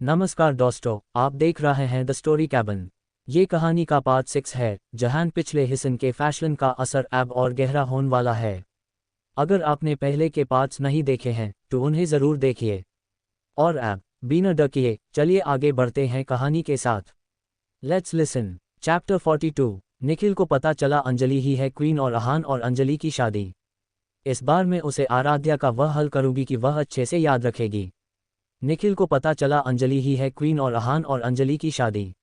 नमस्कार दोस्तों, आप देख रहे हैं द स्टोरी कैबिन। ये कहानी का पार्ट 6 है, जहां पिछले हिस्से के फैशन का असर अब और गहरा होने वाला है। अगर आपने पहले के पार्ट्स नहीं देखे हैं तो उन्हें ज़रूर देखिए। और अब बिना डकिए चलिए आगे बढ़ते हैं कहानी के साथ। Let's listen. चैप्टर 42। निखिल को पता चला अंजलि ही है क्वीन और अहान और अंजलि की शादी। इस बार मैं उसे आराध्या का वह हल करूंगी कि वह अच्छे से याद रखेगी। निखिल को पता चला अंजलि ही है क्वीन और अहान और अंजलि की शादी।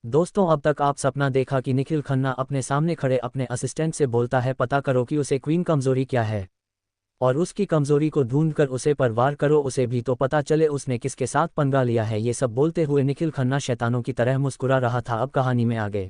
दोस्तों, अब तक आप सपना देखा कि निखिल खन्ना अपने सामने खड़े अपने असिस्टेंट से बोलता है पता करो कि उसे क्वीन कमजोरी क्या है और उसकी कमजोरी को ढूंढकर उसे पर वार करो, उसे भी तो पता चले उसने किसके साथ पंगा लिया है। ये सब बोलते हुए निखिल खन्ना शैतानों की तरह मुस्कुरा रहा था। अब कहानी में आगे।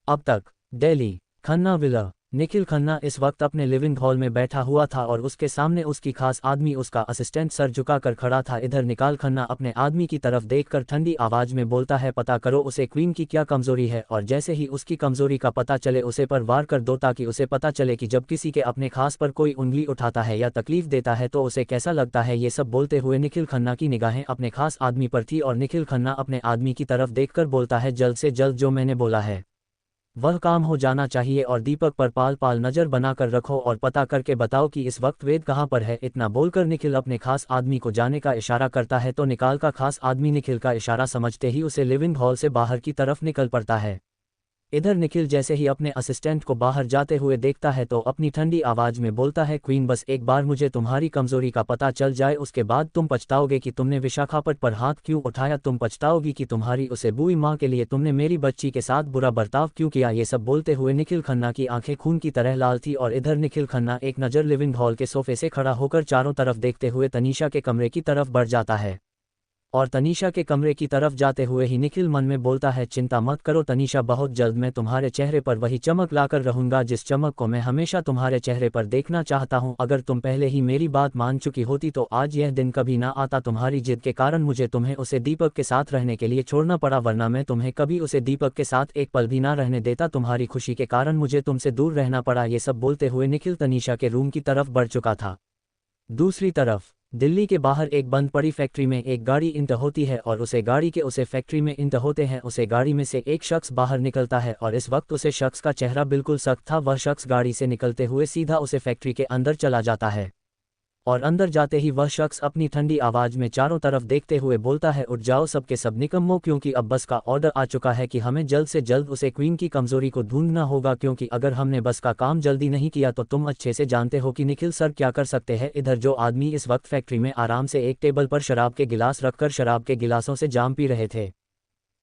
अब तक दिल्ली खन्ना विला। निखिल खन्ना इस वक्त अपने लिविंग हॉल में बैठा हुआ था और उसके सामने उसकी खास आदमी उसका असिस्टेंट सर झुकाकर खड़ा था। इधर निकाल खन्ना अपने आदमी की तरफ देखकर ठंडी आवाज में बोलता है पता करो उसे क्वीन की क्या कमजोरी है और जैसे ही उसकी कमजोरी का पता चले उसे पर वार कर दो, ताकि उसे पता चले कि जब किसी के अपने खास पर कोई उंगली उठाता है या तकलीफ देता है तो उसे कैसा लगता है। ये सब बोलते हुए निखिल खन्ना की निगाहें अपने खास आदमी पर थी और निखिल खन्ना अपने आदमी की तरफ देखकर बोलता है जल्द से जल्द जो मैंने बोला है वह काम हो जाना चाहिए और दीपक पर पाल पाल नजर बनाकर रखो और पता करके बताओ कि इस वक्त वेद कहाँ पर है। इतना बोलकर निखिल अपने खास आदमी को जाने का इशारा करता है तो निकाल का खास आदमी निखिल का इशारा समझते ही उसे लिविंग हॉल से बाहर की तरफ निकल पड़ता है। इधर निखिल जैसे ही अपने असिस्टेंट को बाहर जाते हुए देखता है तो अपनी ठंडी आवाज में बोलता है क्वीन बस एक बार मुझे तुम्हारी कमजोरी का पता चल जाए, उसके बाद तुम पछताओगे कि तुमने विशाखापट पर हाथ क्यों उठाया, तुम पछताओगी कि तुम्हारी उसे बुई माँ के लिए तुमने मेरी बच्ची के साथ बुरा बर्ताव क्यों किया। ये सब बोलते हुए निखिल खन्ना की आंखें खून की तरह लाल थी और इधर निखिल खन्ना एक नज़र लिविंग हॉल के सोफे से खड़ा होकर चारों तरफ देखते हुए तनीषा के कमरे की तरफ बढ़ जाता है और तनीषा के कमरे की तरफ जाते हुए ही निखिल मन में बोलता है चिंता मत करो तनीषा, बहुत जल्द मैं तुम्हारे चेहरे पर वही चमक लाकर रहूंगा जिस चमक को मैं हमेशा तुम्हारे चेहरे पर देखना चाहता हूं। अगर तुम पहले ही मेरी बात मान चुकी होती तो आज यह दिन कभी ना आता। तुम्हारी जिद के कारण मुझे तुम्हें उसे दीपक के साथ रहने के लिए छोड़ना पड़ा, वरना मैं तुम्हें कभी उसे दीपक के साथ एक पल भी ना रहने देता। तुम्हारी खुशी के कारण मुझे तुमसे दूर रहना पड़ा। ये सब बोलते हुए निखिल तनीषा के रूम की तरफ बढ़ चुका था। दूसरी तरफ दिल्ली के बाहर एक बंद पड़ी फैक्ट्री में एक गाड़ी इंटर होती है और उसे फैक्ट्री में इंटर होते हैं। उसे गाड़ी में से एक शख्स बाहर निकलता है और इस वक्त उसे शख्स का चेहरा बिल्कुल सख्त था। वह शख्स गाड़ी से निकलते हुए सीधा उसे फैक्ट्री के अंदर चला जाता है और अंदर जाते ही वह शख्स अपनी ठंडी आवाज में चारों तरफ देखते हुए बोलता है उठ जाओ सबके सब निकम्मो, क्योंकि अब बस का ऑर्डर आ चुका है कि हमें जल्द से जल्द उसे क्वीन की कमजोरी को ढूंढना होगा, क्योंकि अगर हमने बस का काम जल्दी नहीं किया तो तुम अच्छे से जानते हो कि निखिल सर क्या कर सकते हैं। इधर जो आदमी इस वक्त फैक्ट्री में आराम से एक टेबल पर शराब के गिलास रखकर शराब के गिलासों से जाम पी रहे थे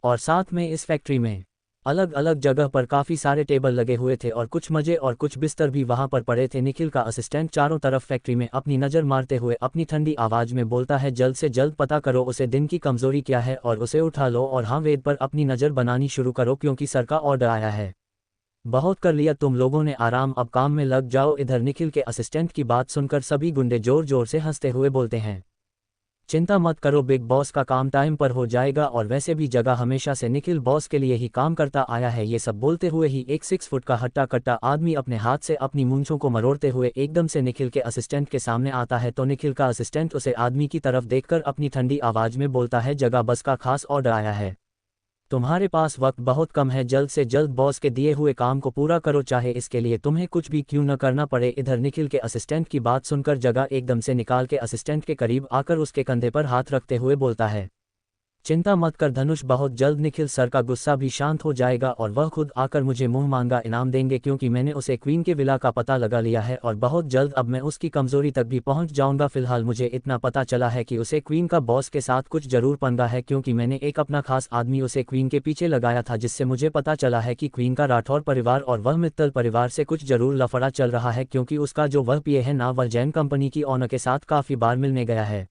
और साथ में इस फैक्ट्री में अलग अलग जगह पर काफ़ी सारे टेबल लगे हुए थे और कुछ मजे और कुछ बिस्तर भी वहां पर पड़े थे। निखिल का असिस्टेंट चारों तरफ फैक्ट्री में अपनी नज़र मारते हुए अपनी ठंडी आवाज में बोलता है जल्द से जल्द पता करो उसे दिन की कमजोरी क्या है और उसे उठा लो और हाँ वेद पर अपनी नज़र बनानी शुरू करो क्योंकि सर का ऑर्डर आया है। बहुत कर लिया तुम लोगों ने आराम, अब काम में लग जाओ। इधर निखिल के असिस्टेंट की बात सुनकर सभी गुंडे जोर जोर से हंसते हुए बोलते हैं चिंता मत करो, बिग बॉस का काम टाइम पर हो जाएगा और वैसे भी जगह हमेशा से निखिल बॉस के लिए ही काम करता आया है। ये सब बोलते हुए ही एक 6 फुट का हट्टा कट्टा आदमी अपने हाथ से अपनी मूंछों को मरोड़ते हुए एकदम से निखिल के असिस्टेंट के सामने आता है तो निखिल का असिस्टेंट उसे आदमी की तरफ देखकर अपनी ठंडी आवाज में बोलता है जगह बस का खास ऑर्डर आया है, तुम्हारे पास वक्त बहुत कम है, जल्द से जल्द बॉस के दिए हुए काम को पूरा करो चाहे इसके लिए तुम्हें कुछ भी क्यों न करना पड़े। इधर निखिल के असिस्टेंट की बात सुनकर जगह एकदम से निकाल के असिस्टेंट के करीब आकर उसके कंधे पर हाथ रखते हुए बोलता है चिंता मत कर धनुष, बहुत जल्द निखिल सर का गुस्सा भी शांत हो जाएगा और वह खुद आकर मुझे मुंह मांगा इनाम देंगे, क्योंकि मैंने उसे क्वीन के विला का पता लगा लिया है और बहुत जल्द अब मैं उसकी कमजोरी तक भी पहुंच जाऊंगा। फिलहाल मुझे इतना पता चला है कि उसे क्वीन का बॉस के साथ कुछ जरूर पंगा है, क्योंकि मैंने एक अपना खास आदमी उसे क्वीन के पीछे लगाया था जिससे मुझे पता चला है कि क्वीन का राठौर परिवार और वह मित्तल परिवार से कुछ जरूर लफड़ा चल रहा है, क्योंकि उसका जो वह पिए है ना वह जैन कंपनी की ऑनर के साथ काफ़ी बार मिलने गया है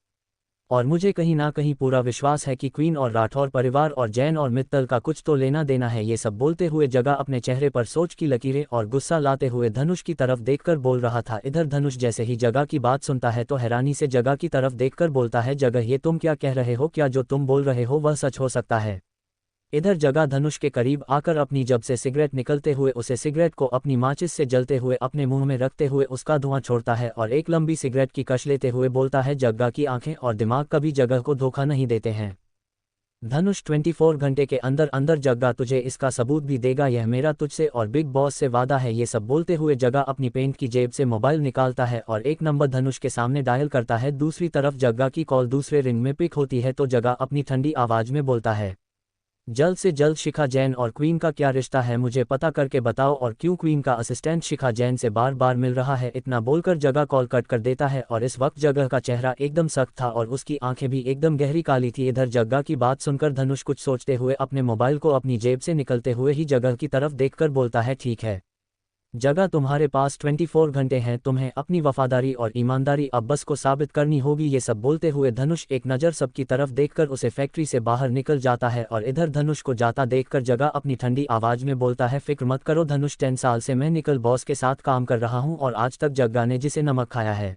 और मुझे कहीं ना कहीं पूरा विश्वास है कि क्वीन और राठौर परिवार और जैन और मित्तल का कुछ तो लेना देना है। ये सब बोलते हुए जगह अपने चेहरे पर सोच की लकीरें और गुस्सा लाते हुए धनुष की तरफ देखकर बोल रहा था। इधर धनुष जैसे ही जगह की बात सुनता है तो हैरानी से जगह की तरफ देखकर बोलता है जगह ये तुम क्या कह रहे हो, क्या जो तुम बोल रहे हो वह सच हो सकता है। इधर जगह धनुष के करीब आकर अपनी जब से सिगरेट निकलते हुए उसे सिगरेट को अपनी माचिस से जलते हुए अपने मुंह में रखते हुए उसका धुआं छोड़ता है और एक लंबी सिगरेट की कश लेते हुए बोलता है जग्गा की आंखें और दिमाग कभी जगह को धोखा नहीं देते हैं। धनुष 24 घंटे के अंदर अंदर जग्गा तुझे इसका सबूत भी देगा, यह मेरा तुझसे और बिग बॉस से वादा है। ये सब बोलते हुए जग्गा अपनी पेंट की जेब से मोबाइल निकालता है और एक नंबर धनुष के सामने डायल करता है। दूसरी तरफ जग्गा की कॉल दूसरे रिंग में पिक होती है तो जग्गा अपनी ठंडी आवाज में बोलता है, जल्द से जल्द शिखा जैन और क्वीन का क्या रिश्ता है, मुझे पता करके बताओ, और क्यों क्वीन का असिस्टेंट शिखा जैन से बार बार मिल रहा है। इतना बोलकर जगह कॉल कट कर देता है और इस वक्त जगह का चेहरा एकदम सख्त था और उसकी आंखें भी एकदम गहरी काली थी। इधर जगह की बात सुनकर धनुष कुछ सोचते हुए अपने मोबाइल को अपनी जेब से निकलते हुए ही जगह की तरफ देखकर बोलता है, ठीक है जगह, तुम्हारे पास 24 घंटे हैं, तुम्हें अपनी वफादारी और ईमानदारी अब बस को साबित करनी होगी। ये सब बोलते हुए धनुष एक नज़र सबकी तरफ देखकर उसे फैक्ट्री से बाहर निकल जाता है और इधर धनुष को जाता देखकर जगह अपनी ठंडी आवाज में बोलता है, फिक्र मत करो धनुष, 10 साल से मैं निकल बॉस के साथ काम कर रहा हूं और आज तक जग्गा ने जिसे नमक खाया है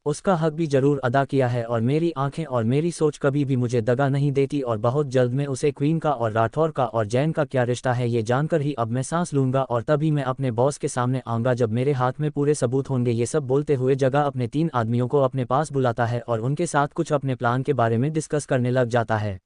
उसका हक भी जरूर अदा किया है और मेरी आंखें और मेरी सोच कभी भी मुझे दगा नहीं देती और बहुत जल्द मैं उसे क्वीन का और राठौर का और जैन का क्या रिश्ता है ये जानकर ही अब मैं सांस लूंगा और तभी मैं अपने बॉस के सामने आऊंगा जब मेरे हाथ में पूरे सबूत होंगे। ये सब बोलते हुए जगह अपने 3 आदमियों को अपने पास बुलाता है और उनके साथ कुछ अपने प्लान के बारे में डिस्कस करने लग जाता है।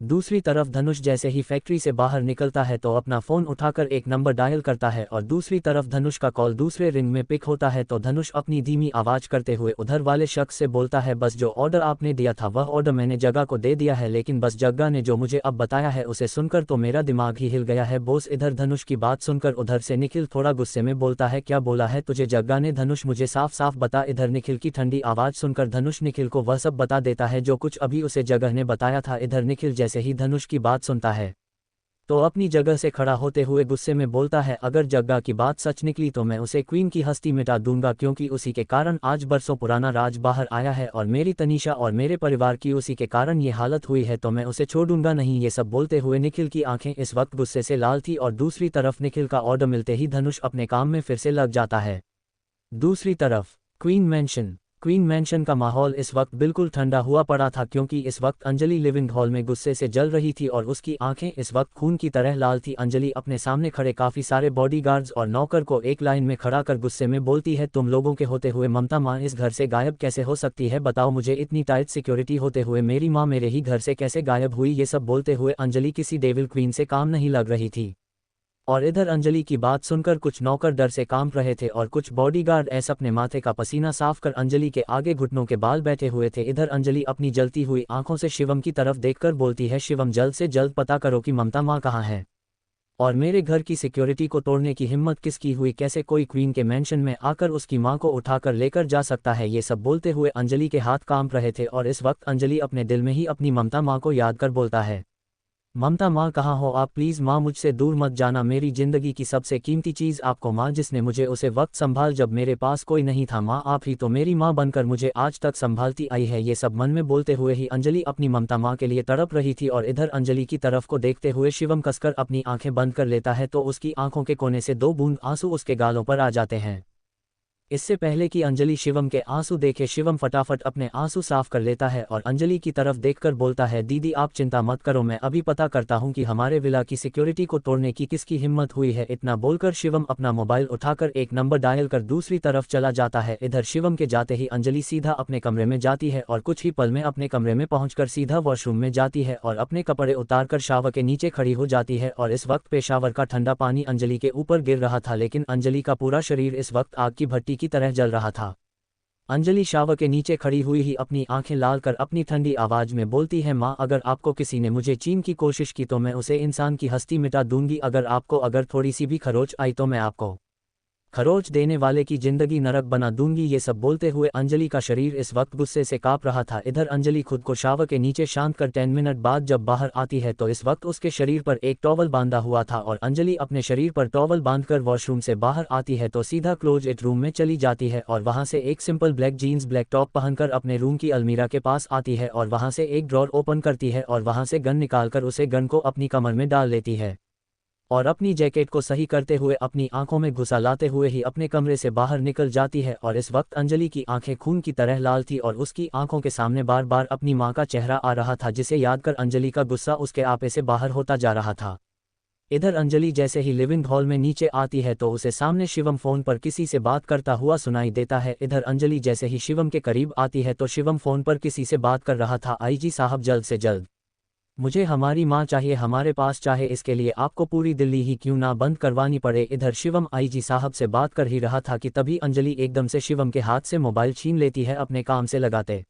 दूसरी तरफ धनुष जैसे ही फैक्ट्री से बाहर निकलता है तो अपना फ़ोन उठाकर एक नंबर डायल करता है और दूसरी तरफ धनुष का कॉल दूसरे रिंग में पिक होता है तो धनुष अपनी धीमी आवाज़ करते हुए उधर वाले शख्स से बोलता है, बस जो ऑर्डर आपने दिया था वह ऑर्डर मैंने जगह को दे दिया है, लेकिन बस जगह ने जो मुझे अब बताया है उसे सुनकर तो मेरा दिमाग ही हिल गया है बॉस। इधर धनुष की बात सुनकर उधर से निखिल थोड़ा गुस्से में बोलता है, क्या बोला है तुझे जगह ने धनुष, मुझे साफ साफ बता। इधर निखिल की ठंडी आवाज़ सुनकर धनुष निखिल को वह सब बता देता है जो कुछ अभी उसे जगह ने बताया था। इधर निखिल जैसे ही धनुष की बात सुनता है तो अपनी जगह से खड़ा होते हुए गुस्से में बोलता है, अगर जग्गा की बात सच निकली तो मैं उसे क्वीन की हस्ती मिटा दूंगा, क्योंकि उसी के कारण आज बरसों पुराना राज बाहर आया है और मेरी तनीषा और मेरे परिवार की उसी के कारण ये हालत हुई है, तो मैं उसे छोड़ूंगा नहीं। ये सब बोलते हुए निखिल की आंखें इस वक्त गुस्से से लाल थी और दूसरी तरफ निखिल का ऑर्डर मिलते ही धनुष अपने काम में फिर से लग जाता है। दूसरी तरफ क्वीन मैंशन का माहौल इस वक्त बिल्कुल ठंडा हुआ पड़ा था, क्योंकि इस वक्त अंजलि लिविंग हॉल में गुस्से से जल रही थी और उसकी आंखें इस वक्त खून की तरह लाल थी। अंजलि अपने सामने खड़े काफ़ी सारे बॉडीगार्ड्स और नौकर को एक लाइन में खड़ा कर गुस्से में बोलती है, तुम लोगों के होते हुए ममता माँ इस घर से गायब कैसे हो सकती है, बताओ मुझे, इतनी टाइट सिक्योरिटी होते हुए मेरी माँ मेरे ही घर से कैसे गायब हुई। ये सब बोलते हुए अंजलि किसी डेविल क्वीन से काम नहीं लग रही थी और इधर अंजलि की बात सुनकर कुछ नौकर डर से कांप रहे थे और कुछ बॉडीगार्ड ऐसे अपने माथे का पसीना साफ कर अंजलि के आगे घुटनों के बाल बैठे हुए थे। इधर अंजलि अपनी जलती हुई आंखों से शिवम की तरफ देखकर बोलती है, शिवम जल्द से जल्द पता करो कि ममता माँ कहाँ है और मेरे घर की सिक्योरिटी को तोड़ने की हिम्मत किसकी हुई, कैसे कोई क्वीन के मेंशन में आकर उसकी माँ को उठाकर लेकर जा सकता है। ये सब बोलते हुए अंजलि के हाथ कांप रहे थे और इस वक्त अंजलि अपने दिल में ही अपनी ममता माँ को याद कर बोलता है, ममता माँ कहाँ हो आप, प्लीज़ माँ मुझसे दूर मत जाना, मेरी ज़िंदगी की सबसे कीमती चीज़ आपको माँ, जिसने मुझे उसे वक्त संभाल जब मेरे पास कोई नहीं था, माँ आप ही तो मेरी माँ बनकर मुझे आज तक संभालती आई है। ये सब मन में बोलते हुए ही अंजलि अपनी ममता माँ के लिए तड़प रही थी और इधर अंजलि की तरफ को देखते हुए शिवम कसकर अपनी आंखें बंद कर लेता है तो उसकी आंखों के कोने से 2 बूंद आंसू उसके गालों पर आ जाते हैं। इससे पहले कि अंजलि शिवम के आंसू देखे, शिवम फटाफट अपने आंसू साफ कर लेता है और अंजलि की तरफ देखकर बोलता है, दीदी आप चिंता मत करो, मैं अभी पता करता हूं कि हमारे विला की सिक्योरिटी को तोड़ने की किसकी हिम्मत हुई है। इतना बोलकर शिवम अपना मोबाइल उठाकर एक नंबर डायल कर दूसरी तरफ चला जाता है। इधर शिवम के जाते ही अंजलि सीधा अपने कमरे में जाती है और कुछ ही पल में अपने कमरे में पहुंचकर सीधा वॉशरूम में जाती है और अपने कपड़े उतारकर शावर के नीचे खड़ी हो जाती है और इस वक्त पेशावर का ठंडा पानी अंजलि के ऊपर गिर रहा था, लेकिन अंजलि का पूरा शरीर इस वक्त आग की भट्टी की तरह जल रहा था। अंजलि शावर के नीचे खड़ी हुई ही अपनी आंखें लाल कर अपनी ठंडी आवाज में बोलती है, माँ अगर आपको किसी ने मुझे चीन की कोशिश की तो मैं उसे इंसान की हस्ती मिटा दूंगी, अगर थोड़ी सी भी खरोच आई तो मैं आपको खरोच देने वाले की जिंदगी नरक बना दूंगी। ये सब बोलते हुए अंजलि का शरीर इस वक्त गुस्से से कांप रहा था। इधर अंजलि खुद को शावर के नीचे शांत कर 10 मिनट बाद जब बाहर आती है तो इस वक्त उसके शरीर पर एक टॉवल बांधा हुआ था और अंजलि अपने शरीर पर टॉवल बांधकर वॉशरूम से बाहर आती है तो सीधा क्लोज इट रूम में चली जाती है और वहां से एक simple black jeans black top पहनकर अपने रूम की अलमीरा के पास आती है और वहां से एक ड्रॉर ओपन करती है और वहां से गन निकालकर उसे गन को अपनी कमर में डाल लेती है और अपनी जैकेट को सही करते हुए अपनी आंखों में घुसा लाते हुए ही अपने कमरे से बाहर निकल जाती है। और इस वक्त अंजलि की आंखें खून की तरह लाल थी और उसकी आंखों के सामने बार बार अपनी मां का चेहरा आ रहा था, जिसे याद कर अंजलि का गुस्सा उसके आपे से बाहर होता जा रहा था। इधर अंजलि जैसे ही लिविंग हॉल में नीचे आती है तो उसे सामने शिवम फोन पर किसी से बात करता हुआ सुनाई देता है। इधर अंजलि जैसे ही शिवम के करीब आती है तो शिवम फोन पर किसी से बात कर रहा था, आईजी साहब जल्द से जल्द मुझे हमारी माँ चाहिए हमारे पास, चाहे इसके लिए आपको पूरी दिल्ली ही क्यों ना बंद करवानी पड़े। इधर शिवम आईजी साहब से बात कर ही रहा था कि तभी अंजलि एकदम से शिवम के हाथ से मोबाइल छीन लेती है, अपने काम से लगाते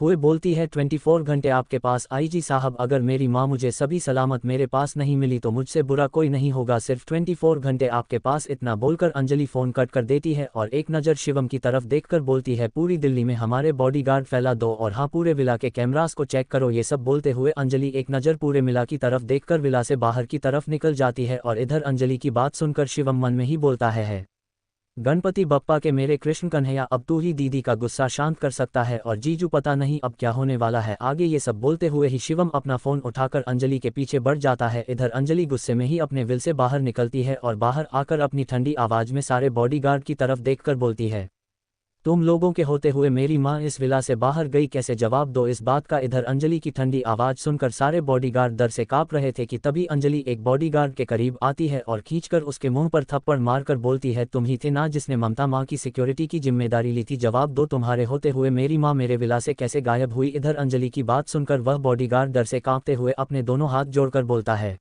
हुए बोलती है 24 घंटे आपके पास आईजी साहब, अगर मेरी माँ मुझे सभी सलामत मेरे पास नहीं मिली तो मुझसे बुरा कोई नहीं होगा, सिर्फ 24 घंटे आपके पास। इतना बोलकर अंजलि फ़ोन कट कर देती है और एक नज़र शिवम की तरफ देखकर बोलती है पूरी दिल्ली में हमारे बॉडीगार्ड फैला दो और हाँ पूरे विला के कैमरास को चेक करो। ये सब बोलते हुए अंजलि एक नज़र पूरे विला की तरफ देखकर विला से बाहर की तरफ निकल जाती है और इधर अंजलि की बात सुनकर शिवम मन में ही बोलता है गणपति बप्पा के मेरे कृष्ण कन्हैया, अब तू ही दीदी का गुस्सा शांत कर सकता है और जीजू पता नहीं अब क्या होने वाला है आगे। ये सब बोलते हुए ही शिवम अपना फ़ोन उठाकर अंजलि के पीछे बढ़ जाता है। इधर अंजलि गुस्से में ही अपने विल से बाहर निकलती है और बाहर आकर अपनी ठंडी आवाज़ में सारे बॉडीगार्ड की तरफ देखकर बोलती है तुम लोगों के होते हुए मेरी माँ इस विला से बाहर गई कैसे, जवाब दो इस बात का। इधर अंजलि की ठंडी आवाज़ सुनकर सारे बॉडीगार्ड डर से काँप रहे थे कि तभी अंजलि एक बॉडीगार्ड के करीब आती है और खींचकर उसके मुंह पर थप्पड़ मारकर बोलती है तुम ही थे ना जिसने ममता माँ की सिक्योरिटी की जिम्मेदारी ली थी, जवाब दो तुम्हारे होते हुए मेरी माँ मेरे विला से कैसे गायब हुई। इधर अंजलि की बात सुनकर वह बॉडीगार्ड डर से काँपते हुए अपने दोनों हाथ जोड़कर बोलता है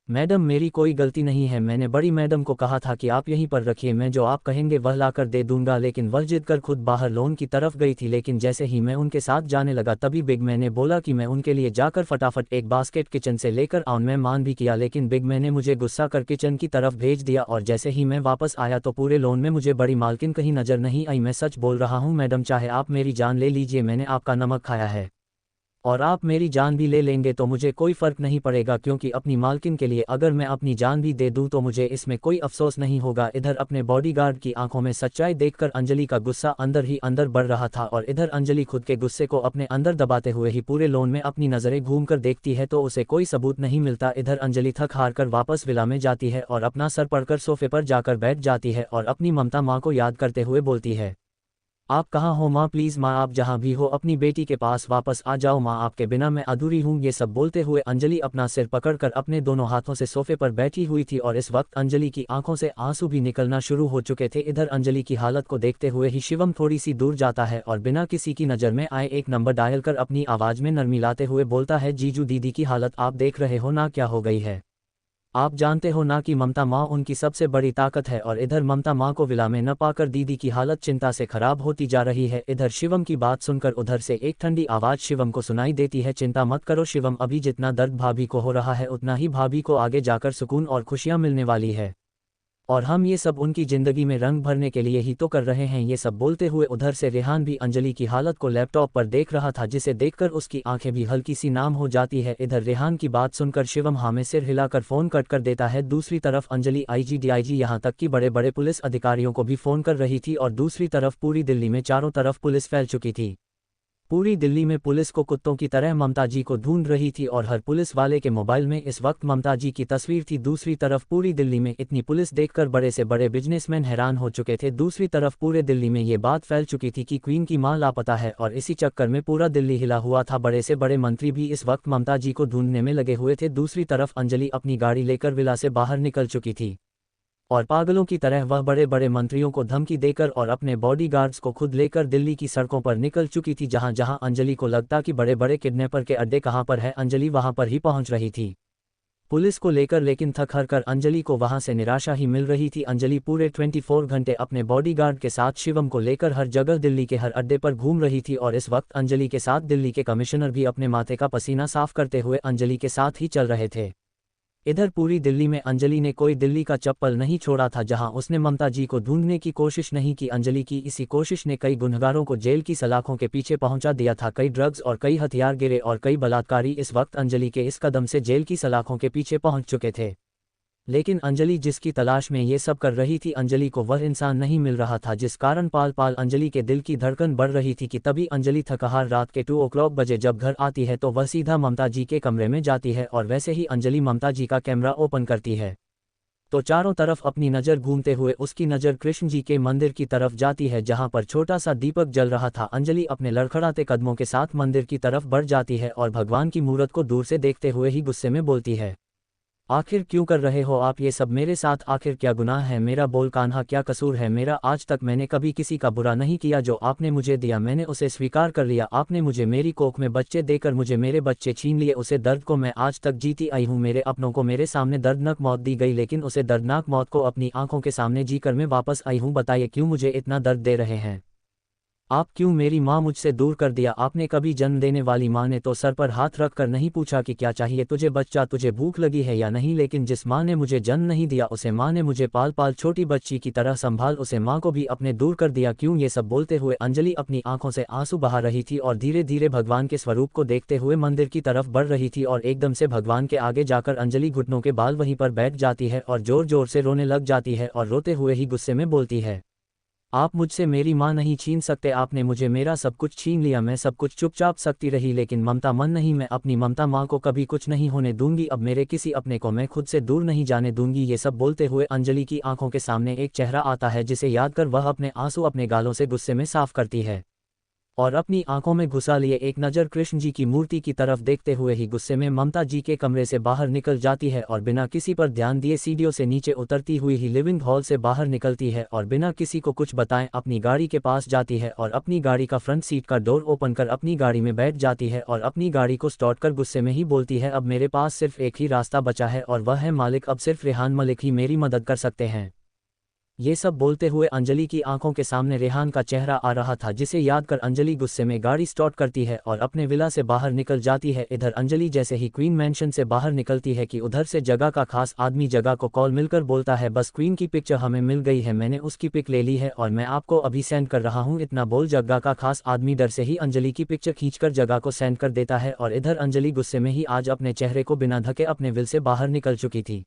मैडम मेरी कोई गलती नहीं है, मैंने बड़ी मैडम को कहा था कि आप यहीं पर रखिए, मैं जो आप कहेंगे वह लाकर दे दूंगा, लेकिन वह जिद कर खुद बाहर लोन की तरफ गई थी। लेकिन जैसे ही मैं उनके साथ जाने लगा तभी बिग मैन ने बोला कि मैं उनके लिए जाकर फटाफट एक बास्केट किचन से लेकर आऊं। मैं मान भी किया लेकिन बिग मैन ने मुझे गुस्सा कर किचन की तरफ भेज दिया और जैसे ही मैं वापस आया तो पूरे लोन में मुझे बड़ी मालकिन कहीं नजर नहीं आई। मैं सच बोल रहा हूँ मैडम, चाहे आप मेरी जान ले लीजिए, मैंने आपका नमक खाया है और आप मेरी जान भी ले लेंगे तो मुझे कोई फ़र्क नहीं पड़ेगा, क्योंकि अपनी मालकिन के लिए अगर मैं अपनी जान भी दे दूं तो मुझे इसमें कोई अफसोस नहीं होगा। इधर अपने बॉडीगार्ड की आंखों में सच्चाई देखकर अंजलि का गुस्सा अंदर ही अंदर बढ़ रहा था और इधर अंजलि खुद के गुस्से को अपने अंदर दबाते हुए ही पूरे लोन में अपनी नज़रें घूमकर देखती है तो उसे कोई सबूत नहीं मिलता। इधर अंजलि थक हार कर वापस विला में जाती है और अपना सर पड़कर सोफे पर जाकर बैठ जाती है और अपनी ममता माँ को याद करते हुए बोलती है आप कहाँ हो माँ, प्लीज़ माँ आप जहाँ भी हो अपनी बेटी के पास वापस आ जाओ माँ, आपके बिना मैं अधूरी हूँ। ये सब बोलते हुए अंजलि अपना सिर पकड़कर अपने दोनों हाथों से सोफे पर बैठी हुई थी और इस वक्त अंजलि की आंखों से आंसू भी निकलना शुरू हो चुके थे। इधर अंजलि की हालत को देखते हुए ही शिवम थोड़ी सी दूर जाता है और बिना किसी की नज़र में आए एक नंबर डायल कर अपनी आवाज़ में नरमी लाते हुए बोलता है जीजू दीदी की हालत आप देख रहे हो ना क्या हो गई है, आप जानते हो ना कि ममता माँ उनकी सबसे बड़ी ताकत है और इधर ममता माँ को विला में न पाकर दीदी की हालत चिंता से खराब होती जा रही है। इधर शिवम की बात सुनकर उधर से एक ठंडी आवाज़ शिवम को सुनाई देती है चिंता मत करो शिवम, अभी जितना दर्द भाभी को हो रहा है उतना ही भाभी को आगे जाकर सुकून और खुशियाँ मिलने वाली है और हम ये सब उनकी ज़िंदगी में रंग भरने के लिए ही तो कर रहे हैं। ये सब बोलते हुए उधर से रेहान भी अंजलि की हालत को लैपटॉप पर देख रहा था जिसे देखकर उसकी आंखें भी हल्की सी नाम हो जाती है। इधर रेहान की बात सुनकर शिवम हाँ में सिर हिलाकर फ़ोन कट कर देता है। दूसरी तरफ अंजलि आईजी डीआईजी यहाँ तक कि बड़े बड़े पुलिस अधिकारियों को भी फ़ोन कर रही थी और दूसरी तरफ पूरी दिल्ली में चारों तरफ पुलिस फैल चुकी थी। पूरी दिल्ली में पुलिस को कुत्तों की तरह ममता जी को ढूंढ रही थी और हर पुलिस वाले के मोबाइल में इस वक्त ममता जी की तस्वीर थी। दूसरी तरफ पूरी दिल्ली में इतनी पुलिस देखकर बड़े से बड़े बिजनेसमैन हैरान हो चुके थे। दूसरी तरफ पूरे दिल्ली में ये बात फैल चुकी थी कि क्वीन की मां लापता है और इसी चक्कर में पूरा दिल्ली हिला हुआ था। बड़े से बड़े मंत्री भी इस वक्त ममता जी को ढूंढने में लगे हुए थे। दूसरी तरफ अंजलि अपनी गाड़ी लेकर विला से बाहर निकल चुकी थी और पागलों की तरह वह बड़े बड़े मंत्रियों को धमकी देकर और अपने बॉडीगार्ड्स को खुद लेकर दिल्ली की सड़कों पर निकल चुकी थी। जहां जहां अंजलि को लगता कि बड़े बड़े किडनैपर के अड्डे कहां पर है अंजलि वहां पर ही पहुंच रही थी पुलिस को लेकर, लेकिन थक हार कर अंजलि को वहां से निराशा ही मिल रही थी। अंजलि पूरे 24 घंटे अपने बॉडीगार्ड के साथ शिवम को लेकर हर जगह दिल्ली के हर अड्डे पर घूम रही थी और इस वक्त अंजलि के साथ दिल्ली के कमिश्नर भी अपने माथे का पसीना साफ करते हुए अंजलि के साथ ही चल रहे थे। इधर पूरी दिल्ली में अंजलि ने कोई दिल्ली का चप्पल नहीं छोड़ा था जहां उसने ममता जी को ढूंढने की कोशिश नहीं की। अंजलि की इसी कोशिश ने कई गुनहगारों को जेल की सलाखों के पीछे पहुंचा दिया था। कई ड्रग्स और कई हथियार गिरे और कई बलात्कारी इस वक्त अंजलि के इस कदम से जेल की सलाखों के पीछे पहुंच चुके थे। लेकिन अंजलि जिसकी तलाश में ये सब कर रही थी, अंजलि को वह इंसान नहीं मिल रहा था, जिस कारण पाल पाल अंजलि के दिल की धड़कन बढ़ रही थी कि तभी अंजलि थकहार रात के 2 o'clock बजे जब घर आती है तो वह सीधा ममता जी के कमरे में जाती है और वैसे ही अंजलि ममता जी का कैमरा ओपन करती है तो चारों तरफ अपनी नज़र घूमते हुए उसकी नज़र कृष्ण जी के मंदिर की तरफ जाती है जहां पर छोटा सा दीपक जल रहा था। अंजलि अपने लड़खड़ाते कदमों के साथ मंदिर की तरफ बढ़ जाती है और भगवान की मूर्त को दूर से देखते हुए ही गुस्से में बोलती है आखिर क्यों कर रहे हो आप ये सब मेरे साथ? आखिर क्या गुनाह है मेरा? बोल कान्हा, क्या कसूर है मेरा? आज तक मैंने कभी किसी का बुरा नहीं किया। जो आपने मुझे दिया मैंने उसे स्वीकार कर लिया। आपने मुझे मेरी कोख में बच्चे देकर मुझे मेरे बच्चे छीन लिए। उसे दर्द को मैं आज तक जीती आई हूँ। मेरे अपनों को मेरे सामने दर्दनाक मौत दी गई, लेकिन उसे दर्दनाक मौत को अपनी आंखों के सामने जीकर मैं वापस आई हूँ। बताइए क्यों मुझे इतना दर्द दे रहे हैं आप? क्यों मेरी माँ मुझसे दूर कर दिया आपने? कभी जन्म देने वाली माँ ने तो सर पर हाथ रख कर नहीं पूछा कि क्या चाहिए तुझे बच्चा, तुझे भूख लगी है या नहीं? लेकिन जिस माँ ने मुझे जन्म नहीं दिया उसे माँ ने मुझे पाल पाल छोटी बच्ची की तरह संभाल उसे माँ को भी अपने दूर कर दिया क्यों? ये सब बोलते हुए अंजलि अपनी आंखों से आंसू बहा रही थी और धीरे धीरे भगवान के स्वरूप को देखते हुए मंदिर की तरफ बढ़ रही थी। और एकदम से भगवान के आगे जाकर अंजलि घुटनों के बाल वहीं पर बैठ जाती है और जोर जोर से रोने लग जाती है और रोते हुए ही गुस्से में बोलती है, आप मुझसे मेरी माँ नहीं छीन सकते। आपने मुझे मेरा सब कुछ छीन लिया। मैं सब कुछ चुपचाप सकती रही, लेकिन ममता मन नहीं। मैं अपनी ममता माँ को कभी कुछ नहीं होने दूंगी। अब मेरे किसी अपने को मैं खुद से दूर नहीं जाने दूंगी। ये सब बोलते हुए अंजलि की आंखों के सामने एक चेहरा आता है जिसे याद कर वह अपने आंसू अपने गालों से गुस्से में साफ करती है और अपनी आंखों में घुसा लिए एक नज़र कृष्ण जी की मूर्ति की तरफ देखते हुए ही गुस्से में ममता जी के कमरे से बाहर निकल जाती है और बिना किसी पर ध्यान दिए सीढ़ियों से नीचे उतरती हुई ही लिविंग हॉल से बाहर निकलती है और बिना किसी को कुछ बताएं अपनी गाड़ी के पास जाती है और अपनी गाड़ी का फ्रंट सीट का डोर ओपन कर अपनी गाड़ी में बैठ जाती है और अपनी गाड़ी को स्टार्ट कर गुस्से में ही बोलती है, अब मेरे पास सिर्फ एक ही रास्ता बचा है और वह है मालिक। अब सिर्फ रेहान मलिक ही मेरी मदद कर सकते हैं। ये सब बोलते हुए अंजलि की आंखों के सामने रेहान का चेहरा आ रहा था, जिसे याद कर अंजलि गुस्से में गाड़ी स्टार्ट करती है और अपने विला से बाहर निकल जाती है। इधर अंजलि जैसे ही क्वीन मैंशन से बाहर निकलती है कि उधर से जगह का खास आदमी जगह को कॉल मिलकर बोलता है, बस क्वीन की पिक्चर हमें मिल गई है, मैंने उसकी पिक ले ली है और मैं आपको अभी सेंड कर रहा हूँ। इतना बोल जगह का खास आदमी डर से ही अंजलि की पिक्चर खींचकर जगह को सेंड कर देता है और इधर अंजलि गुस्से में ही आज अपने चेहरे को बिना ढके अपने विल से बाहर निकल चुकी थी।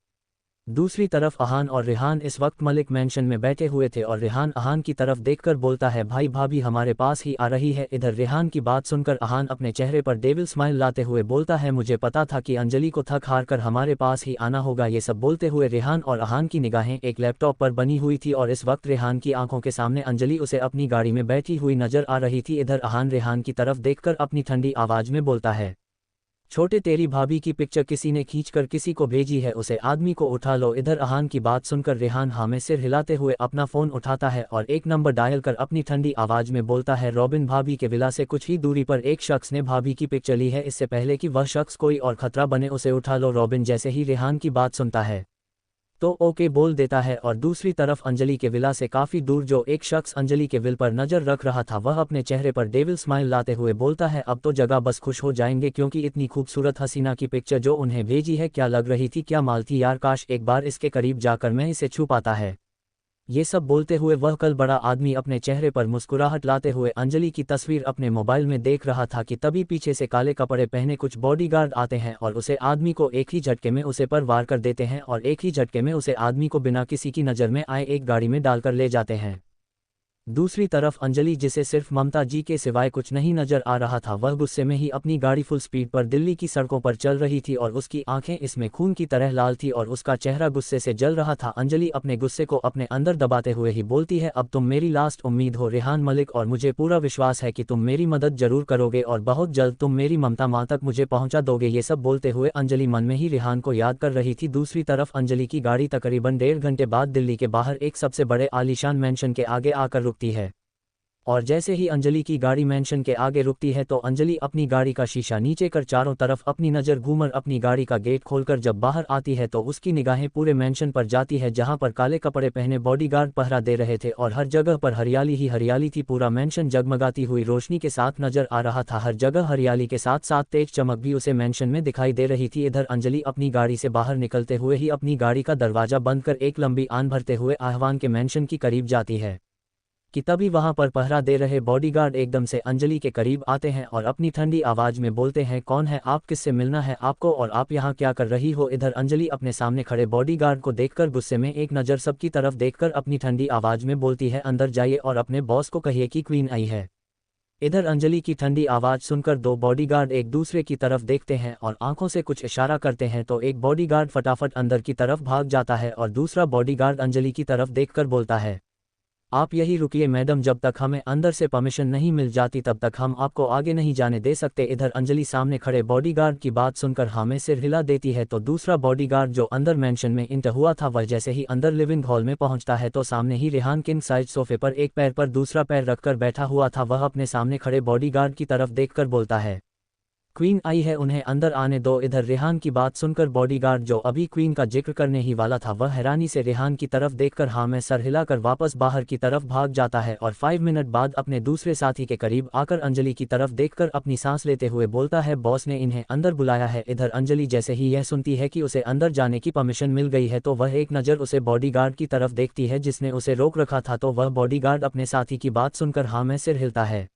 दूसरी तरफ अहान और रेहान इस वक्त मलिक मैंशन में बैठे हुए थे और रेहान अहान की तरफ देखकर बोलता है, भाई भाभी हमारे पास ही आ रही है। इधर रेहान की बात सुनकर अहान अपने चेहरे पर डेविल स्माइल लाते हुए बोलता है, मुझे पता था कि अंजलि को थक हार कर हमारे पास ही आना होगा। ये सब बोलते हुए रेहान और अहान की निगाहें एक लैपटॉप पर बनी हुई थी और इस वक्त रेहान की आंखों के सामने अंजलि उसे अपनी गाड़ी में बैठी हुई नजर आ रही थी। इधर अहान रेहान की तरफ देखकर अपनी ठंडी आवाज में बोलता है, छोटे तेरी भाभी की पिक्चर किसी ने खींचकर किसी को भेजी है, उसे आदमी को उठा लो। इधर अहान की बात सुनकर रेहान हाँ में सिर हिलाते हुए अपना फोन उठाता है और एक नंबर डायल कर अपनी ठंडी आवाज में बोलता है, रॉबिन भाभी के विला से कुछ ही दूरी पर एक शख्स ने भाभी की पिक्चर ली है, इससे पहले कि वह शख्स कोई और खतरा बने उसे उठा लो। रॉबिन जैसे ही रेहान की बात सुनता है तो ओके बोल देता है और दूसरी तरफ अंजलि के विला से काफी दूर जो एक शख्स अंजलि के विल पर नजर रख रहा था वह अपने चेहरे पर डेविल स्माइल लाते हुए बोलता है, अब तो जगह बस खुश हो जाएंगे क्योंकि इतनी खूबसूरत हसीना की पिक्चर जो उन्हें भेजी है क्या लग रही थी, क्या माल थी यार, काश एक बार इसके करीब जाकर मैं इसे छू पाता है। ये सब बोलते हुए वह कल बड़ा आदमी अपने चेहरे पर मुस्कुराहट लाते हुए अंजलि की तस्वीर अपने मोबाइल में देख रहा था कि तभी पीछे से काले कपड़े पहने कुछ बॉडीगार्ड आते हैं और उसे आदमी को एक ही झटके में उसे पर वार कर देते हैं और एक ही झटके में उसे आदमी को बिना किसी की नज़र में आए एक गाड़ी में डालकर ले जाते हैं। दूसरी तरफ अंजलि जिसे सिर्फ ममता जी के सिवाय कुछ नहीं नजर आ रहा था वह गुस्से में ही अपनी गाड़ी फुल स्पीड पर दिल्ली की सड़कों पर चल रही थी और उसकी आंखें इसमें खून की तरह लाल थी और उसका चेहरा गुस्से से जल रहा था। अंजलि अपने गुस्से को अपने अंदर दबाते हुए ही बोलती है, अब तुम मेरी लास्ट उम्मीद हो रेहान मलिक और मुझे पूरा विश्वास है कि तुम मेरी मदद जरूर करोगे और बहुत जल्द तुम मेरी ममता माँ तक मुझे पहुंचा दोगे। ये सब बोलते हुए अंजलि मन में ही रेहान को याद कर रही थी। दूसरी तरफ अंजलि की गाड़ी तकरीबन 1.5 घंटे बाद दिल्ली के बाहर एक सबसे बड़े आलीशान मैंशन के आगे आकर रुकती है और जैसे ही अंजलि की गाड़ी मैंशन के आगे रुकती है तो अंजलि अपनी गाड़ी का शीशा नीचे कर चारों तरफ अपनी नज़र घूमर अपनी गाड़ी का गेट खोलकर जब बाहर आती है तो उसकी निगाहें पूरे मैंशन पर जाती है जहां पर काले कपड़े पहने बॉडीगार्ड पहरा दे रहे थे और हर जगह पर हरियाली ही हरियाली थी। पूरा मैंशन जगमगाती हुई रोशनी के साथ नजर आ रहा था, हर जगह हरियाली के साथ साथ तेज चमक भी उसे मैंशन में दिखाई दे रही थी। इधर अंजलि अपनी गाड़ी से बाहर निकलते हुए ही अपनी गाड़ी का दरवाजा बंद कर एक लंबी आन भरते हुए आह्वान के मैंशन की करीब जाती है कि तभी वहां पर पहरा दे रहे बॉडीगार्ड एकदम से अंजलि के करीब आते हैं और अपनी ठंडी आवाज में बोलते हैं, कौन है आप, किससे मिलना है आपको और आप यहाँ क्या कर रही हो। इधर अंजलि अपने सामने खड़े बॉडीगार्ड को देखकर गुस्से में एक नज़र सबकी तरफ देखकर अपनी ठंडी आवाज में बोलती है, अंदर जाइए और अपने बॉस को कहिए कि क्वीन आई है। इधर अंजलि की ठंडी आवाज सुनकर दो बॉडीगार्ड एक दूसरे की तरफ देखते हैं और आंखों से कुछ इशारा करते हैं तो एक बॉडीगार्ड फटाफट अंदर की तरफ भाग जाता है और दूसरा बॉडीगार्ड अंजलि की तरफ देखकर बोलता है, आप यही रुकिए मैडम, जब तक हमें अंदर से परमिशन नहीं मिल जाती तब तक हम आपको आगे नहीं जाने दे सकते। इधर अंजलि सामने खड़े बॉडीगार्ड की बात सुनकर हाँ में सिर हिला देती है तो दूसरा बॉडीगार्ड जो अंदर मेंशन में इंटर हुआ था वह जैसे ही अंदर लिविंग हॉल में पहुंचता है तो सामने ही रेहान किंग साइज सोफे पर एक पैर पर दूसरा पैर रखकर बैठा हुआ था। वह अपने सामने खड़े बॉडीगार्ड की तरफ देखकर बोलता है, क्वीन आई है, उन्हें अंदर आने दो। इधर रेहान की बात सुनकर बॉडीगार्ड जो अभी क्वीन का जिक्र करने ही वाला था वह हैरानी से रेहान की तरफ देखकर हाँ में सर हिलाकर वापस बाहर की तरफ भाग जाता है और 5 मिनट बाद अपने दूसरे साथी के करीब आकर अंजलि की तरफ देखकर अपनी सांस लेते हुए बोलता है, बॉस ने इन्हें अंदर बुलाया है। इधर अंजलि जैसे ही यह सुनती है कि उसे अंदर जाने की परमिशन मिल गई है तो वह एक नज़र उसे बॉडीगार्ड की तरफ देखती है जिसने उसे रोक रखा था तो वह बॉडीगार्ड अपने साथी की बात सुनकर हाँ में सिर हिलता है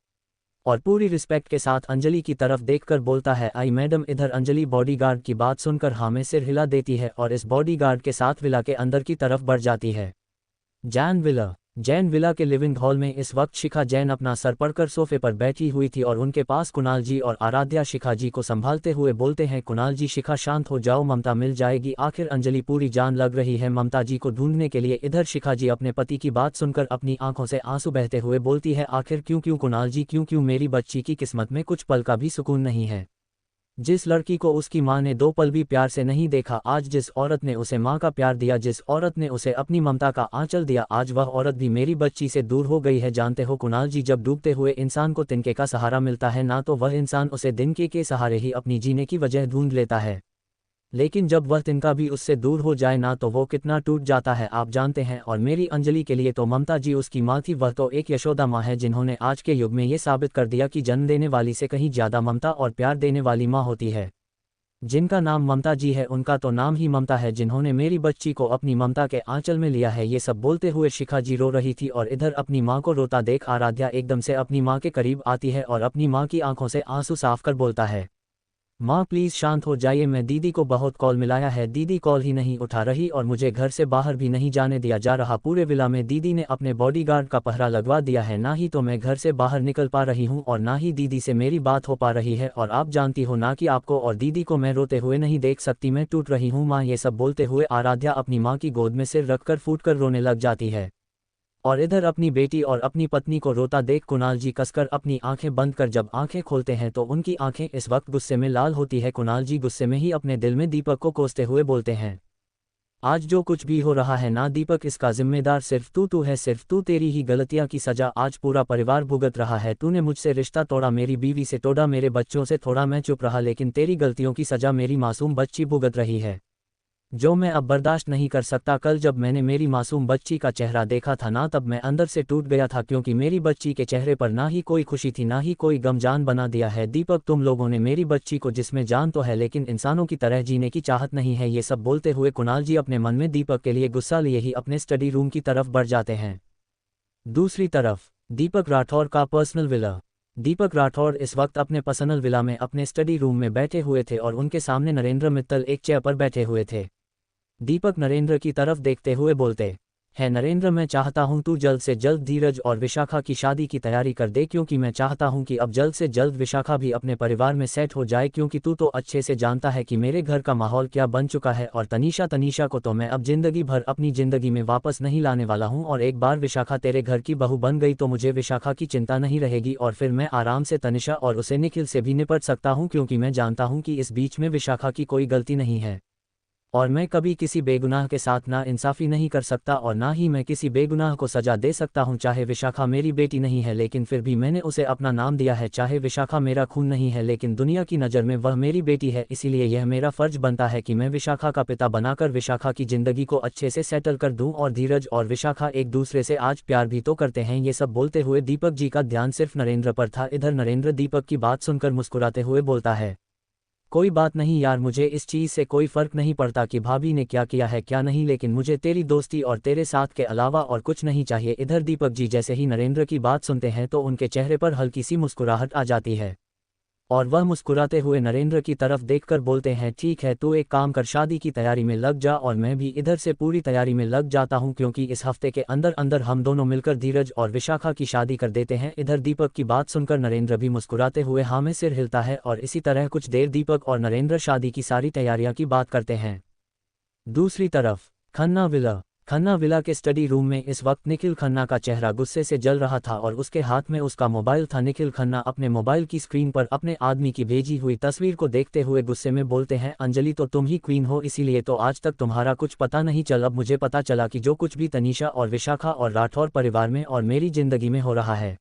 और पूरी रिस्पेक्ट के साथ अंजलि की तरफ देखकर बोलता है, आई मैडम। इधर अंजलि बॉडीगार्ड की बात सुनकर हाँ में सिर हिला देती है और इस बॉडीगार्ड के साथ विला के अंदर की तरफ बढ़ जाती है। जैन विला के लिविंग हॉल में इस वक्त शिखा जैन अपना सर पड़कर सोफे पर बैठी हुई थी और उनके पास कुणाल जी और आराध्या शिखा जी को संभालते हुए बोलते हैं, कुणाल जी शिखा शांत हो जाओ, ममता मिल जाएगी। आखिर अंजलि पूरी जान लग रही है ममता जी को ढूंढने के लिए। इधर शिखा जी अपने पति की बात सुनकर अपनी आंखों से आंसू बहते हुए बोलती है, आखिर क्यों कुणाल जी क्यों मेरी बच्ची की किस्मत में कुछ पल का भी सुकून नहीं है। जिस लड़की को उसकी माँ ने 2 पल भी प्यार से नहीं देखा, आज जिस औरत ने उसे माँ का प्यार दिया, जिस औरत ने उसे अपनी ममता का आंचल दिया, आज वह औरत भी मेरी बच्ची से दूर हो गई है। जानते हो कुणाल जी, जब डूबते हुए इंसान को तिनके का सहारा मिलता है ना तो वह इंसान उसे तिनके के सहारे ही अपनी जीने की वजह ढूंढ लेता है, लेकिन जब वह तिनका भी उससे दूर हो जाए ना तो वो कितना टूट जाता है आप जानते हैं। और मेरी अंजलि के लिए तो ममता जी उसकी माँ थी, वह तो एक यशोदा माँ है जिन्होंने आज के युग में ये साबित कर दिया कि जन्म देने वाली से कहीं ज़्यादा ममता और प्यार देने वाली माँ होती है। जिनका नाम ममता जी है उनका तो नाम ही ममता है, जिन्होंने मेरी बच्ची को अपनी ममता के आंचल में लिया है। ये सब बोलते हुए शिखा जी रो रही थी और इधर अपनी माँ को रोता देख आराध्या एकदम से अपनी माँ के करीब आती है और अपनी माँ की आंखों से आंसू साफ कर बोलता है, माँ प्लीज़ शांत हो जाइए, मैं दीदी को बहुत कॉल मिलाया है, दीदी कॉल ही नहीं उठा रही और मुझे घर से बाहर भी नहीं जाने दिया जा रहा। पूरे विला में दीदी ने अपने बॉडीगार्ड का पहरा लगवा दिया है, ना ही तो मैं घर से बाहर निकल पा रही हूँ और ना ही दीदी से मेरी बात हो पा रही है। और आप जानती हो ना कि आपको और दीदी को मैं रोते हुए नहीं देख सकती, मैं टूट रही हूँ माँ। ये सब बोलते हुए आराध्या अपनी माँ की गोद में सिर रखकर फूटकर रोने लग जाती है और इधर अपनी बेटी और अपनी पत्नी को रोता देख कुणाल जी कसकर अपनी आंखें बंद कर जब आंखें खोलते हैं तो उनकी आंखें इस वक्त गुस्से में लाल होती है। कुणाल जी गुस्से में ही अपने दिल में दीपक को कोसते हुए बोलते हैं, आज जो कुछ भी हो रहा है ना दीपक, इसका जिम्मेदार सिर्फ तू है, सिर्फ तू, तेरी ही गलतियां की सजा आज पूरा परिवार भुगत रहा है। तूने मुझसे रिश्ता तोड़ा, मेरी बीवी से तोड़ा, मेरे बच्चों से थोड़ा मैं चुप रहा, लेकिन तेरी गलतियों की सजा मेरी मासूम बच्ची भुगत रही है, जो मैं अब बर्दाश्त नहीं कर सकता। कल जब मैंने मेरी मासूम बच्ची का चेहरा देखा था ना तब मैं अंदर से टूट गया था, क्योंकि मेरी बच्ची के चेहरे पर ना ही कोई खुशी थी ना ही कोई गम। जान बना दिया है दीपक तुम लोगों ने मेरी बच्ची को, जिसमें जान तो है लेकिन इंसानों की तरह जीने की चाहत नहीं है। ये सब बोलते हुए कुणाल जी अपने मन में दीपक के लिए गुस्सा लिए ही अपने स्टडी रूम की तरफ बढ़ जाते हैं। दूसरी तरफ दीपक राठौर का पर्सनल विला। दीपक राठौर इस वक्त अपने पर्सनल विला में अपने स्टडी रूम में बैठे हुए थे और उनके सामने नरेंद्र मित्तल एक चेयर पर बैठे हुए थे। दीपक नरेंद्र की तरफ देखते हुए बोलते हैं, नरेंद्र मैं चाहता हूं तू जल्द से जल्द धीरज और विशाखा की शादी की तैयारी कर दे, क्योंकि मैं चाहता हूं कि अब जल्द से जल्द विशाखा भी अपने परिवार में सेट हो जाए, क्योंकि तू तो अच्छे से जानता है कि मेरे घर का माहौल क्या बन चुका है। और तनीषा को तो मैं अब जिंदगी भर अपनी जिंदगी में वापस नहीं लाने वाला हूं, और एक बार विशाखा तेरे घर की बहू बन गई तो मुझे विशाखा की चिंता नहीं रहेगी और फिर मैं आराम से तनीषा और उसे निखिल से भी निपट सकता हूँ, क्योंकि मैं जानता हूँ कि इस बीच में विशाखा की कोई गलती नहीं है और मैं कभी किसी बेगुनाह के साथ ना इंसाफी नहीं कर सकता और ना ही मैं किसी बेगुनाह को सजा दे सकता हूं। चाहे विशाखा मेरी बेटी नहीं है लेकिन फिर भी मैंने उसे अपना नाम दिया है, चाहे विशाखा मेरा खून नहीं है लेकिन दुनिया की नज़र में वह मेरी बेटी है, इसीलिए यह मेरा फर्ज बनता है कि मैं विशाखा का पिता बनाकर विशाखा की जिंदगी को अच्छे से सेटल कर दूं। और धीरज और विशाखा एक दूसरे से आज प्यार भी तो करते हैं। ये सब बोलते हुए दीपक जी का ध्यान सिर्फ नरेंद्र पर था। इधर नरेंद्र दीपक की बात सुनकर मुस्कुराते हुए बोलता है, कोई बात नहीं यार, मुझे इस चीज़ से कोई फ़र्क नहीं पड़ता कि भाभी ने क्या किया है क्या नहीं, लेकिन मुझे तेरी दोस्ती और तेरे साथ के अलावा और कुछ नहीं चाहिए। इधर दीपक जी जैसे ही नरेंद्र की बात सुनते हैं तो उनके चेहरे पर हल्की सी मुस्कुराहट आ जाती है और वह मुस्कुराते हुए नरेंद्र की तरफ देखकर बोलते हैं, ठीक है तू एक काम कर, शादी की तैयारी में लग जा और मैं भी इधर से पूरी तैयारी में लग जाता हूं, क्योंकि इस हफ्ते के अंदर अंदर हम दोनों मिलकर धीरज और विशाखा की शादी कर देते हैं। इधर दीपक की बात सुनकर नरेंद्र भी मुस्कुराते हुए हाँ में सिर हिलता है और इसी तरह कुछ देर दीपक और नरेंद्र शादी की सारी तैयारियां की बात करते हैं। दूसरी तरफ खन्ना विला के स्टडी रूम में इस वक्त निखिल खन्ना का चेहरा गुस्से से जल रहा था और उसके हाथ में उसका मोबाइल था। निखिल खन्ना अपने मोबाइल की स्क्रीन पर अपने आदमी की भेजी हुई तस्वीर को देखते हुए गुस्से में बोलते हैं, अंजलि तो तुम ही क्वीन हो, इसीलिए तो आज तक तुम्हारा कुछ पता नहीं चल। अब मुझे पता चला कि जो कुछ भी तनीषा और विशाखा और राठौर परिवार में और मेरी जिंदगी में हो रहा है,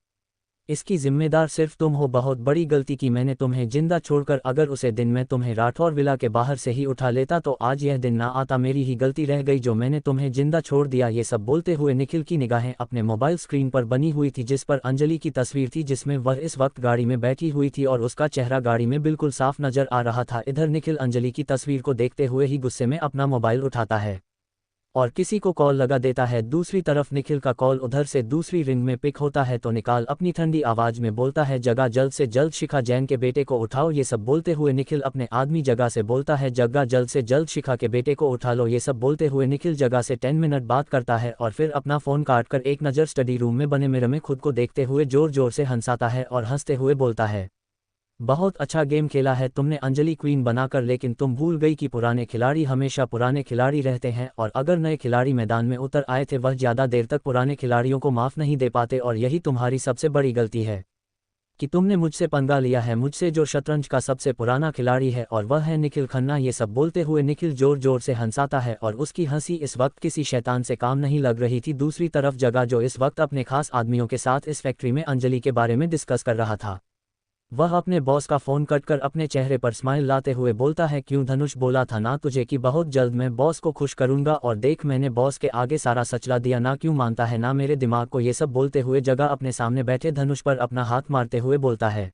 इसकी जिम्मेदार सिर्फ तुम हो। बहुत बड़ी गलती की मैंने तुम्हें जिंदा छोड़कर। अगर उसे दिन में तुम्हें राठौर विला के बाहर से ही उठा लेता तो आज यह दिन ना आता। मेरी ही गलती रह गई जो मैंने तुम्हें जिंदा छोड़ दिया। ये सब बोलते हुए निखिल की निगाहें अपने मोबाइल स्क्रीन पर बनी हुई थी जिस पर अंजलि की तस्वीर थी, जिसमें वह इस वक्त गाड़ी में बैठी हुई थी और उसका चेहरा गाड़ी में बिल्कुल साफ नजर आ रहा था। इधर निखिल अंजलि की तस्वीर को देखते हुए ही गुस्से में अपना मोबाइल उठाता है और किसी को कॉल लगा देता है। दूसरी तरफ निखिल का कॉल उधर से दूसरी रिंग में पिक होता है तो निकाल अपनी ठंडी आवाज में बोलता है, जग्गा जल्द से जल्द शिखा जैन के बेटे को उठाओ। ये सब बोलते हुए निखिल अपने आदमी जग्गा से बोलता है, जग्गा जल्द से जल्द शिखा के बेटे को उठा लो। ये सब बोलते हुए निखिल जग्गा से 10 मिनट बात करता है और फिर अपना फोन काट कर एक नज़र स्टडी रूम में बने मिरर में खुद को देखते हुए जोर जोर से हंसाता है और हंसते हुए बोलता है, बहुत अच्छा गेम खेला है तुमने अंजलि क्वीन बनाकर, लेकिन तुम भूल गई कि पुराने खिलाड़ी हमेशा पुराने खिलाड़ी रहते हैं और अगर नए खिलाड़ी मैदान में उतर आए थे वह ज़्यादा देर तक पुराने खिलाड़ियों को माफ़ नहीं दे पाते और यही तुम्हारी सबसे बड़ी गलती है कि तुमने मुझसे पंगा लिया है, मुझसे जो शतरंज का सबसे पुराना खिलाड़ी है और वह है निखिल खन्ना। ये सब बोलते हुए निखिल जोर जोर से हंसाता है और उसकी हंसी इस वक्त किसी शैतान से काम नहीं लग रही थी। दूसरी तरफ जग्गा जो इस वक्त अपने खास आदमियों के साथ इस फैक्ट्री में अंजलि के बारे में डिस्कस कर रहा था, वह अपने बॉस का फ़ोन कट कर अपने चेहरे पर स्माइल लाते हुए बोलता है, क्यों धनुष, बोला था ना तुझे कि बहुत जल्द मैं बॉस को खुश करूंगा और देख मैंने बॉस के आगे सारा सचला दिया ना, क्यों मानता है ना मेरे दिमाग को। ये सब बोलते हुए जग्गा अपने सामने बैठे धनुष पर अपना हाथ मारते हुए बोलता है,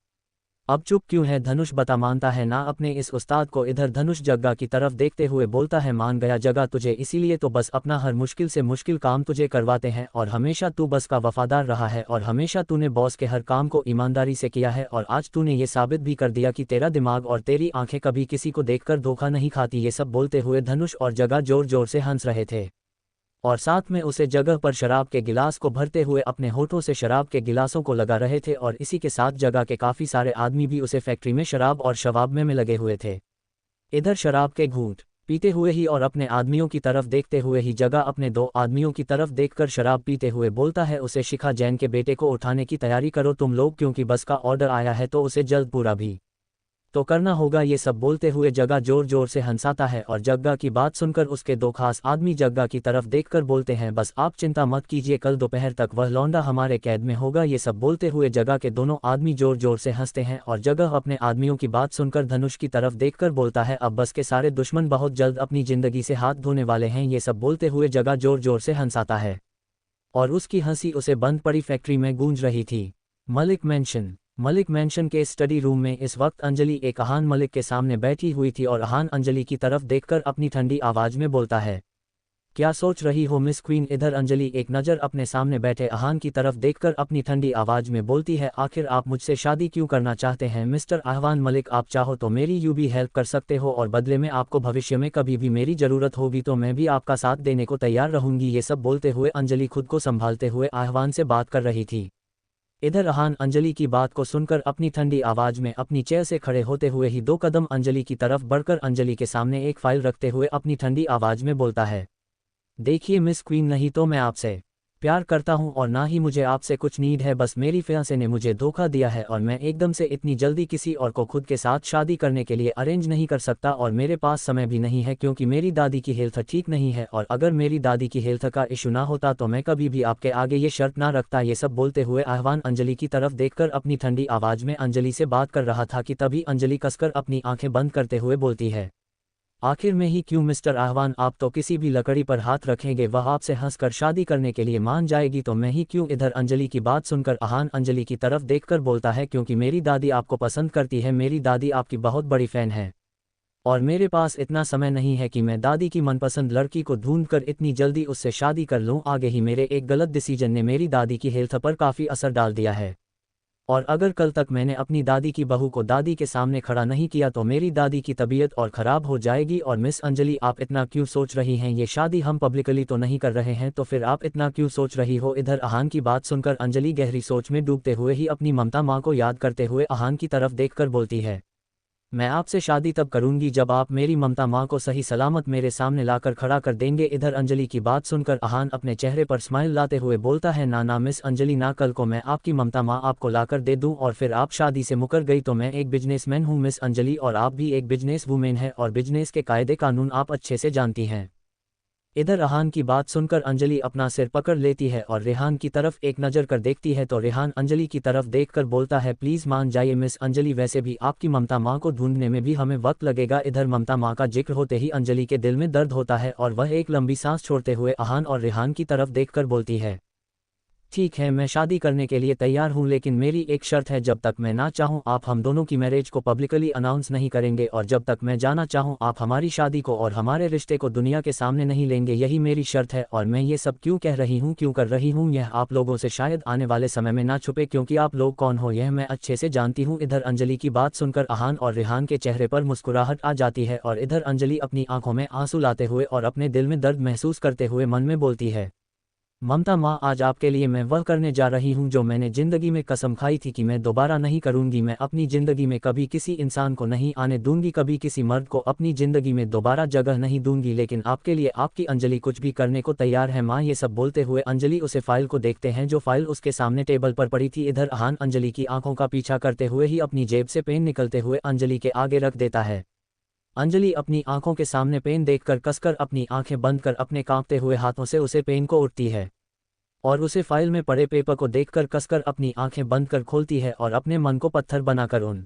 अब चुप क्यों है धनुष, बता मानता है ना अपने इस उस्ताद को। इधर धनुष जग्गा की तरफ देखते हुए बोलता है, मान गया जग्गा तुझे, इसीलिए तो बस अपना हर मुश्किल से मुश्किल काम तुझे करवाते हैं और हमेशा तू बस का वफादार रहा है और हमेशा तूने बॉस के हर काम को ईमानदारी से किया है और आज तूने ये साबित भी कर दिया कि तेरा दिमाग और तेरी आंखें कभी किसी को देखकर धोखा नहीं खाती। ये सब बोलते हुए धनुष और जग्गा जोर जोर से हंस रहे थे और साथ में उसे जगह पर शराब के गिलास को भरते हुए अपने होठों से शराब के गिलासों को लगा रहे थे और इसी के साथ जगह के काफ़ी सारे आदमी भी उसे फैक्ट्री में शराब और शवाब में लगे हुए थे। इधर शराब के घूंट पीते हुए ही और अपने आदमियों की तरफ देखते हुए ही जगह अपने दो आदमियों की तरफ देखकर शराब पीते हुए बोलता है, उसे शिखा जैन के बेटे को उठाने की तैयारी करो तुम लोग, क्योंकि बस का ऑर्डर आया है तो उसे जल्द पूरा भी तो करना होगा। ये सब बोलते हुए जग्गा जोर जोर से हंसाता है और जग्गा की बात सुनकर उसके दो खास आदमी जग्गा की तरफ देखकर बोलते हैं, बस आप चिंता मत कीजिए, कल दोपहर तक वह लौंडा हमारे कैद में होगा। ये सब बोलते हुए जग्गा के दोनों आदमी जोर जोर से हंसते हैं और जग्गा अपने आदमियों की बात सुनकर धनुष की तरफ देखकर बोलता है, अब बस के सारे दुश्मन बहुत जल्द अपनी जिंदगी से हाथ धोने वाले हैं। ये सब बोलते हुए जग्गा जोर जोर से हंसाता है और उसकी हंसी उसे बंद पड़ी फैक्ट्री में गूंज रही थी। मलिक मैंशन के स्टडी रूम में इस वक्त अंजलि एक अहान मलिक के सामने बैठी हुई थी और अहान अंजलि की तरफ देखकर अपनी ठंडी आवाज में बोलता है, क्या सोच रही हो मिस क्वीन। इधर अंजलि एक नज़र अपने सामने बैठे अहान की तरफ देखकर अपनी ठंडी आवाज में बोलती है, आखिर आप मुझसे शादी क्यों करना चाहते हैं मिस्टर आहवान मलिक, आप चाहो तो मेरी यूं भी हेल्प कर सकते हो और बदले में आपको भविष्य में कभी भी मेरी ज़रूरत होगी तो मैं भी आपका साथ देने को तैयार रहूंगी। ये सब बोलते हुए अंजलि खुद को संभालते हुए आहवान से बात कर रही थी। इधर अहान अंजलि की बात को सुनकर अपनी ठंडी आवाज में अपनी चेयर से खड़े होते हुए ही 2 कदम अंजलि की तरफ बढ़कर अंजलि के सामने एक फाइल रखते हुए अपनी ठंडी आवाज में बोलता है, देखिए मिस क्वीन, नहीं तो मैं आपसे प्यार करता हूं और ना ही मुझे आपसे कुछ नीड है, बस मेरी फियांसे ने मुझे धोखा दिया है और मैं एकदम से इतनी जल्दी किसी और को खुद के साथ शादी करने के लिए अरेंज नहीं कर सकता और मेरे पास समय भी नहीं है क्योंकि मेरी दादी की हेल्थ ठीक नहीं है और अगर मेरी दादी की हेल्थ का इशू ना होता तो मैं कभी भी आपके आगे ये शर्त ना रखता। ये सब बोलते हुए आहवान अंजलि की तरफ देखकर अपनी ठंडी आवाज में अंजलि से बात कर रहा था कि तभी अंजलि कसकर अपनी आंखें बंद करते हुए बोलती है, आखिर में ही क्यों मिस्टर आहवान, आप तो किसी भी लकड़ी पर हाथ रखेंगे वह आपसे हंसकर शादी करने के लिए मान जाएगी तो मैं ही क्यों। इधर अंजलि की बात सुनकर अहान अंजलि की तरफ देखकर बोलता है, क्योंकि मेरी दादी आपको पसंद करती है, मेरी दादी आपकी बहुत बड़ी फ़ैन है और मेरे पास इतना समय नहीं है कि मैं दादी की मनपसंद लड़की को ढूंढकर इतनी जल्दी उससे शादी कर लूँ। आगे ही मेरे एक गलत डिसीजन ने मेरी दादी की हेल्थ पर काफ़ी असर डाल दिया है और अगर कल तक मैंने अपनी दादी की बहू को दादी के सामने खड़ा नहीं किया तो मेरी दादी की तबीयत और ख़राब हो जाएगी। और मिस अंजलि, आप इतना क्यों सोच रही हैं, ये शादी हम पब्लिकली तो नहीं कर रहे हैं तो फिर आप इतना क्यों सोच रही हो। इधर अहान की बात सुनकर अंजलि गहरी सोच में डूबते हुए ही अपनी ममता माँ को याद करते हुए अहान की तरफ देखकर बोलती है, मैं आपसे शादी तब करूंगी जब आप मेरी ममता माँ को सही सलामत मेरे सामने लाकर खड़ा कर देंगे। इधर अंजलि की बात सुनकर अहान अपने चेहरे पर स्माइल लाते हुए बोलता है, ना ना मिस अंजलि ना, कल को मैं आपकी ममता माँ आपको लाकर दे दूं और फिर आप शादी से मुकर गई तो मैं एक बिजनेसमैन हूँ मिस अंजलि, और आप भी एक बिजनेस वूमेन है और बिजनेस के कायदे कानून आप अच्छे से जानती हैं। इधर रेहान की बात सुनकर अंजलि अपना सिर पकड़ लेती है और रेहान की तरफ एक नज़र कर देखती है तो रेहान अंजलि की तरफ देखकर बोलता है, प्लीज़ मान जाइए मिस अंजलि, वैसे भी आपकी ममता माँ को ढूंढने में भी हमें वक्त लगेगा। इधर ममता माँ का जिक्र होते ही अंजलि के दिल में दर्द होता है और वह एक लंबी सांस छोड़ते हुए अहान और रेहान की तरफ देखकर बोलती है, ठीक है मैं शादी करने के लिए तैयार हूँ, लेकिन मेरी एक शर्त है, जब तक मैं ना चाहूँ आप हम दोनों की मैरिज को पब्लिकली अनाउंस नहीं करेंगे और जब तक मैं जाना चाहूँ आप हमारी शादी को और हमारे रिश्ते को दुनिया के सामने नहीं लेंगे, यही मेरी शर्त है। और मैं ये सब क्यों कह रही हूँ, क्यों कर रही हूँ, यह आप लोगों से शायद आने वाले समय में ना छुपे, क्योंकि आप लोग कौन हो यह मैं अच्छे से जानती हूँ। इधर अंजलि की बात सुनकर अहान और रेहान के चेहरे पर मुस्कुराहट आ जाती है और इधर अंजलि अपनी आंखों में आंसू लाते हुए और अपने दिल में दर्द महसूस करते हुए मन में बोलती है, ममता माँ आज आपके लिए मैं वह करने जा रही हूँ जो मैंने ज़िंदगी में कसम खाई थी कि मैं दोबारा नहीं करूँगी। मैं अपनी ज़िंदगी में कभी किसी इंसान को नहीं आने दूंगी, कभी किसी मर्द को अपनी ज़िंदगी में दोबारा जगह नहीं दूंगी, लेकिन आपके लिए आपकी अंजलि कुछ भी करने को तैयार है माँ। ये सब बोलते हुए अंजलि उसे फाइल को देखते हैं जो फाइल उसके सामने टेबल पर पड़ी थी। इधर अहान अंजलि की आंखों का पीछा करते हुए ही अपनी जेब से पेन निकलते हुए अंजलि के आगे रख देता है। अंजलि अपनी आंखों के सामने पेन देखकर कसकर अपनी आंखें बंद कर अपने कांपते हुए हाथों से उसे पेन को उठती है और उसे फाइल में पड़े पेपर को देखकर कसकर अपनी आंखें बंद कर खोलती है और अपने मन को पत्थर बनाकर उन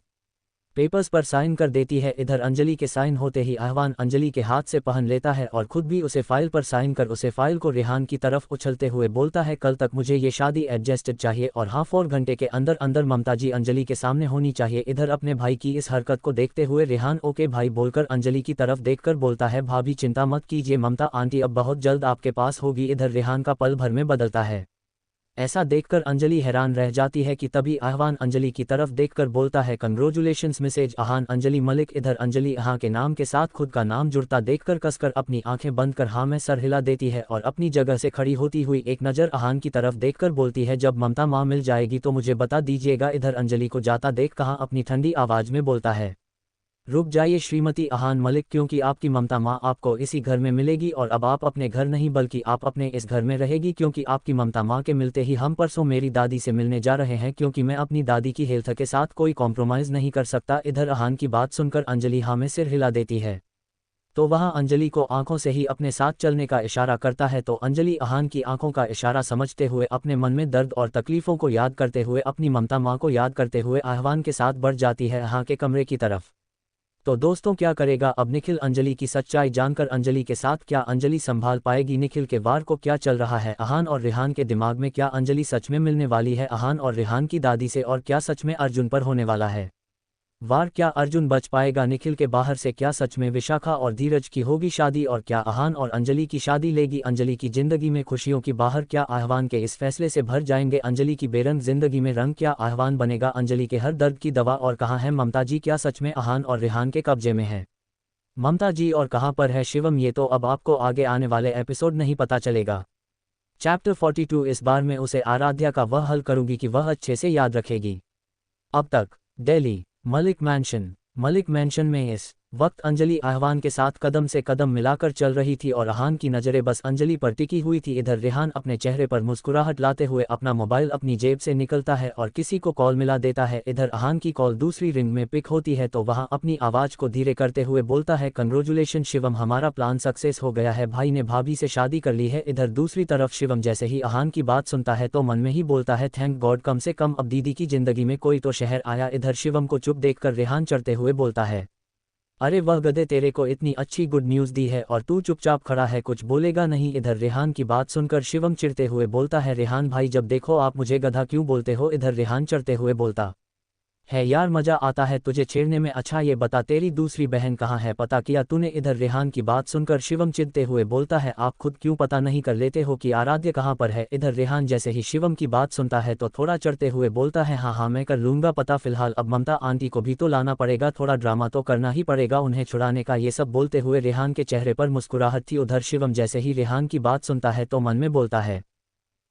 पेपर्स पर साइन कर देती है। इधर अंजलि के साइन होते ही आहवान अंजलि के हाथ से पहन लेता है और खुद भी उसे फाइल पर साइन कर उसे फाइल को रेहान की तरफ उछलते हुए बोलता है, कल तक मुझे ये शादी एडजस्टेड चाहिए और हाँ 4 घंटे के अंदर अंदर ममता जी अंजलि के सामने होनी चाहिए। इधर अपने भाई की इस हरकत को देखते हुए रेहान ओके भाई बोलकर अंजलि की तरफ देखकर बोलता है, भाभी चिंता मत कीजिए, ममता आंटी अब बहुत जल्द आपके पास होगी। इधर रेहान का पल भर में बदलता है। ऐसा देखकर अंजलि हैरान रह जाती है कि तभी आहवान अंजलि की तरफ देखकर बोलता है, कंग्रेचुलेशंस मिसेज अहान अंजलि मलिक। इधर अंजलि अहां के नाम के साथ खुद का नाम जुड़ता देखकर कसकर अपनी आंखें बंद कर हाँ में सर हिला देती है और अपनी जगह से खड़ी होती हुई एक नज़र अहान की तरफ देखकर बोलती है, जब ममता माँ मिल जाएगी तो मुझे बता दीजिएगा। इधर अंजलि को जाता देख कहाँ अपनी ठंडी आवाज़ में बोलता है, रुक जाइए श्रीमती अहान मलिक, क्योंकि आपकी ममता माँ आपको इसी घर में मिलेगी और अब आप अपने घर नहीं बल्कि आप अपने इस घर में रहेगी, क्योंकि आपकी ममता माँ के मिलते ही हम परसों मेरी दादी से मिलने जा रहे हैं, क्योंकि मैं अपनी दादी की हेल्थ के साथ कोई कॉम्प्रोमाइज़ नहीं कर सकता। इधर अहान की बात सुनकर अंजलि हाँ में सिर हिला देती है तो वह अंजलि को आंखों से ही अपने साथ चलने का इशारा करता है तो अंजलि अहान की आंखों का इशारा समझते हुए अपने मन में दर्द और तकलीफ़ों को याद करते हुए अपनी ममता माँ को याद करते हुए आहवान के साथ बढ़ जाती है अहां के कमरे की तरफ। तो दोस्तों क्या करेगा अब निखिल अंजलि की सच्चाई जानकर अंजलि के साथ, क्या अंजलि संभाल पाएगी निखिल के वार को, क्या चल रहा है अहान और रेहान के दिमाग में, क्या अंजलि सच में मिलने वाली है अहान और रेहान की दादी से और क्या सच में अर्जुन पर होने वाला है वार, क्या अर्जुन बच पाएगा निखिल के बाहर से, क्या सच में विशाखा और धीरज की होगी शादी और क्या अहान और अंजलि की शादी लेगी अंजलि की जिंदगी में खुशियों की बाहर, क्या आहवान के इस फैसले से भर जाएंगे अंजलि की बेरंग जिंदगी में रंग, क्या आहवान बनेगा अंजलि के हर दर्द की दवा और कहाँ है ममता जी, क्या सच में अहान और रेहान के कब्जे में है ममता जी और कहाँ पर है शिवम, ये तो अब आपको आगे आने वाले एपिसोड नहीं पता चलेगा। चैप्टर 42 इस बार मैं उसे आराध्या का वह हल करूंगी कि वह अच्छे से याद रखेगी। अब तक दिल्ली मलिक मैंशन में इस वक्त अंजलि आहवान के साथ कदम से कदम मिलाकर चल रही थी और अहान की नज़रें बस अंजलि पर टिकी हुई थी। इधर रेहान अपने चेहरे पर मुस्कुराहट लाते हुए अपना मोबाइल अपनी जेब से निकलता है और किसी को कॉल मिला देता है। इधर अहान की कॉल दूसरी रिंग में पिक होती है तो वह अपनी आवाज़ को धीरे करते हुए बोलता है, कंग्रेचुलेशन शिवम, हमारा प्लान सक्सेस हो गया है, भाई ने भाभी से शादी कर ली है। इधर दूसरी तरफ शिवम जैसे ही अहान की बात सुनता है तो मन में ही बोलता है, थैंक गॉड, कम से कम अब दीदी की जिंदगी में कोई तो शहर आया। इधर शिवम को चुप देखकर रेहान चढ़ते हुए बोलता है, अरे वह गधे, तेरे को इतनी अच्छी गुड न्यूज़ दी है और तू चुपचाप खड़ा है, कुछ बोलेगा नहीं। इधर रेहान की बात सुनकर शिवम चिढ़ते हुए बोलता है, रेहान भाई जब देखो आप मुझे गधा क्यों बोलते हो। इधर रेहान चढ़ते हुए बोलता है, यार मजा आता है तुझे छेड़ने में, अच्छा ये बता तेरी दूसरी बहन कहाँ है, पता किया तूने। इधर रेहान की बात सुनकर शिवम चिढ़ते हुए बोलता है, आप खुद क्यों पता नहीं कर लेते हो कि आराध्य कहाँ पर है। इधर रेहान जैसे ही शिवम की बात सुनता है तो थोड़ा चढ़ते हुए बोलता है, हाँ हाँ मैं कर लूँगा पता, फिलहाल अब ममता आंटी को भी तो लाना पड़ेगा, थोड़ा ड्रामा तो करना ही पड़ेगा उन्हें छुड़ाने का। ये सब बोलते हुए रेहान के चेहरे पर मुस्कुराहट थी। उधर शिवम जैसे ही रेहान की बात सुनता है तो मन में बोलता है,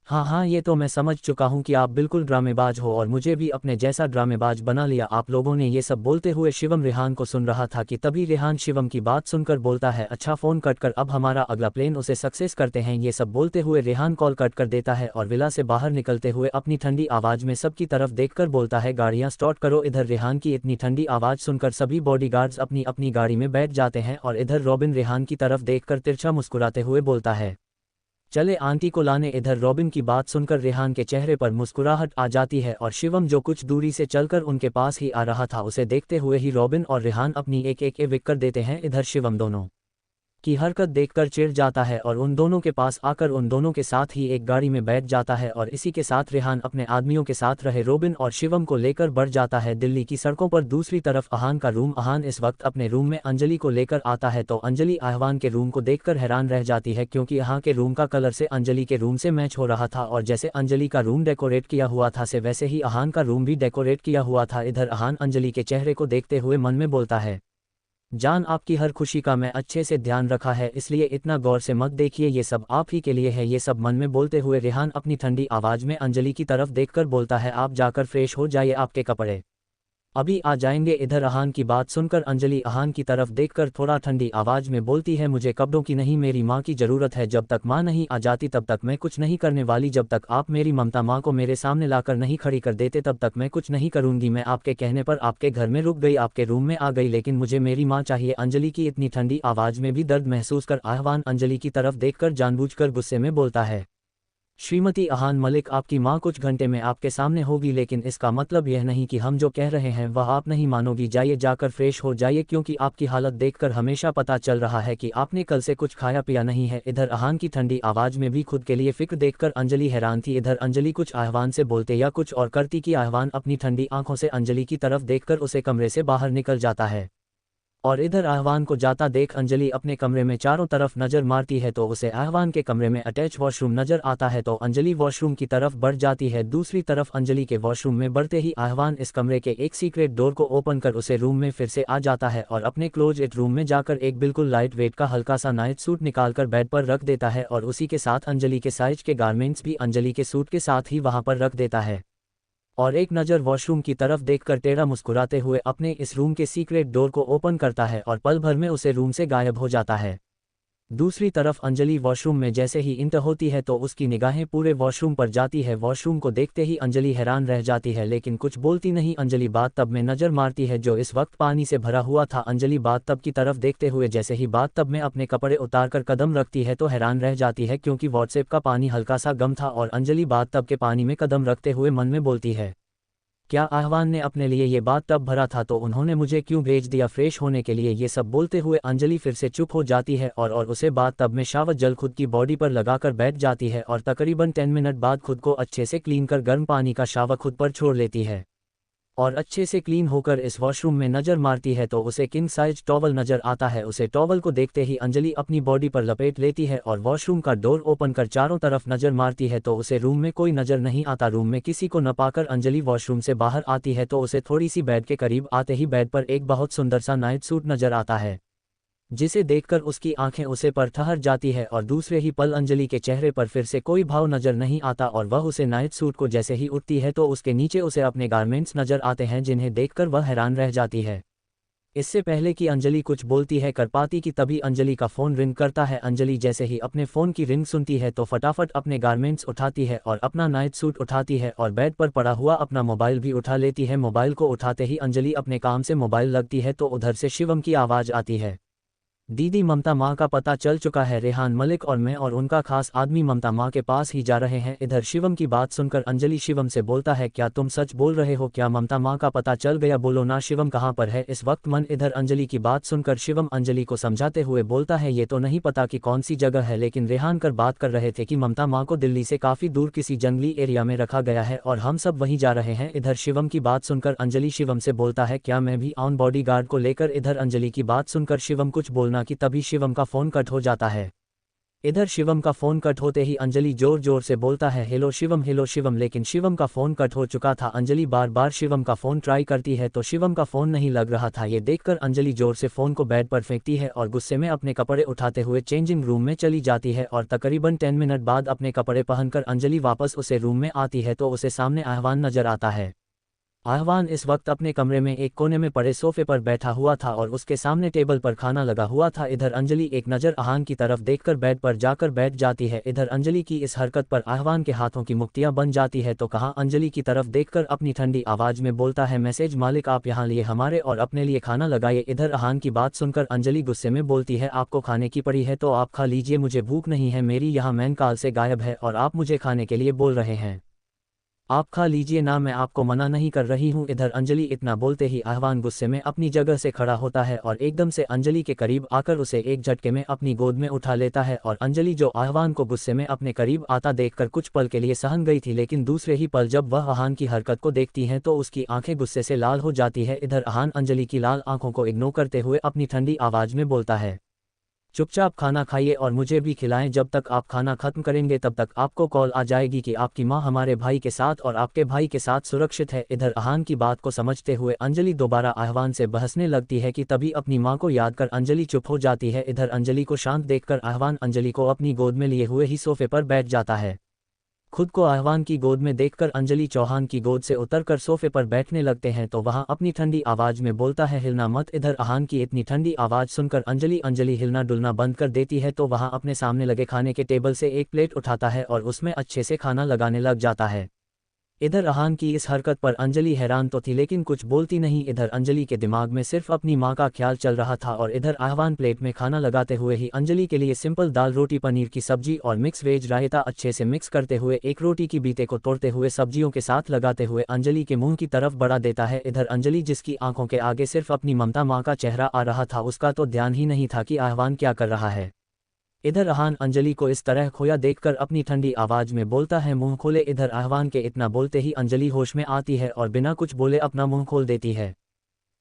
हाँ हाँ, ये तो मैं समझ चुका हूँ कि आप बिल्कुल ड्रामेबाज हो और मुझे भी अपने जैसा ड्रामेबाज बना लिया आप लोगों ने। ये सब बोलते हुए शिवम रेहान को सुन रहा था कि तभी रेहान शिवम की बात सुनकर बोलता है, अच्छा फ़ोन कट कर, अब हमारा अगला प्लान उसे सक्सेस करते हैं। ये सब बोलते हुए रेहान कॉल कट कर देता है और विला से बाहर निकलते हुए अपनी ठंडी आवाज़ में सबकी तरफ देखकर बोलता है, गाड़ियाँ स्टार्ट करो। इधर रेहान की इतनी ठंडी आवाज़ सुनकर सभी बॉडीगार्ड्स अपनी अपनी गाड़ी में बैठ जाते हैं और इधर रॉबिन रेहान की तरफ देखकर तिरछा मुस्कुराते हुए बोलता है, चले आंटी को लाने। इधर रॉबिन की बात सुनकर रेहान के चेहरे पर मुस्कुराहट आ जाती है और शिवम जो कुछ दूरी से चलकर उनके पास ही आ रहा था उसे देखते हुए ही रॉबिन और रेहान अपनी एक एक विक कर देते हैं। इधर शिवम दोनों की हरकत देखकर चिढ़ जाता है और उन दोनों के पास आकर उन दोनों के साथ ही एक गाड़ी में बैठ जाता है और इसी के साथ रेहान अपने आदमियों के साथ रहे रॉबिन और शिवम को लेकर बढ़ जाता है दिल्ली की सड़कों पर। दूसरी तरफ आहान का रूम। आहान इस वक्त अपने रूम में अंजलि को लेकर आता है तो अंजलि आहवान के रूम को देखकर हैरान रह जाती है क्योंकि यहाँ के रूम का कलर से अंजलि के रूम से मैच हो रहा था और जैसे अंजलि का रूम डेकोरेट किया हुआ था से वैसे ही आहान का रूम भी डेकोरेट किया हुआ था। इधर आहान अंजलि के चेहरे को देखते हुए मन में बोलता है, जान आपकी हर खुशी का मैं अच्छे से ध्यान रखा है, इसलिए इतना गौर से मत देखिए, ये सब आप ही के लिए है। ये सब मन में बोलते हुए रेहान अपनी ठंडी आवाज़ में अंजलि की तरफ देखकर बोलता है, आप जाकर फ्रेश हो जाइए, आपके कपड़े अभी आ जाएंगे। इधर आहान की बात सुनकर अंजलि आहान की तरफ देखकर थोड़ा ठंडी आवाज़ में बोलती है, मुझे कपड़ों की नहीं, मेरी माँ की ज़रूरत है। जब तक माँ नहीं आ जाती तब तक मैं कुछ नहीं करने वाली। जब तक आप मेरी ममता माँ को मेरे सामने लाकर नहीं खड़ी कर देते तब तक मैं कुछ नहीं करूँगी। मैं आपके कहने पर आपके घर में रुक गई, आपके रूम में आ गई, लेकिन मुझे मेरी माँ चाहिए। अंजलि की इतनी ठंडी आवाज़ में भी दर्द महसूस कर आहवान अंजलि की तरफ देखकर जानबूझकर गुस्से में बोलता है, श्रीमती आहान मलिक, आपकी माँ कुछ घंटे में आपके सामने होगी, लेकिन इसका मतलब यह नहीं कि हम जो कह रहे हैं वह आप नहीं मानोगी। जाइए, जाकर फ्रेश हो जाइए, क्योंकि आपकी हालत देखकर हमेशा पता चल रहा है कि आपने कल से कुछ खाया पिया नहीं है। इधर आहान की ठंडी आवाज़ में भी खुद के लिए फिक्र देखकर अंजलि हैरान थी। इधर अंजलि कुछ आहवान से बोलते या कुछ और करती कि आहवान अपनी ठंडी आंखों से अंजलि की तरफ देखकर उसे कमरे से बाहर निकल जाता है और इधर आहवान को जाता देख अंजलि अपने कमरे में चारों तरफ नज़र मारती है तो उसे आहवान के कमरे में अटैच वॉशरूम नज़र आता है तो अंजलि वॉशरूम की तरफ बढ़ जाती है। दूसरी तरफ अंजलि के वॉशरूम में बढ़ते ही आहवान इस कमरे के एक सीक्रेट डोर को ओपन कर उसे रूम में फिर से आ जाता है और अपने क्लोज इट रूम में जाकर एक बिल्कुल लाइट वेट का हल्का सा नाइट सूट निकालकर बेड पर रख देता है और उसी के साथ अंजलि के साइज के गारमेंट्स भी अंजलि के सूट के साथ ही वहां पर रख देता है और एक नज़र वॉशरूम की तरफ देखकर टेढ़ा मुस्कुराते हुए अपने इस रूम के सीक्रेट डोर को ओपन करता है और पल भर में उसे रूम से गायब हो जाता है। दूसरी तरफ अंजलि वॉशरूम में जैसे ही इंटर होती है तो उसकी निगाहें पूरे वॉशरूम पर जाती है। वॉशरूम को देखते ही अंजलि हैरान रह जाती है लेकिन कुछ बोलती नहीं। अंजलि बाथटब में नज़र मारती है जो इस वक्त पानी से भरा हुआ था। अंजलि बाथटब की तरफ देखते हुए जैसे ही बाथटब में अपने कपड़े उतारकर कदम रखती है तो हैरान रह जाती है क्योंकि व्हाट्सएप का पानी हल्का सा गर्म था और अंजलि बाथटब के पानी में कदम रखते हुए मन में बोलती है, क्या आहवान ने अपने लिए ये बात तब भरा था तो उन्होंने मुझे क्यों भेज दिया फ्रेश होने के लिए। ये सब बोलते हुए अंजलि फिर से चुप हो जाती है और उसे बात तब में शावर जल खुद की बॉडी पर लगाकर बैठ जाती है और तकरीबन 10 मिनट बाद खुद को अच्छे से क्लीन कर गर्म पानी का शावर खुद पर छोड़ लेती है और अच्छे से क्लीन होकर इस वॉशरूम में नज़र मारती है तो उसे किंग साइज टॉवल नज़र आता है। उसे टॉवल को देखते ही अंजलि अपनी बॉडी पर लपेट लेती है और वॉशरूम का डोर ओपन कर चारों तरफ नज़र मारती है तो उसे रूम में कोई नज़र नहीं आता। रूम में किसी को न पाकर अंजलि वॉशरूम से बाहर आती है तो उसे थोड़ी सी बेड के करीब आते ही बेड पर एक बहुत सुंदर सा नाइट सूट नज़र आता है जिसे देखकर उसकी आंखें उसे पर ठहर जाती है और दूसरे ही पल अंजलि के चेहरे पर फिर से कोई भाव नजर नहीं आता और वह उसे नाइट सूट को जैसे ही उठती है तो उसके नीचे उसे अपने गारमेंट्स नजर आते हैं जिन्हें देखकर वह हैरान रह जाती है। इससे पहले कि अंजलि कुछ बोलती है कर पाती कि तभी अंजलि का फ़ोन रिंग करता है। अंजलि जैसे ही अपने फ़ोन की रिंग सुनती है तो फटाफट अपने गारमेंट्स उठाती है और अपना नाइट सूट उठाती है और बेड पर पड़ा हुआ अपना मोबाइल भी उठा लेती है। मोबाइल को उठाते ही अंजलि अपने काम से मोबाइल लगती है तो उधर से शिवम की आवाज़ आती है, दीदी ममता माँ का पता चल चुका है, रेहान मलिक और मैं और उनका खास आदमी ममता माँ के पास ही जा रहे हैं। इधर शिवम की बात सुनकर अंजलि शिवम से बोलता है, क्या तुम सच बोल रहे हो, क्या ममता माँ का पता चल गया, बोलो ना शिवम कहाँ पर है इस वक्त मन। इधर अंजलि की बात सुनकर शिवम अंजलि को समझाते हुए बोलता है, ये तो नहीं पता कि कौन सी जगह है, लेकिन रेहान कर बात कर रहे थे कि ममता माँ को दिल्ली से काफ़ी दूर किसी जंगली एरिया में रखा गया है और हम सब वहीं जा रहे हैं। इधर शिवम की बात सुनकर अंजलि शिवम से बोलता है, क्या मैं भी आऊं बॉडीगार्ड को लेकर। इधर अंजलि की बात सुनकर शिवम कुछ बोलना कि तभी शिवम का फ़ोन कट हो जाता है। इधर शिवम का फोन कट होते ही अंजलि जोर जोर से बोलता है हेलो शिवम, लेकिन शिवम का फोन कट हो चुका था। अंजलि बार बार शिवम का फोन ट्राई करती है तो शिवम का फोन नहीं लग रहा था। ये देखकर अंजलि जोर से फोन को बेड पर फेंकती है और गुस्से में अपने कपड़े उठाते हुए चेंजिंग रूम में चली जाती है और तकरीबन 10 मिनट बाद अपने कपड़े पहनकर अंजलि वापस उसे रूम में आती है तो उसे सामने आहवान नजर आता है। आहवान इस वक्त अपने कमरे में एक कोने में पड़े सोफे पर बैठा हुआ था और उसके सामने टेबल पर खाना लगा हुआ था। इधर अंजलि एक नज़र आहवान की तरफ देखकर बेड पर जाकर बैठ जाती है। इधर अंजलि की इस हरकत पर आहवान के हाथों की मुक्तियां बन जाती है तो कहाँ अंजलि की तरफ देखकर अपनी ठंडी आवाज में बोलता है मैसेज मालिक आप यहाँ लिए हमारे और अपने लिए खाना लगाइए। इधर आहवान की बात सुनकर अंजलि गुस्से में बोलती है आपको खाने की पड़ी है तो आप खा लीजिए, मुझे भूख नहीं है, मेरी यहाँ मैन काल से गायब है और आप मुझे खाने के लिए बोल रहे हैं, आप खा लीजिए ना, मैं आपको मना नहीं कर रही हूँ। इधर अंजलि इतना बोलते ही आहवान गुस्से में अपनी जगह से खड़ा होता है और एकदम से अंजलि के करीब आकर उसे एक झटके में अपनी गोद में उठा लेता है और अंजलि जो आहवान को गुस्से में अपने करीब आता देखकर कुछ पल के लिए सहन गई थी, लेकिन दूसरे ही पल जब वह आहवान की हरकत को देखती हैं तो उसकी आंखें गुस्से से लाल हो जाती है। इधर आहवान अंजलि की लाल आंखों को इग्नोर करते हुए अपनी ठंडी आवाज में बोलता है चुपचाप खाना खाइए और मुझे भी खिलाएं, जब तक आप खाना खत्म करेंगे तब तक आपको कॉल आ जाएगी कि आपकी माँ हमारे भाई के साथ और आपके भाई के साथ सुरक्षित है। इधर आहवान की बात को समझते हुए अंजलि दोबारा आहवान से बहसने लगती है कि तभी अपनी माँ को याद कर अंजलि चुप हो जाती है। इधर अंजलि को शांत देखकर आहवान अंजलि को अपनी गोद में लिए हुए ही सोफे पर बैठ जाता है। खुद को आहवान की गोद में देखकर अंजलि चौहान की गोद से उतरकर सोफे पर बैठने लगते हैं तो वहां अपनी ठंडी आवाज में बोलता है हिलना मत। इधर आहवान की इतनी ठंडी आवाज सुनकर अंजलि हिलना डुलना बंद कर देती है तो वहां अपने सामने लगे खाने के टेबल से एक प्लेट उठाता है और उसमें अच्छे से खाना लगाने लग जाता है। इधर आहवान की इस हरकत पर अंजलि हैरान तो थी लेकिन कुछ बोलती नहीं। इधर अंजलि के दिमाग में सिर्फ अपनी माँ का ख्याल चल रहा था और इधर आहवान प्लेट में खाना लगाते हुए ही अंजलि के लिए सिंपल दाल रोटी पनीर की सब्जी और मिक्स वेज रायता अच्छे से मिक्स करते हुए एक रोटी की बीते को तोड़ते हुए सब्जियों के साथ लगाते हुए अंजलि के मुंह की तरफ बढ़ा देता है। इधर अंजलि जिसकी आंखों के आगे सिर्फ अपनी ममता माँ का चेहरा आ रहा था उसका तो ध्यान ही नहीं था कि आहवान क्या कर रहा है। इधर आहवान अंजलि को इस तरह खोया देखकर अपनी ठंडी आवाज में बोलता है मुंह खोले। इधर आहवान के इतना बोलते ही अंजलि होश में आती है और बिना कुछ बोले अपना मुंह खोल देती है।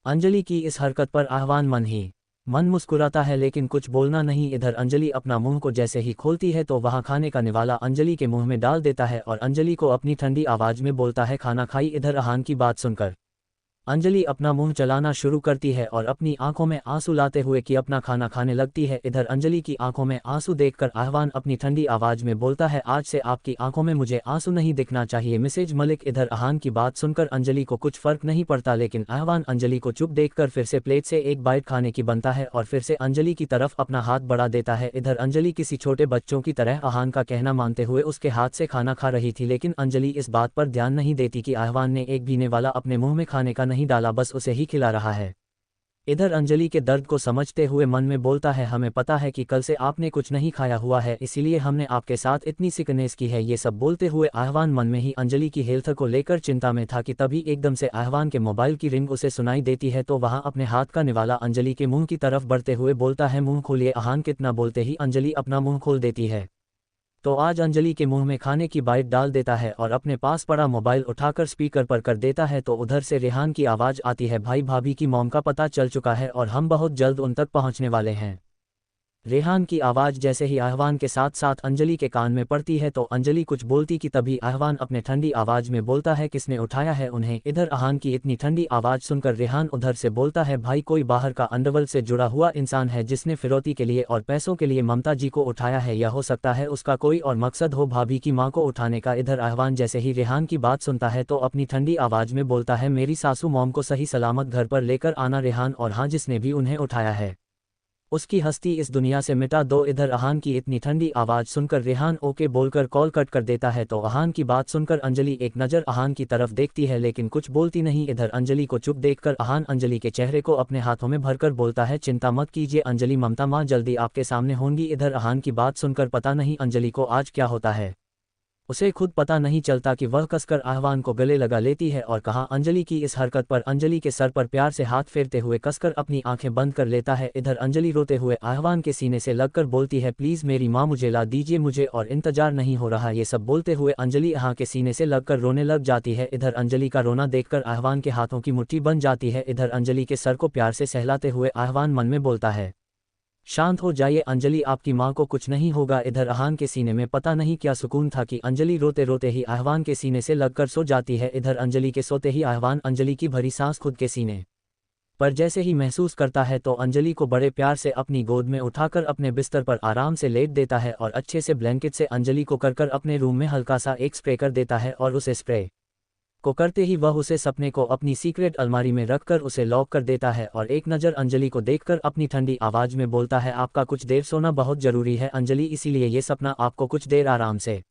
अंजलि की इस हरकत पर आहवान मन मुस्कुराता है लेकिन कुछ बोलना नहीं। इधर अंजलि अपना मुंह को जैसे ही खोलती है तो वहां खाने का निवाला अंजलि के मुंह में डाल देता है और अंजलि को अपनी ठंडी आवाज में बोलता है खाना खाई। इधर आहवान की बात सुनकर अंजलि अपना मुंह चलाना शुरू करती है और अपनी आंखों में आंसू लाते हुए कि अपना खाना खाने लगती है। इधर अंजलि की आंखों में आंसू देखकर आहवान अपनी ठंडी आवाज में बोलता है आज से आपकी आंखों में मुझे आंसू नहीं दिखना चाहिए मिसेज मलिक। इधर आहवान की बात सुनकर अंजलि को कुछ फर्क नहीं पड़ता लेकिन आहवान अंजलि को चुप देखकर फिर से प्लेट से एक बाइट खाने की बनता है और फिर से अंजलि की तरफ अपना हाथ बढ़ा देता है। इधर अंजलि किसी छोटे बच्चों की तरह आहवान का कहना मानते हुए उसके हाथ से खाना खा रही थी, लेकिन अंजलि इस बात पर ध्यान नहीं देती कि आहवान ने एक बीने वाला अपने मुंह में खाने का नहीं डाला, बस उसे ही खिला रहा है। इधर अंजलि के दर्द को समझते हुए मन में बोलता है हमें पता है कि कल से आपने कुछ नहीं खाया हुआ है इसीलिए हमने आपके साथ इतनी सिकनेस की है। ये सब बोलते हुए आहवान मन में ही अंजलि की हेल्थ को लेकर चिंता में था कि तभी एकदम से आहवान के मोबाइल की रिंग उसे सुनाई देती है तो वहां अपने हाथ का निवाला अंजलि के मुंह की तरफ बढ़ते हुए बोलता है मुंह खोलिए। आहवान कितना बोलते ही अंजलि अपना मुंह खोल देती है तो आज अंजलि के मुंह में खाने की बाइट डाल देता है और अपने पास पड़ा मोबाइल उठाकर स्पीकर पर कर देता है तो उधर से रेहान की आवाज आती है भाई भाभी की मॉम का पता चल चुका है और हम बहुत जल्द उन तक पहुंचने वाले हैं। रेहान की आवाज जैसे ही आहवान के साथ साथ अंजलि के कान में पड़ती है तो अंजलि कुछ बोलती कि तभी आहवान अपने ठंडी आवाज में बोलता है किसने उठाया है उन्हें। इधर आहवान की इतनी ठंडी आवाज सुनकर रेहान उधर से बोलता है भाई कोई बाहर का अंडरवर्ल्ड से जुड़ा हुआ इंसान है जिसने फिरौती के लिए और पैसों के लिए ममता जी को उठाया है, या हो सकता है उसका कोई और मकसद हो भाभी की मां को उठाने का। इधर आहवान जैसे ही रेहान की बात सुनता है तो अपनी ठंडी आवाज में बोलता है मेरी सासू मॉम को सही सलामत घर पर लेकर आना रेहान, और हाँ जिसने भी उन्हें उठाया है उसकी हस्ती इस दुनिया से मिटा दो। इधर आहवान की इतनी ठंडी आवाज सुनकर रेहान ओके बोलकर कॉल कट कर देता है तो आहवान की बात सुनकर अंजलि एक नज़र आहवान की तरफ देखती है लेकिन कुछ बोलती नहीं। इधर अंजलि को चुप देखकर आहवान अंजलि के चेहरे को अपने हाथों में भरकर बोलता है चिंता मत कीजिए अंजलि, ममता माँ जल्दी आपके सामने होंगी। इधर आहवान की बात सुनकर पता नहीं अंजलि को आज क्या होता है, उसे खुद पता नहीं चलता कि वह कसकर आहवान को गले लगा लेती है और कहाँ अंजलि की इस हरकत पर अंजलि के सर पर प्यार से हाथ फेरते हुए कसकर अपनी आंखें बंद कर लेता है। इधर अंजलि रोते हुए आहवान के सीने से लगकर बोलती है प्लीज मेरी माँ मुझे ला दीजिए, मुझे और इंतजार नहीं हो रहा। ये सब बोलते हुए अंजलि आहवान के सीने से लगकर रोने लग जाती है। इधर अंजलि का रोना देखकर आहवान के हाथों की मुट्ठी बन जाती है। इधर अंजलि के सर को प्यार से सहलाते हुए आहवान मन में बोलता है शांत हो जाइए अंजलि, आपकी माँ को कुछ नहीं होगा। इधर आहान के सीने में पता नहीं क्या सुकून था कि अंजलि रोते रोते ही आह्वान के सीने से लगकर सो जाती है। इधर अंजलि के सोते ही आह्वान अंजलि की भरी सांस खुद के सीने पर जैसे ही महसूस करता है तो अंजलि को बड़े प्यार से अपनी गोद में उठाकर अपने बिस्तर पर आराम से लेट देता है और अच्छे से ब्लैंकेट से अंजलि को कर अपने रूम में हल्का सा एक स्प्रे कर देता है और उसे स्प्रे को करते ही वह उसे सपने को अपनी सीक्रेट अलमारी में रखकर उसे लॉक कर देता है और एक नज़र अंजलि को देखकर अपनी ठंडी आवाज़ में बोलता है, आपका कुछ देर सोना बहुत ज़रूरी है अंजलि, इसीलिए ये सपना आपको कुछ देर आराम से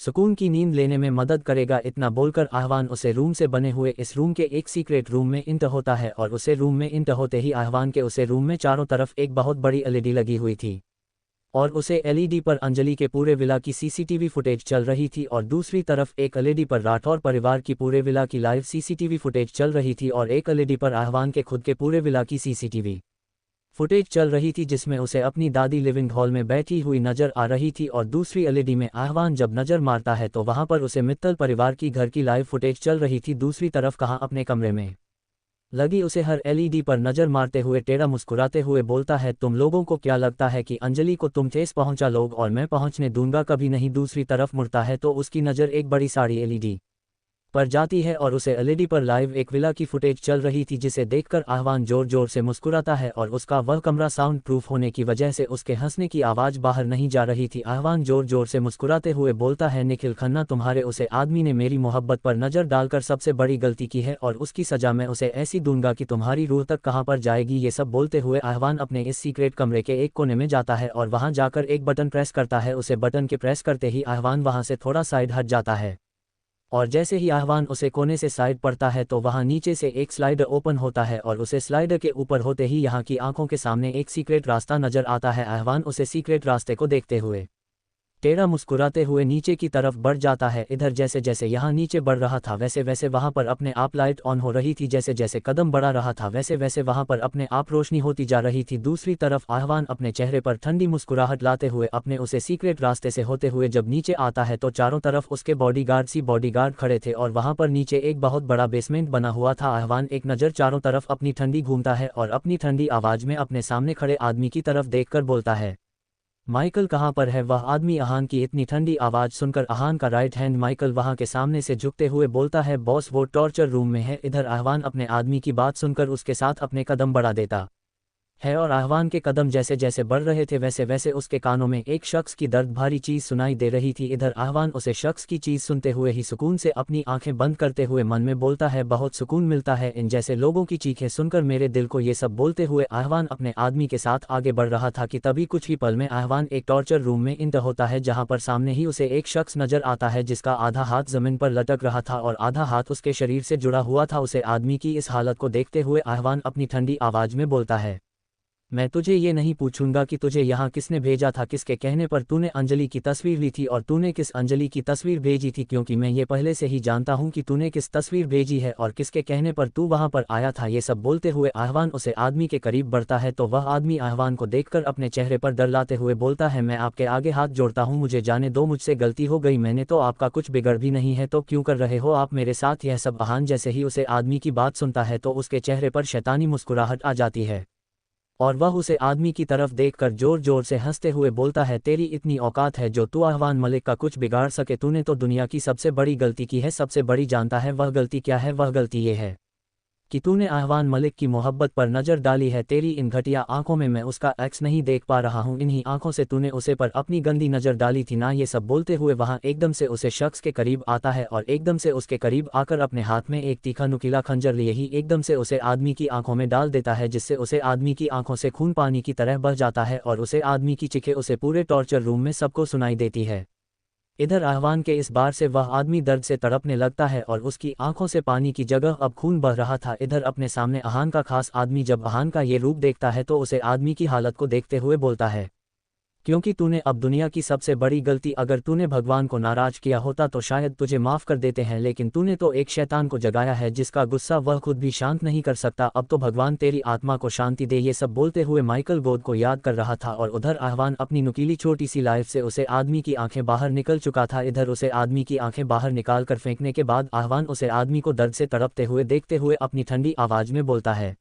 सुकून की नींद लेने में मदद करेगा। इतना बोलकर आह्वान उसे रूम से बने हुए इस रूम के एक सीक्रेट रूम में इंटर होता है और उसे रूम में इंटर होते ही आह्वान के उसे रूम में चारों तरफ एक बहुत बड़ी एलईडी लगी हुई थी और उसे एलईडी पर अंजलि के पूरे विला की सीसीटीवी फुटेज चल रही थी और दूसरी तरफ एक एलईडी पर राठौर परिवार की पूरे विला की लाइव सीसीटीवी फुटेज चल रही थी और एक एलईडी पर आह्वान के खुद के पूरे विला की सीसीटीवी फुटेज चल रही थी जिसमें उसे अपनी दादी लिविंग हॉल में बैठी हुई नजर आ रही थी और दूसरी एलईडी में आह्वान जब नजर मारता है तो वहां पर उसे मित्तल परिवार की घर की लाइव फुटेज चल रही थी। दूसरी तरफ कहाँ अपने कमरे में लगी उसे हर एलईडी पर नजर मारते हुए टेढ़ा मुस्कुराते हुए बोलता है, तुम लोगों को क्या लगता है कि अंजलि को तुम ठेस पहुंचा लोग और मैं पहुंचने दूंगा? कभी नहीं। दूसरी तरफ मुड़ता है तो उसकी नज़र एक बड़ी साड़ी एलईडी पर जाती है और उसे एलईडी पर लाइव एक विला की फुटेज चल रही थी जिसे देखकर आह्वान जोर जोर से मुस्कुराता है और उसका वह कमरा साउंड प्रूफ होने की वजह से उसके हंसने की आवाज़ बाहर नहीं जा रही थी। आह्वान जोर जोर से मुस्कुराते हुए बोलता है, निखिल खन्ना तुम्हारे उसे आदमी ने मेरी मोहब्बत पर नज़र डालकर सबसे बड़ी गलती की है और उसकी सज़ा मैं उसे ऐसी दूंगा कि तुम्हारी रूह तक कहाँ पर जाएगी। ये सब बोलते हुए आह्वान अपने इस सीक्रेट कमरे के एक कोने में जाता है और वहाँ जाकर एक बटन प्रेस करता है। उसे बटन के प्रेस करते ही आह्वान वहाँ से थोड़ा साइड हट जाता है और जैसे ही आह्वान उसे कोने से साइड पड़ता है तो वहां नीचे से एक स्लाइडर ओपन होता है और उसे स्लाइडर के ऊपर होते ही यहाँ की आंखों के सामने एक सीक्रेट रास्ता नजर आता है। आह्वान उसे सीक्रेट रास्ते को देखते हुए टेढ़ा मुस्कुराते हुए नीचे की तरफ बढ़ जाता है। इधर जैसे जैसे यहाँ नीचे बढ़ रहा था वैसे वैसे वहाँ पर अपने आप लाइट ऑन हो रही थी। जैसे जैसे कदम बढ़ा रहा था वैसे वैसे वहाँ पर अपने आप रोशनी होती जा रही थी। दूसरी तरफ आह्वान अपने चेहरे पर ठंडी मुस्कुराहट लाते हुए अपने उसे सीक्रेट रास्ते से होते हुए जब नीचे आता है तो चारों तरफ उसके बॉडीगार्ड खड़े थे और वहाँ पर नीचे एक बहुत बड़ा बेसमेंट बना हुआ था। आह्वान एक नज़र चारों तरफ अपनी ठंडी घूमता है और अपनी ठंडी आवाज़ में अपने सामने खड़े आदमी की तरफ देखकर बोलता है, माइकल कहाँ पर है? वह आदमी आहान की इतनी ठंडी आवाज़ सुनकर आहान का राइट हैंड माइकल वहाँ के सामने से झुकते हुए बोलता है, बॉस वो टॉर्चर रूम में है। इधर आह्वान अपने आदमी की बात सुनकर उसके साथ अपने कदम बढ़ा देता है और आह्वान के कदम जैसे जैसे बढ़ रहे थे वैसे वैसे उसके कानों में एक शख्स की दर्द भारी चीज़ सुनाई दे रही थी। इधर आह्वान उसे शख्स की चीज़ सुनते हुए ही सुकून से अपनी आंखें बंद करते हुए मन में बोलता है, बहुत सुकून मिलता है इन जैसे लोगों की चीखें सुनकर मेरे दिल को। ये सब बोलते हुए आह्वान अपने आदमी के साथ आगे बढ़ रहा था कि तभी कुछ ही पल में आह्वान एक टॉर्चर रूम में इंटर होता है जहाँ पर सामने ही उसे एक शख्स नजर आता है जिसका आधा हाथ जमीन पर लटक रहा था और आधा हाथ उसके शरीर से जुड़ा हुआ था। उसे आदमी की इस हालत को देखते हुए आह्वान अपनी ठंडी आवाज़ में बोलता है, मैं तुझे ये नहीं पूछूंगा कि तुझे यहाँ किसने भेजा था, किसके कहने पर तूने अंजलि की तस्वीर ली थी और तूने किस अंजलि की तस्वीर भेजी थी, क्योंकि मैं ये पहले से ही जानता हूँ कि तूने किस तस्वीर भेजी है और किसके कहने पर तू वहाँ पर आया था। ये सब बोलते हुए आह्वान उसे आदमी के करीब बढ़ता है तो वह आदमी आह्वान को देखकर अपने चेहरे पर डर लाते हुए बोलता है, मैं आपके आगे हाथ जोड़ता हूँ, मुझे जाने दो, मुझसे गलती हो गई, मैंने तो आपका कुछ बिगड़ भी नहीं है, तो क्यों कर रहे हो आप मेरे साथ यह सब? आहान जैसे ही उसे आदमी की बात सुनता है तो उसके चेहरे पर शैतानी मुस्कुराहट आ जाती है और वह उसे आदमी की तरफ देखकर जोर जोर से हंसते हुए बोलता है, तेरी इतनी औकात है जो तू आह्वान मलिक का कुछ बिगाड़ सके? तूने तो दुनिया की सबसे बड़ी गलती की है, सबसे बड़ी जानता है वह गलती क्या है? वह गलती ये है कि तूने आह्वान मलिक की मोहब्बत पर नज़र डाली है। तेरी इन घटिया आंखों में मैं उसका एक्स नहीं देख पा रहा हूँ, इन्हीं आंखों से तूने उसे पर अपनी गंदी नज़र डाली थी ना। ये सब बोलते हुए वहाँ एकदम से उसे शख्स के करीब आता है और एकदम से उसके करीब आकर अपने हाथ में एक तीखा नुकीला खंजर लिए ही एकदम से उसे आदमी की आंखों में डाल देता है, जिससे उसे आदमी की आंखों से खून पानी की तरह बह जाता है और उसे आदमी की चीखें उसे पूरे टॉर्चर रूम में सबको सुनाई देती है। इधर आह्वान के इस बार से वह आदमी दर्द से तड़पने लगता है और उसकी आंखों से पानी की जगह अब खून बह रहा था। इधर अपने सामने आहान का खास आदमी जब आहान का ये रूप देखता है तो उसे आदमी की हालत को देखते हुए बोलता है, क्योंकि तूने अब दुनिया की सबसे बड़ी गलती, अगर तूने भगवान को नाराज किया होता तो शायद तुझे माफ़ कर देते हैं, लेकिन तूने तो एक शैतान को जगाया है जिसका गुस्सा वह खुद भी शांत नहीं कर सकता। अब तो भगवान तेरी आत्मा को शांति दे। ये सब बोलते हुए माइकल गोद को याद कर रहा था और उधर आह्वान अपनी नुकीली छोटी सी लाइफ से उसे आदमी की आंखें बाहर निकल चुका था। इधर उसे आदमी की आंखें बाहर निकाल कर फेंकने के बाद आह्वान उसे आदमी को दर्द से तड़पते हुए देखते हुए अपनी ठंडी आवाज़ में बोलता है,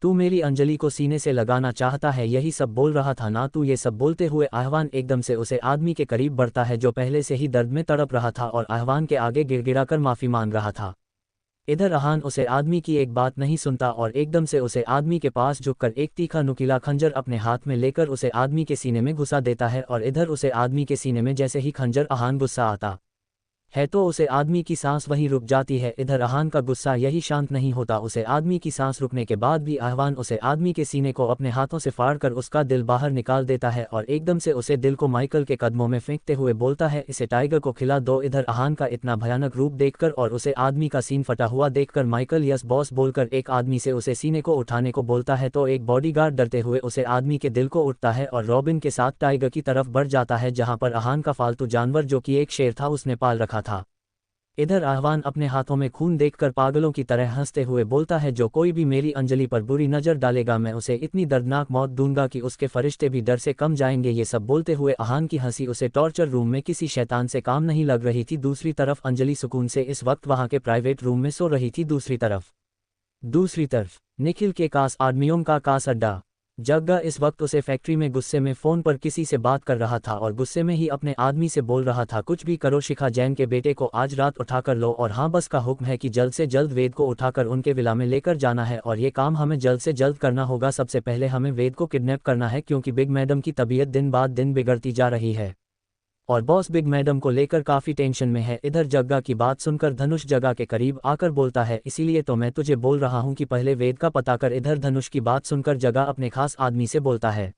तू मेरी अंजलि को सीने से लगाना चाहता है, यही सब बोल रहा था ना तू। ये सब बोलते हुए आहवान एकदम से उसे आदमी के करीब बढ़ता है जो पहले से ही दर्द में तड़प रहा था और आहवान के आगे गिड़गिड़ाकर माफी मांग रहा था। इधर अहान उसे आदमी की एक बात नहीं सुनता और एकदम से उसे आदमी के पास झुककर एक तीखा नुकीला खंजर अपने हाथ में लेकर उसे आदमी के सीने में घुसा देता है। और इधर उसे आदमी के सीने में जैसे ही खंजर अहान गुस्सा आता है तो उसे आदमी की सांस वहीं रुक जाती है। इधर अहान का गुस्सा यही शांत नहीं होता, उसे आदमी की सांस रुकने के बाद भी आहवान उसे आदमी के सीने को अपने हाथों से फाड़कर उसका दिल बाहर निकाल देता है और एकदम से उसे दिल को माइकल के कदमों में फेंकते हुए बोलता है, इसे टाइगर को खिला दो। इधर अहान का इतना भयानक रूप देखकर और उसे आदमी का सीन फटा हुआ देखकर माइकल यस बॉस बोलकर एक आदमी से उसे सीने को उठाने को बोलता है तो एक बॉडीगार्ड डरते हुए उसे आदमी के दिल को उठता है और रॉबिन के साथ टाइगर की तरफ बढ़ जाता है जहां पर अहान का फालतू जानवर जो कि एक शेर था उसने पाल रखा था। इधर आहवान अपने हाथों में खून देखकर पागलों की तरह हंसते हुए बोलता है, जो कोई भी मेरी अंजलि पर बुरी नज़र डालेगा मैं उसे इतनी दर्दनाक मौत दूंगा कि उसके फरिश्ते भी डर से कम जाएंगे। ये सब बोलते हुए अहान की हंसी उसे टॉर्चर रूम में किसी शैतान से काम नहीं लग रही थी। दूसरी तरफ अंजलि सुकून से इस वक्त वहां के प्राइवेट रूम में सो रही थी। दूसरी तरफ निखिल के कास आदमियों का कास अड्डा। जग्गा इस वक्त उसे फैक्ट्री में गुस्से में फ़ोन पर किसी से बात कर रहा था और गुस्से में ही अपने आदमी से बोल रहा था, कुछ भी करो शिखा जैन के बेटे को आज रात उठाकर लो और हाँ बस का हुक्म है कि जल्द से जल्द वेद को उठाकर उनके विला में लेकर जाना है और ये काम हमें जल्द से जल्द करना होगा। सबसे पहले हमें वेद को किडनैप करना है क्योंकि बिग मैडम की तबीयत दिन बाद दिन बिगड़ती जा रही है और बॉस बिग मैडम को लेकर काफ़ी टेंशन में है। इधर जग्गा की बात सुनकर धनुष जग्गा के करीब आकर बोलता है, इसीलिए तो मैं तुझे बोल रहा हूं कि पहले वेद का पता कर। इधर धनुष की बात सुनकर जग्गा अपने खास आदमी से बोलता है,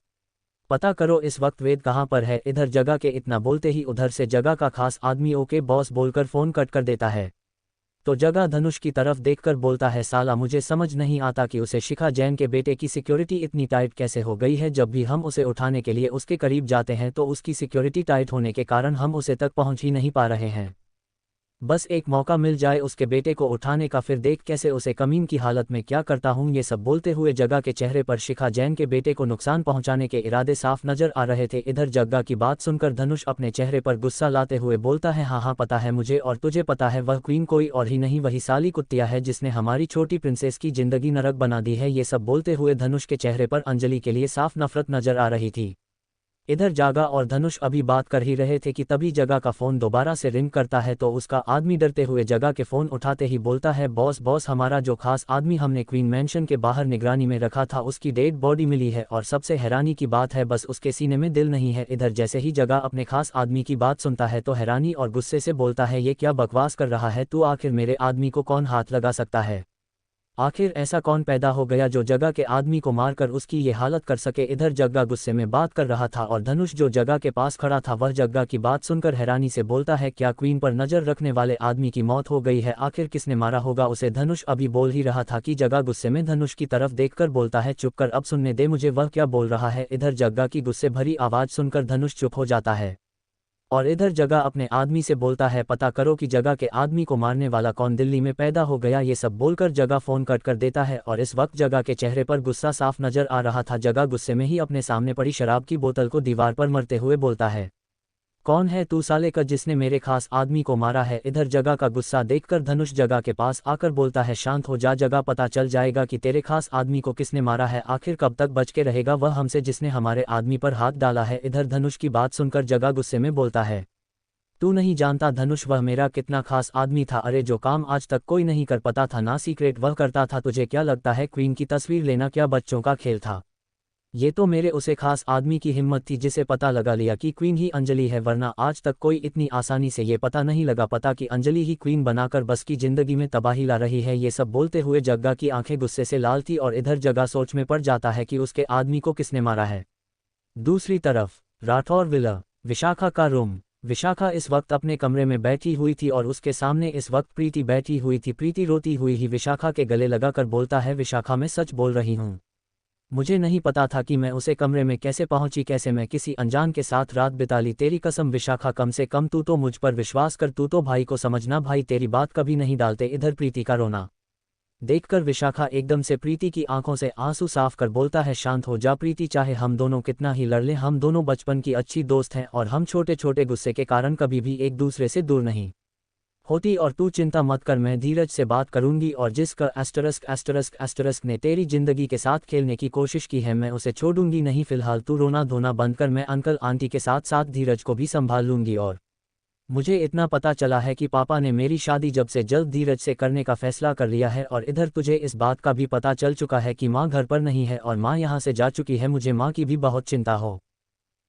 पता करो इस वक्त वेद कहां पर है। इधर जग्गा के इतना बोलते ही उधर से जग्गा का खास आदमी ओके बॉस बोलकर फ़ोन कट कर देता है। तो जग्गा धनुष की तरफ देखकर बोलता है, साला मुझे समझ नहीं आता कि उसे शिखा जैन के बेटे की सिक्योरिटी इतनी टाइट कैसे हो गई है। जब भी हम उसे उठाने के लिए उसके करीब जाते हैं तो उसकी सिक्योरिटी टाइट होने के कारण हम उसे तक पहुंच ही नहीं पा रहे हैं। बस एक मौका मिल जाए उसके बेटे को उठाने का, फिर देख कैसे उसे कमीन की हालत में क्या करता हूं। ये सब बोलते हुए जग्गा के चेहरे पर शिखा जैन के बेटे को नुकसान पहुंचाने के इरादे साफ नजर आ रहे थे। इधर जग्गा की बात सुनकर धनुष अपने चेहरे पर गुस्सा लाते हुए बोलता है, हाँ पता है मुझे, और तुझे पता है वह क्वीन कोई और ही नहीं वही साली कुत्तिया है जिसने हमारी छोटी प्रिंसेस की जिंदगी नरक बना दी है। ये सब बोलते हुए धनुष के चेहरे पर अंजलि के लिए साफ नफरत नजर आ रही थी। इधर जग्गा और धनुष अभी बात कर ही रहे थे कि तभी जग्गा का फ़ोन दोबारा से रिंग करता है तो उसका आदमी डरते हुए जग्गा के फ़ोन उठाते ही बोलता है, बॉस हमारा जो खास आदमी हमने क्वीन मैंशन के बाहर निगरानी में रखा था उसकी डेड बॉडी मिली है और सबसे हैरानी की बात है बस उसके सीने में दिल नहीं है। इधर जैसे ही जग्गा अपने खास आदमी की बात सुनता है तो हैरानी और गुस्से से बोलता है, ये क्या बकवास कर रहा है तू, आखिर मेरे आदमी को कौन हाथ लगा सकता है, आखिर ऐसा कौन पैदा हो गया जो जग्गा के आदमी को मारकर उसकी ये हालत कर सके। इधर जग्गा गुस्से में बात कर रहा था और धनुष जो जग्गा के पास खड़ा था वह जग्गा की बात सुनकर हैरानी से बोलता है, क्या क्वीन पर नजर रखने वाले आदमी की मौत हो गई है, आखिर किसने मारा होगा उसे। धनुष अभी बोल ही रहा था कि जग्गा गुस्से में धनुष की तरफ देखकर बोलता है, चुप कर, अब सुनने दे मुझे वह क्या बोल रहा है। इधर जग्गा की गुस्से भरी आवाज सुनकर धनुष चुप हो जाता है और इधर जग्गा अपने आदमी से बोलता है, पता करो कि जग्गा के आदमी को मारने वाला कौन दिल्ली में पैदा हो गया। ये सब बोलकर जग्गा फ़ोन कट कर देता है और इस वक्त जग्गा के चेहरे पर गुस्सा साफ नजर आ रहा था। जग्गा गुस्से में ही अपने सामने पड़ी शराब की बोतल को दीवार पर मरते हुए बोलता है, कौन है तू साले का जिसने मेरे खास आदमी को मारा है। इधर जग्गा का गुस्सा देखकर धनुष जग्गा के पास आकर बोलता है, शांत हो जा जग्गा, पता चल जाएगा कि तेरे खास आदमी को किसने मारा है, आखिर कब तक बच के रहेगा वह हमसे जिसने हमारे आदमी पर हाथ डाला है। इधर धनुष की बात सुनकर जग्गा गुस्से में बोलता है, तू नहीं जानता धनुष वह मेरा कितना खास आदमी था, अरे जो काम आज तक कोई नहीं कर पाता था ना सीक्रेट वह करता था। तुझे क्या लगता है क्वीन की तस्वीर लेना क्या बच्चों का खेल था, ये तो मेरे उसे खास आदमी की हिम्मत थी जिसे पता लगा लिया कि क्वीन ही अंजलि है, वरना आज तक कोई इतनी आसानी से ये पता नहीं लगा पता कि अंजलि ही क्वीन बनाकर बस की जिंदगी में तबाही ला रही है। ये सब बोलते हुए जग्गा की आंखें गुस्से से लाल थी और इधर जग्गा सोच में पड़ जाता है कि उसके आदमी को किसने मारा है। दूसरी तरफ राठौर विला, विशाखा का रूम। विशाखा इस वक्त अपने कमरे में बैठी हुई थी और उसके सामने इस वक्त प्रीति बैठी हुई थी। प्रीति रोती हुई ही विशाखा के गले लगाकर बोलता है, विशाखा मैं सच बोल रही हूँ, मुझे नहीं पता था कि मैं उसे कमरे में कैसे पहुंची, कैसे मैं किसी अनजान के साथ रात बिता ली। तेरी कसम विशाखा, कम से कम तू तो मुझ पर विश्वास कर, तू तो भाई को समझना, भाई तेरी बात कभी नहीं डालते। इधर प्रीति का रोना देखकर विशाखा एकदम से प्रीति की आंखों से आंसू साफ कर बोलता है, शांत हो जा प्रीति, चाहे हम दोनों कितना ही लड़ लें, हम दोनों बचपन की अच्छी दोस्त हैं और हम छोटे छोटे गुस्से के कारण कभी भी एक दूसरे से दूर नहीं होती और तू चिंता मत कर, मैं धीरज से बात करूंगी और जिसका ***** ने तेरी जिंदगी के साथ खेलने की कोशिश की है मैं उसे छोड़ूंगी नहीं। फिलहाल तू रोना धोना बंद कर, मैं अंकल आंटी के साथ साथ धीरज को भी संभाल लूंगी। और मुझे इतना पता चला है कि पापा ने मेरी शादी जब से जल्द धीरज से करने का फैसला कर लिया है, और इधर तुझे इस बात का भी पता चल चुका है कि माँ घर पर नहीं है और माँ यहाँ से जा चुकी है। मुझे माँ की भी बहुत चिंता हो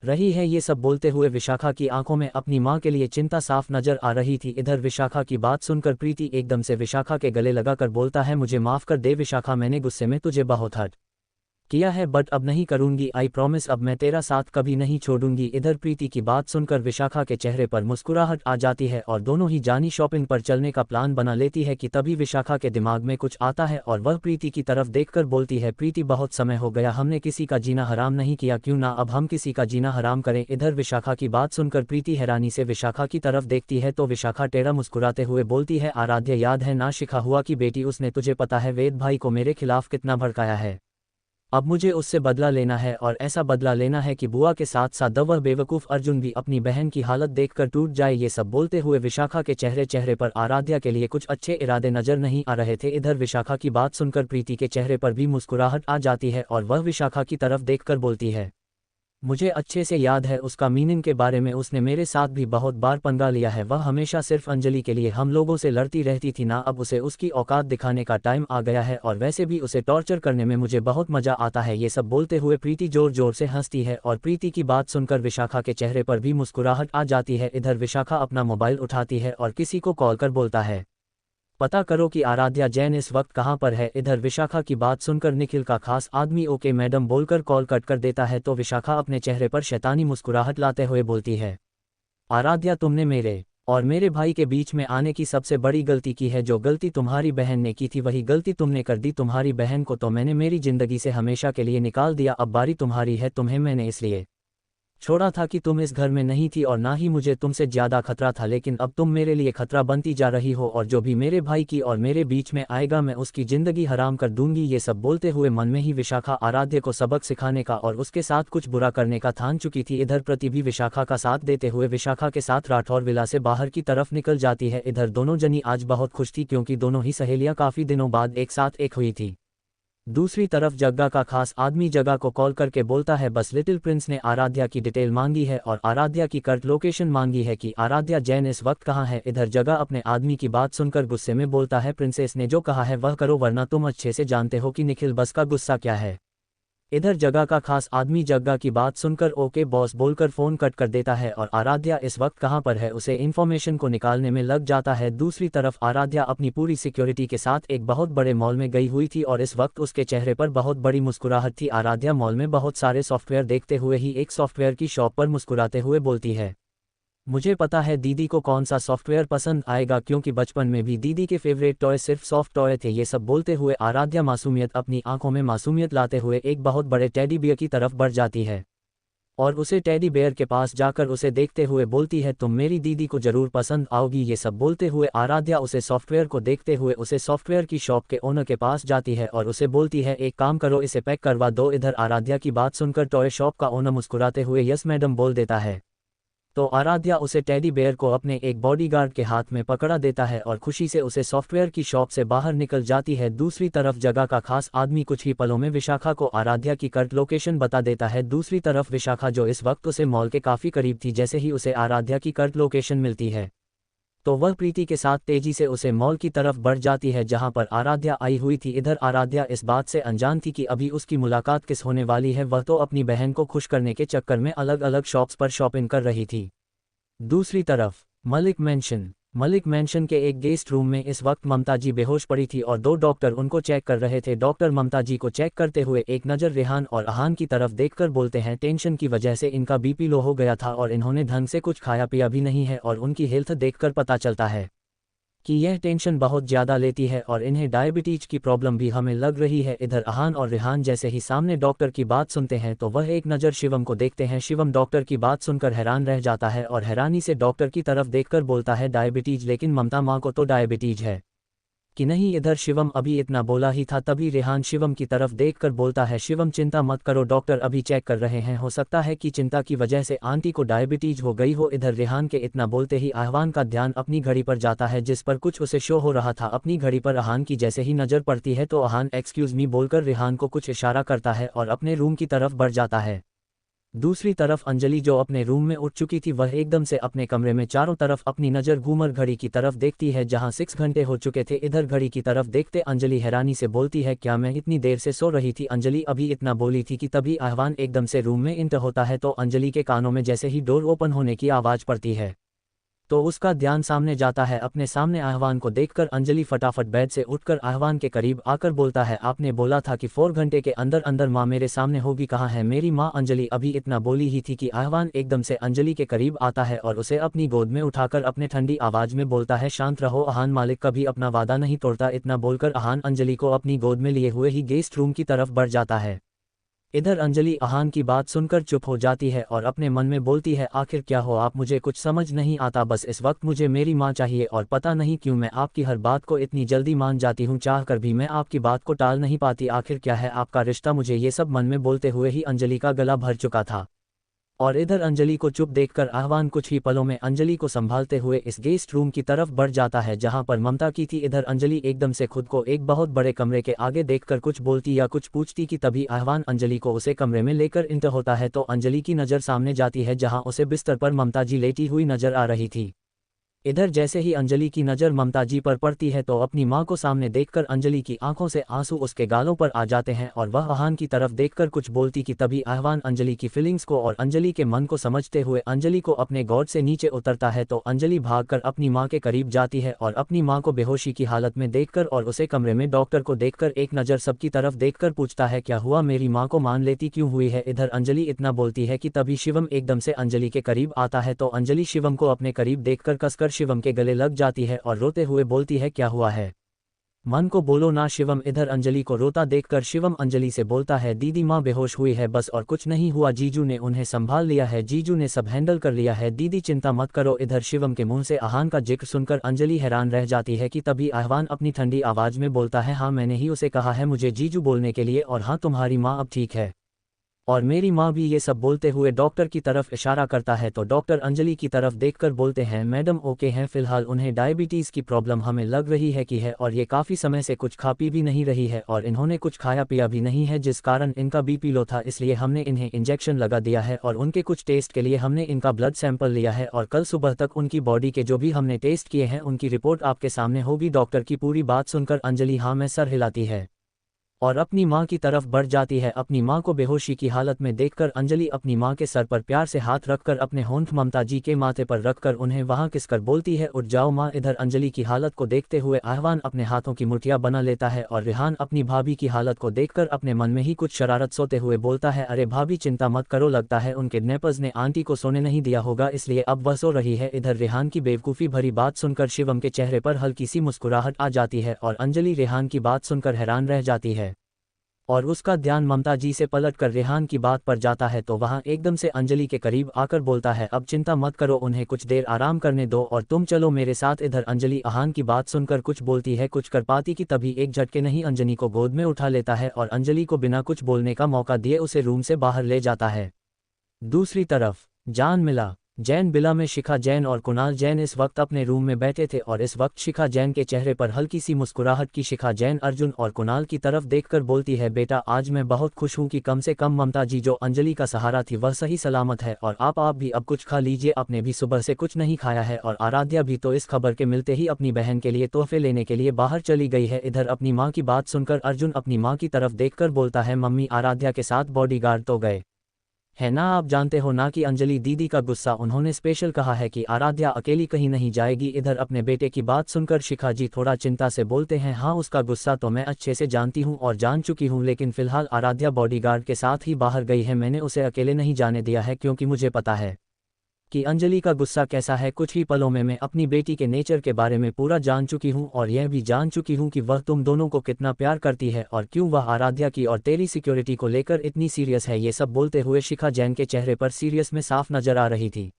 रही है। ये सब बोलते हुए विशाखा की आंखों में अपनी मां के लिए चिंता साफ नजर आ रही थी। इधर विशाखा की बात सुनकर प्रीति एकदम से विशाखा के गले लगाकर बोलता है, मुझे माफ कर दे विशाखा, मैंने गुस्से में तुझे बहुत हर्ट किया है, बट अब नहीं करूंगी, आई प्रॉमिस, अब मैं तेरा साथ कभी नहीं छोड़ूंगी। इधर प्रीति की बात सुनकर विशाखा के चेहरे पर मुस्कुराहट आ जाती है और दोनों ही जानी शॉपिंग पर चलने का प्लान बना लेती है कि तभी विशाखा के दिमाग में कुछ आता है और वह प्रीति की तरफ देखकर बोलती है, प्रीति बहुत समय हो गया हमने किसी का जीना हराम नहीं किया, क्यों ना अब हम किसी का जीना हराम करें। इधर विशाखा की बात सुनकर प्रीति हैरानी से विशाखा की तरफ देखती है तो विशाखा टेढ़ा मुस्कुराते हुए बोलती है, आराध्य याद है ना शिखा हुआ की बेटी, उसने तुझे पता है वेद भाई को मेरे खिलाफ कितना भड़काया है, अब मुझे उससे बदला लेना है और ऐसा बदला लेना है कि बुआ के साथ साथ वह बेवकूफ़ अर्जुन भी अपनी बहन की हालत देखकर टूट जाए। ये सब बोलते हुए विशाखा के चेहरे पर आराध्या के लिए कुछ अच्छे इरादे नजर नहीं आ रहे थे। इधर विशाखा की बात सुनकर प्रीति के चेहरे पर भी मुस्कुराहट आ जाती है और वह विशाखा की तरफ देखकर बोलती है, मुझे अच्छे से याद है उसका मीनिंग के बारे में, उसने मेरे साथ भी बहुत बार पंगा लिया है, वह हमेशा सिर्फ अंजलि के लिए हम लोगों से लड़ती रहती थी ना, अब उसे उसकी औकात दिखाने का टाइम आ गया है और वैसे भी उसे टॉर्चर करने में मुझे बहुत मजा आता है। ये सब बोलते हुए प्रीति जोर जोर से हंसती है और प्रीति की बात सुनकर विशाखा के चेहरे पर भी मुस्कुराहट आ जाती है। इधर विशाखा अपना मोबाइल उठाती है और किसी को कॉल कर बोलता है, पता करो कि आराध्या जैन इस वक्त कहाँ पर है। इधर विशाखा की बात सुनकर निखिल का खास आदमी ओके मैडम बोलकर कॉल कट कर देता है तो विशाखा अपने चेहरे पर शैतानी मुस्कुराहट लाते हुए बोलती है, आराध्या तुमने मेरे और मेरे भाई के बीच में आने की सबसे बड़ी गलती की है, जो गलती तुम्हारी बहन ने की थी वही गलती तुमने कर दी। तुम्हारी बहन को तो मैंने मेरी जिंदगी से हमेशा के लिए निकाल दिया, अब बारी तुम्हारी है, तुम्हें मैंने इसलिए छोड़ा था कि तुम इस घर में नहीं थी और ना ही मुझे तुमसे ज्यादा खतरा था, लेकिन अब तुम मेरे लिए खतरा बनती जा रही हो और जो भी मेरे भाई की और मेरे बीच में आएगा मैं उसकी जिंदगी हराम कर दूंगी। ये सब बोलते हुए मन में ही विशाखा आराध्य को सबक सिखाने का और उसके साथ कुछ बुरा करने का ठान चुकी थी। इधर प्रति भी विशाखा का साथ देते हुए विशाखा के साथ राठौर विला से बाहर की तरफ निकल जाती है। इधर दोनों जनी आज बहुत खुश थी क्योंकि दोनों ही सहेलियां काफी दिनों बाद एक साथ एक हुई थी। दूसरी तरफ जग्गा का खास आदमी जग्गा को कॉल करके बोलता है, बस लिटिल प्रिंस ने आराध्या की डिटेल मांगी है और आराध्या की कर्ट लोकेशन मांगी है कि आराध्या जैन इस वक्त कहाँ है। इधर जग्गा अपने आदमी की बात सुनकर गुस्से में बोलता है, प्रिंसेस ने जो कहा है वह करो वरना तुम अच्छे से जानते हो कि निखिल बस का गुस्सा क्या है। इधर जग्गा का खास आदमी जग्गा की बात सुनकर ओके बॉस बोलकर फोन कट कर देता है और आराध्या इस वक्त कहां पर है उसे इन्फॉर्मेशन को निकालने में लग जाता है। दूसरी तरफ आराध्या अपनी पूरी सिक्योरिटी के साथ एक बहुत बड़े मॉल में गई हुई थी और इस वक्त उसके चेहरे पर बहुत बड़ी मुस्कुराहट थी। आराध्या मॉल में बहुत सारे सॉफ्टवेयर देखते हुए ही एक सॉफ्टवेयर की शॉप पर मुस्कुराते हुए बोलती है, मुझे पता है दीदी को कौन सा सॉफ्टवेयर पसंद आएगा क्योंकि बचपन में भी दीदी के फेवरेट टॉय सिर्फ सॉफ्ट टॉय थे। ये सब बोलते हुए आराध्या मासूमियत अपनी आंखों में मासूमियत लाते हुए एक बहुत बड़े टेडी बियर की तरफ बढ़ जाती है और उसे टेडी बेयर के पास जाकर उसे देखते हुए बोलती है, तुम मेरी दीदी को जरूर पसंद आओगी। ये सब बोलते हुए आराध्या उसे सॉफ्टवेयर को देखते हुए उसे सॉफ्टवेयर की शॉप के ओनर के पास जाती है और उसे बोलती है, एक काम करो इसे पैक करवा दो। इधर आराध्या की बात सुनकर टॉय शॉप का ओनर मुस्कुराते हुए यस मैडम बोल देता है तो आराध्या उसे टेडी बेयर को अपने एक बॉडीगार्ड के हाथ में पकड़ा देता है और खुशी से उसे सॉफ्टवेयर की शॉप से बाहर निकल जाती है। दूसरी तरफ जगह का खास आदमी कुछ ही पलों में विशाखा को आराध्या की कर्ट लोकेशन बता देता है। दूसरी तरफ विशाखा जो इस वक्त उसे मॉल के काफी करीब थी, जैसे ही उसे आराध्या की कर्ट लोकेशन मिलती है तो वह प्रीति के साथ तेजी से उसे मॉल की तरफ बढ़ जाती है जहां पर आराध्या आई हुई थी। इधर आराध्या इस बात से अनजान थी कि अभी उसकी मुलाकात किस होने वाली है, वह तो अपनी बहन को खुश करने के चक्कर में अलग अलग शॉप्स पर शॉपिंग कर रही थी। दूसरी तरफ मलिक मैंशन के एक गेस्ट रूम में इस वक्त ममता जी बेहोश पड़ी थी और दो डॉक्टर उनको चेक कर रहे थे। डॉक्टर ममता जी को चेक करते हुए एक नज़र रेहान और अहान की तरफ देखकर बोलते हैं, टेंशन की वजह से इनका बीपी लो हो गया था और इन्होंने ढंग से कुछ खाया पिया भी नहीं है और उनकी हेल्थ देखकर पता चलता है कि यह टेंशन बहुत ज़्यादा लेती है और इन्हें डायबिटीज की प्रॉब्लम भी हमें लग रही है। इधर अहान और रेहान जैसे ही सामने डॉक्टर की बात सुनते हैं तो वह एक नज़र शिवम को देखते हैं। शिवम डॉक्टर की बात सुनकर हैरान रह जाता है और हैरानी से डॉक्टर की तरफ देखकर बोलता है, डायबिटीज? लेकिन ममता माँ को तो डायबिटीज है, कि नहीं इधर शिवम अभी इतना बोला ही था तभी रेहान शिवम की तरफ देखकर बोलता है शिवम चिंता मत करो डॉक्टर अभी चेक कर रहे हैं हो सकता है कि चिंता की वजह से आंटी को डायबिटीज हो गई हो। इधर रेहान के इतना बोलते ही आहवान का ध्यान अपनी घड़ी पर जाता है जिस पर कुछ उसे शो हो रहा था। अपनी घड़ी पर आहान की जैसे ही नज़र पड़ती है तो आहान एक्सक्यूज मी बोलकर रेहान को कुछ इशारा करता है और अपने रूम की तरफ बढ़ जाता है। दूसरी तरफ अंजलि जो अपने रूम में उठ चुकी थी वह एकदम से अपने कमरे में चारों तरफ अपनी नज़र घूमर घड़ी की तरफ देखती है जहां 6 घंटे हो चुके थे। इधर घड़ी की तरफ देखते अंजलि हैरानी से बोलती है क्या मैं इतनी देर से सो रही थी। अंजलि अभी इतना बोली थी कि तभी आहवान एकदम से रूम में इंटर होता है तो अंजलि के कानों में जैसे ही डोर ओपन होने की आवाज़ पड़ती है तो उसका ध्यान सामने जाता है। अपने सामने आहवान को देखकर अंजलि फटाफट बेड से उठकर आहवान के करीब आकर बोलता है आपने बोला था कि 4 घंटे के अंदर अंदर माँ मेरे सामने होगी, कहाँ है मेरी माँ। अंजलि अभी इतना बोली ही थी कि आहवान एकदम से अंजलि के करीब आता है और उसे अपनी गोद में उठाकर अपने ठंडी आवाज में बोलता है शांत रहो आहान, मालिक कभी अपना वादा नहीं तोड़ता। इतना बोलकर आहान अंजलि को अपनी गोद में लिए हुए ही गेस्ट रूम की तरफ बढ़ जाता है। इधर अंजलि आहान की बात सुनकर चुप हो जाती है और अपने मन में बोलती है आखिर क्या हो आप, मुझे कुछ समझ नहीं आता, बस इस वक्त मुझे मेरी माँ चाहिए और पता नहीं क्यों मैं आपकी हर बात को इतनी जल्दी मान जाती हूँ, चाहकर भी मैं आपकी बात को टाल नहीं पाती। आखिर क्या है आपका रिश्ता, मुझे ये सब मन में बोलते हुए ही अंजलि का गला भर चुका था। और इधर अंजलि को चुप देखकर आहवान कुछ ही पलों में अंजलि को संभालते हुए इस गेस्ट रूम की तरफ बढ़ जाता है जहां पर ममता की थी। इधर अंजलि एकदम से खुद को एक बहुत बड़े कमरे के आगे देखकर कुछ बोलती या कुछ पूछती कि तभी आहवान अंजलि को उसे कमरे में लेकर इंटर होता है तो अंजलि की नज़र सामने जाती है जहां उसे बिस्तर पर ममता जी लेटी हुई नजर आ रही थी। इधर जैसे ही अंजलि की नज़र ममता जी पर पड़ती है तो अपनी मां को सामने देखकर अंजलि की आंखों से आंसू उसके गालों पर आ जाते हैं और वह आहान की तरफ देखकर कुछ बोलती कि तभी आहवान अंजलि की फीलिंग्स को और अंजलि के मन को समझते हुए अंजलि को अपने गोद से नीचे उतरता है तो अंजलि भागकर अपनी मां के करीब जाती है और अपनी मां को बेहोशी की हालत में देखकर और उसे कमरे में डॉक्टर को देखकर एक नज़र सबकी तरफ देखकर पूछता है क्या हुआ, मेरी मां को मान लेती क्यों हुई है। इधर अंजलि इतना बोलती है कि तभी शिवम एकदम से अंजलि के करीब आता है तो अंजलि शिवम को अपने करीब देखकर कसकर शिवम के गले लग जाती है और रोते हुए बोलती है क्या हुआ है, मन को बोलो ना शिवम। इधर अंजलि को रोता देखकर शिवम अंजलि से बोलता है दीदी माँ बेहोश हुई है बस और कुछ नहीं हुआ, जीजू ने उन्हें संभाल लिया है, जीजू ने सब हैंडल कर लिया है, दीदी चिंता मत करो। इधर शिवम के मुंह से आहान का जिक्र सुनकर अंजलि हैरान रह जाती है कि तभी आहवान अपनी ठंडी आवाज में बोलता है हाँ मैंने ही उसे कहा है मुझे जीजू बोलने के लिए और हाँ तुम्हारी माँ अब ठीक है और मेरी माँ भी। ये सब बोलते हुए डॉक्टर की तरफ इशारा करता है तो डॉक्टर अंजलि की तरफ देखकर बोलते हैं मैडम ओके हैं, फिलहाल उन्हें डायबिटीज़ की प्रॉब्लम हमें लग रही है कि है और ये काफ़ी समय से कुछ खा पी भी नहीं रही है और इन्होंने कुछ खाया पिया भी नहीं है जिस कारण इनका बीपी लो था, इसलिए हमने इन्हें इंजेक्शन लगा दिया है और उनके कुछ टेस्ट के लिए हमने इनका ब्लड सैंपल लिया है और कल सुबह तक उनकी बॉडी के जो भी हमने टेस्ट किए हैं उनकी रिपोर्ट आपके सामने होगी। डॉक्टर की पूरी बात सुनकर अंजलि हाँ में सर हिलाती है और अपनी मां की तरफ बढ़ जाती है। अपनी मां को बेहोशी की हालत में देखकर अंजलि अपनी मां के सर पर प्यार से हाथ रखकर अपने होंठ ममता जी के माथे पर रखकर उन्हें वहां किसकर बोलती है उठ जाओ मां। इधर अंजलि की हालत को देखते हुए आहवान अपने हाथों की मुठियां बना लेता है और रेहान अपनी भाभी की हालत को देखकर अपने मन में ही कुछ शरारत सोते हुए बोलता है अरे भाभी चिंता मत करो, लगता है उन किडनैपर्स ने आंटी को सोने नहीं दिया होगा इसलिए अब वह सो रही है। इधर रेहान की बेवकूफ़ी भरी बात सुनकर शिवम के चेहरे पर हल्की सी मुस्कुराहट आ जाती है और अंजलि रेहान की बात सुनकर हैरान रह जाती है और उसका ध्यान ममता जी से पलटकर रेहान की बात पर जाता है तो वहां एकदम से अंजलि के करीब आकर बोलता है अब चिंता मत करो, उन्हें कुछ देर आराम करने दो और तुम चलो मेरे साथ। इधर अंजलि आहान की बात सुनकर कुछ बोलती है कुछ कर पाती कि तभी एक झटके नहीं अंजलि को गोद में उठा लेता है और अंजलि को बिना कुछ बोलने का मौका दिए उसे रूम से बाहर ले जाता है। दूसरी तरफ जान मिला जैन बिला में शिखा जैन और कुणाल जैन इस वक्त अपने रूम में बैठे थे और इस वक्त शिखा जैन के चेहरे पर हल्की सी मुस्कुराहट की। शिखा जैन अर्जुन और कुणाल की तरफ देखकर बोलती है बेटा आज मैं बहुत खुश हूं कि कम से कम ममता जी जो अंजलि का सहारा थी वह सही सलामत है और आप भी अब कुछ खा लीजिए, आपने भी सुबह से कुछ नहीं खाया है और आराध्या भी तो इस खबर के मिलते ही अपनी बहन के लिए तोहफे लेने के लिए बाहर चली गई है। इधर अपनी माँ की बात सुनकर अर्जुन अपनी माँ की तरफ देखकर बोलता है मम्मी आराध्या के साथ बॉडीगार्ड तो गए है ना, आप जानते हो ना कि अंजलि दीदी का गुस्सा, उन्होंने स्पेशल कहा है कि आराध्या अकेली कहीं नहीं जाएगी। इधर अपने बेटे की बात सुनकर शिखा जी थोड़ा चिंता से बोलते हैं हाँ उसका गुस्सा तो मैं अच्छे से जानती हूँ और जान चुकी हूँ, लेकिन फिलहाल आराध्या बॉडीगार्ड के साथ ही बाहर गई है, मैंने उसे अकेले नहीं जाने दिया है क्योंकि मुझे पता है कि अंजलि का गुस्सा कैसा है। कुछ ही पलों में मैं अपनी बेटी के नेचर के बारे में पूरा जान चुकी हूँ और यह भी जान चुकी हूँ कि वह तुम दोनों को कितना प्यार करती है और क्यों वह आराध्या की और तेरी सिक्योरिटी को लेकर इतनी सीरियस है। ये सब बोलते हुए शिखा जैन के चेहरे पर सीरियस में साफ नजर आ रही थी।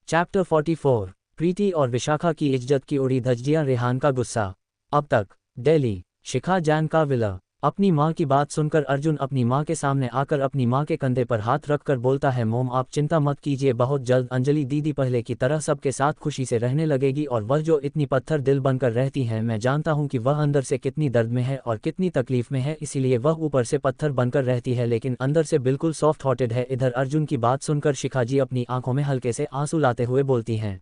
चैप्टर 44 प्रीति और विशाखा की इज्जत की उड़ी धज्जियां, रेहान का गुस्सा। अब तक दिल्ली, शिखा जैन का विला। अपनी माँ की बात सुनकर अर्जुन अपनी माँ के सामने आकर अपनी माँ के कंधे पर हाथ रखकर बोलता है, मोम आप चिंता मत कीजिए, बहुत जल्द अंजलि दीदी पहले की तरह सबके साथ खुशी से रहने लगेगी और वह जो इतनी पत्थर दिल बनकर रहती हैं, मैं जानता हूँ कि वह अंदर से कितनी दर्द में है और कितनी तकलीफ में है, इसीलिए वह ऊपर से पत्थर बनकर रहती है लेकिन अंदर से बिल्कुल सॉफ्ट हार्टेड है। इधर अर्जुन की बात सुनकर शिखा जी अपनी आंखों में हल्के से आंसू लाते हुए बोलती हैं,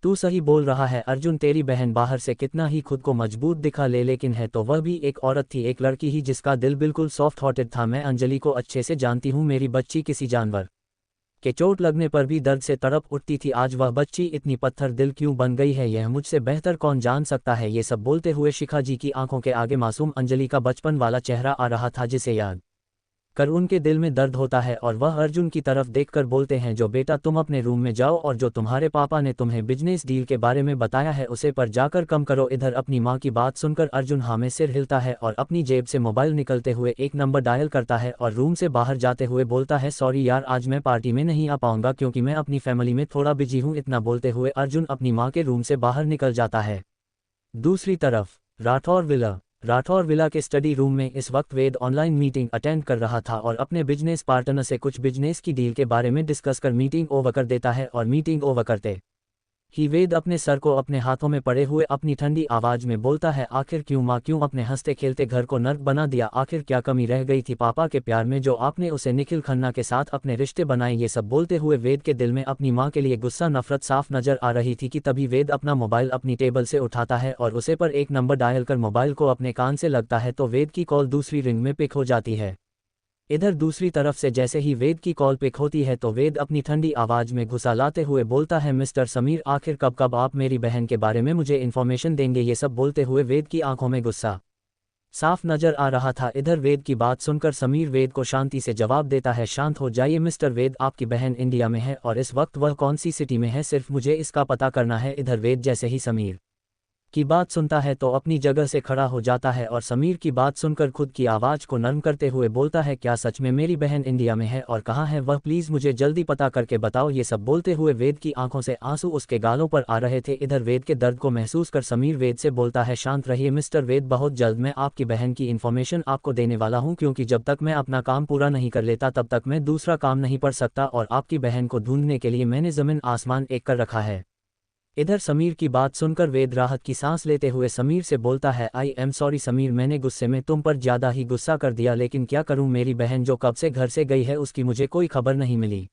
तू सही बोल रहा है अर्जुन, तेरी बहन बाहर से कितना ही खुद को मजबूत दिखा ले लेकिन है तो वह भी एक औरत थी, एक लड़की ही जिसका दिल बिल्कुल सॉफ्ट हार्टेड था। मैं अंजलि को अच्छे से जानती हूँ, मेरी बच्ची किसी जानवर के चोट लगने पर भी दर्द से तड़प उठती थी, आज वह बच्ची इतनी पत्थर दिल क्यों बन गई है यह मुझसे बेहतर कौन जान सकता है। ये सब बोलते हुए शिखा जी की आंखों के आगे मासूम अंजलि का बचपन वाला चेहरा आ रहा था, जिसे याद कर उनके दिल में दर्द होता है और वह अर्जुन की तरफ देखकर बोलते हैं, जो बेटा तुम अपने रूम में जाओ और जो तुम्हारे पापा ने तुम्हें बिजनेस डील के बारे में बताया है उसे पर जाकर कम करो। इधर अपनी माँ की बात सुनकर अर्जुन हाँ में सिर हिलता है और अपनी जेब से मोबाइल निकलते हुए एक नंबर डायल करता है और रूम से बाहर जाते हुए बोलता है, सॉरी यार आज मैं पार्टी में नहीं आ पाऊंगा क्योंकि मैं अपनी फैमिली में थोड़ा बिजी हूँ। इतना बोलते हुए अर्जुन अपनी माँ के रूम से बाहर निकल जाता है। दूसरी तरफ राठौर विला के स्टडी रूम में इस वक्त वेद ऑनलाइन मीटिंग अटेंड कर रहा था और अपने बिजनेस पार्टनर से कुछ बिजनेस की डील के बारे में डिस्कस कर मीटिंग ओवर कर देता है और मीटिंग ओवर करते ही वेद अपने सर को अपने हाथों में पड़े हुए अपनी ठंडी आवाज में बोलता है, आखिर क्यों माँ, क्यों अपने हंसते खेलते घर को नर्क बना दिया, आखिर क्या कमी रह गई थी पापा के प्यार में जो आपने उसे निखिल खन्ना के साथ अपने रिश्ते बनाए। ये सब बोलते हुए वेद के दिल में अपनी माँ के लिए गुस्सा नफरत साफ नजर आ रही थी कि तभी वेद अपना मोबाइल अपनी टेबल से उठाता है और उसे पर एक नंबर डायल कर मोबाइल को अपने कान से लगता है तो वेद की कॉल दूसरी रिंग में पिक हो जाती है। इधर दूसरी तरफ से जैसे ही वेद की कॉल पिक होती है तो वेद अपनी ठंडी आवाज में गुस्सा लाते हुए बोलता है, मिस्टर समीर आखिर कब आप मेरी बहन के बारे में मुझे इन्फॉर्मेशन देंगे। ये सब बोलते हुए वेद की आंखों में गुस्सा साफ नजर आ रहा था। इधर वेद की बात सुनकर समीर वेद को शांति से जवाब देता है, शांत हो जाइए मिस्टर वेद, आपकी बहन इंडिया में है और इस वक्त वह कौन सी सिटी में है सिर्फ मुझे इसका पता करना है। इधर वेद जैसे ही समीर की बात सुनता है तो अपनी जगह से खड़ा हो जाता है और समीर की बात सुनकर खुद की आवाज को नरम करते हुए बोलता है, क्या सच में मेरी बहन इंडिया में है और कहाँ है वह, प्लीज मुझे जल्दी पता करके बताओ। ये सब बोलते हुए वेद की आंखों से आंसू उसके गालों पर आ रहे थे। इधर वेद के दर्द को महसूस कर समीर वेद से बोलता है, शांत रहिए मिस्टर वेद, बहुत जल्द मैं आपकी बहन की इन्फॉर्मेशन आपको देने वाला हूँ क्योंकि जब तक मैं अपना काम पूरा नहीं कर लेता तब तक मैं दूसरा काम नहीं पढ़ सकता और आपकी बहन को ढूंढने के लिए मैंने जमीन आसमान एक कर रखा है। इधर समीर की बात सुनकर वेद राहत की सांस लेते हुए समीर से बोलता है, आई एम सॉरी समीर, मैंने गुस्से में तुम पर ज्यादा ही गुस्सा कर दिया, लेकिन क्या करूं, मेरी बहन जो कब से घर से गई है उसकी मुझे कोई खबर नहीं मिली।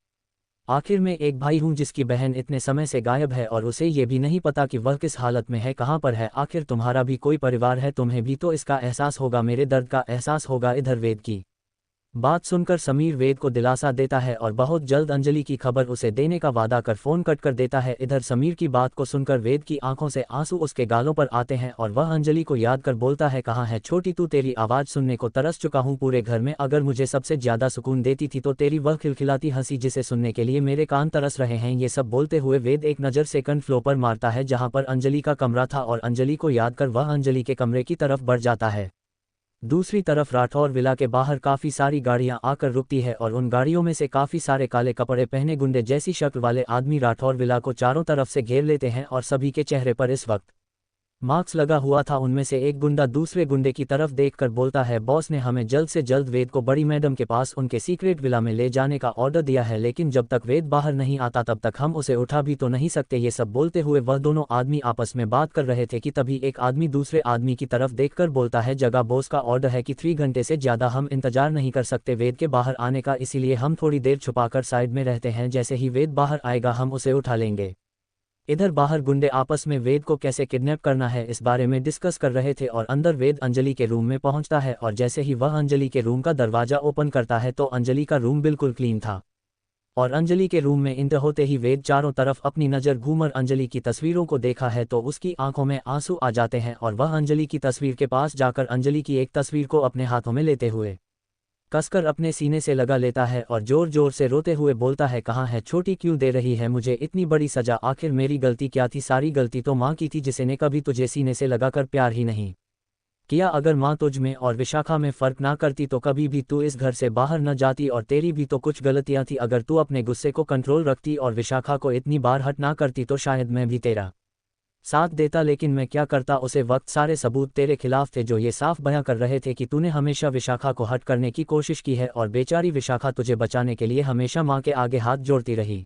आखिर मैं एक भाई हूं जिसकी बहन इतने समय से गायब है और उसे ये भी नहीं पता कि वह किस हालत में है, कहाँ पर है। आखिर तुम्हारा भी कोई परिवार है, तुम्हें भी तो इसका एहसास होगा, मेरे दर्द का एहसास होगा। इधर वेद की बात सुनकर समीर वेद को दिलासा देता है और बहुत जल्द अंजलि की खबर उसे देने का वादा कर फोन कट कर देता है। इधर समीर की बात को सुनकर वेद की आंखों से आंसू उसके गालों पर आते हैं और वह अंजलि को याद कर बोलता है, कहाँ है छोटी तू, तेरी आवाज सुनने को तरस चुका हूँ पूरे घर में, अगर मुझे सबसे ज्यादा सुकून देती थी तो तेरी वह खिलखिलाती हंसी जिसे सुनने के लिए मेरे कान तरस रहे हैं। ये सब बोलते हुए वेद एक नज़र सेकंड फ्लोर पर मारता है जहाँ पर अंजलि का कमरा था और अंजलि को याद कर वह अंजलि के कमरे की तरफ बढ़ जाता है। दूसरी तरफ राठौर विला के बाहर काफी सारी गाड़ियां आकर रुकती है और उन गाड़ियों में से काफी सारे काले कपड़े पहने गुंडे जैसी शक्ल वाले आदमी राठौर विला को चारों तरफ से घेर लेते हैं और सभी के चेहरे पर इस वक्त मार्क्स लगा हुआ था। उनमें से एक गुंडा दूसरे गुंडे की तरफ देखकर बोलता है, बॉस ने हमें जल्द से जल्द वेद को बड़ी मैडम के पास उनके सीक्रेट विला में ले जाने का ऑर्डर दिया है, लेकिन जब तक वेद बाहर नहीं आता तब तक हम उसे उठा भी तो नहीं सकते। ये सब बोलते हुए वह दोनों आदमी आपस में बात कर रहे थे कि तभी एक आदमी दूसरे आदमी की तरफ देखकर बोलता है, जगह बॉस का ऑर्डर है कि 3 घंटे से ज्यादा हम इंतजार नहीं कर सकते वेद के बाहर आने का, इसीलिए हम थोड़ी देर छुपाकर साइड में रहते हैं, जैसे ही वेद बाहर आएगा हम उसे उठा लेंगे। इधर बाहर गुंडे आपस में वेद को कैसे किडनैप करना है इस बारे में डिस्कस कर रहे थे और अंदर वेद अंजलि के रूम में पहुंचता है और जैसे ही वह अंजलि के रूम का दरवाजा ओपन करता है तो अंजलि का रूम बिल्कुल क्लीन था और अंजलि के रूम में इंटर होते ही वेद चारों तरफ अपनी नज़र घूमर अंजलि की तस्वीरों को देखा है तो उसकी आंखों में आंसू आ जाते हैं और वह अंजलि की तस्वीर के पास जाकर अंजलि की एक तस्वीर को अपने हाथों में लेते हुए कसकर अपने सीने से लगा लेता है और जोर जोर से रोते हुए बोलता है, कहाँ है छोटी, क्यों दे रही है मुझे इतनी बड़ी सजा, आखिर मेरी गलती क्या थी, सारी गलती तो माँ की थी जिसने कभी तुझे सीने से लगाकर प्यार ही नहीं किया। अगर माँ तुझ में और विशाखा में फर्क ना करती तो कभी भी तू इस घर से बाहर न जाती और तेरी भी तो कुछ गलतियां थी, अगर तू अपने गुस्से को कंट्रोल रखती और विशाखा को इतनी बार हट ना करती तो शायद मैं भी तेरा साथ देता, लेकिन मैं क्या करता। उसे वक्त सारे सबूत तेरे खिलाफ थे जो ये साफ बयां कर रहे थे कि तूने हमेशा विशाखा को हट करने की कोशिश की है और बेचारी विशाखा तुझे बचाने के लिए हमेशा माँ के आगे हाथ जोड़ती रही।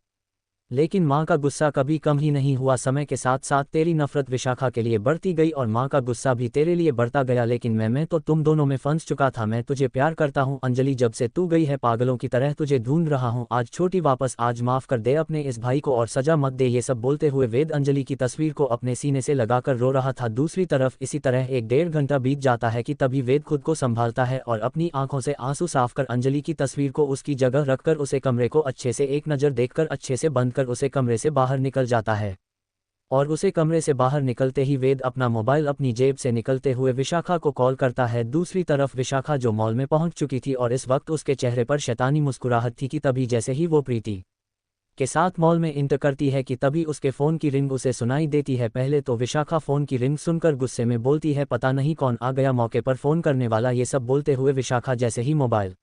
लेकिन माँ का गुस्सा कभी कम ही नहीं हुआ। समय के साथ साथ तेरी नफरत विशाखा के लिए बढ़ती गई और माँ का गुस्सा भी तेरे लिए बढ़ता गया। लेकिन मैं तो तुम दोनों में फंस चुका था। मैं तुझे प्यार करता हूँ अंजलि, जब से तू गई है पागलों की तरह तुझे ढूंढ रहा हूँ। आज छोटी वापस, आज माफ कर दे अपने इस भाई को और सजा मत दे। ये सब बोलते हुए वेद अंजलि की तस्वीर को अपने सीने से लगाकर रो रहा था। दूसरी तरफ इसी तरह 1-1.5 घंटा बीत जाता है कि तभी वेद खुद को संभालता है और अपनी आंखों से आंसू साफ कर अंजलि की तस्वीर को उसकी जगह रखकर उसे कमरे को अच्छे से एक नज़र देखकर अच्छे से बंद कर उसे कमरे से बाहर निकल जाता है। और उसे कमरे से बाहर निकलते ही वेद अपना मोबाइल अपनी जेब से निकलते हुए विशाखा को कॉल करता है। दूसरी तरफ विशाखा जो मॉल में पहुंच चुकी थी और इस वक्त उसके चेहरे पर शैतानी मुस्कुराहट थी कि तभी जैसे ही वो प्रीति के साथ मॉल में इंटर करती है कि तभी उसके फ़ोन की रिंग उसे सुनाई देती है। पहले तो विशाखा फ़ोन की रिंग सुनकर गुस्से में बोलती है पता नहीं कौन आ गया मौके पर फ़ोन करने वाला। ये सब बोलते हुए विशाखा जैसे ही मोबाइल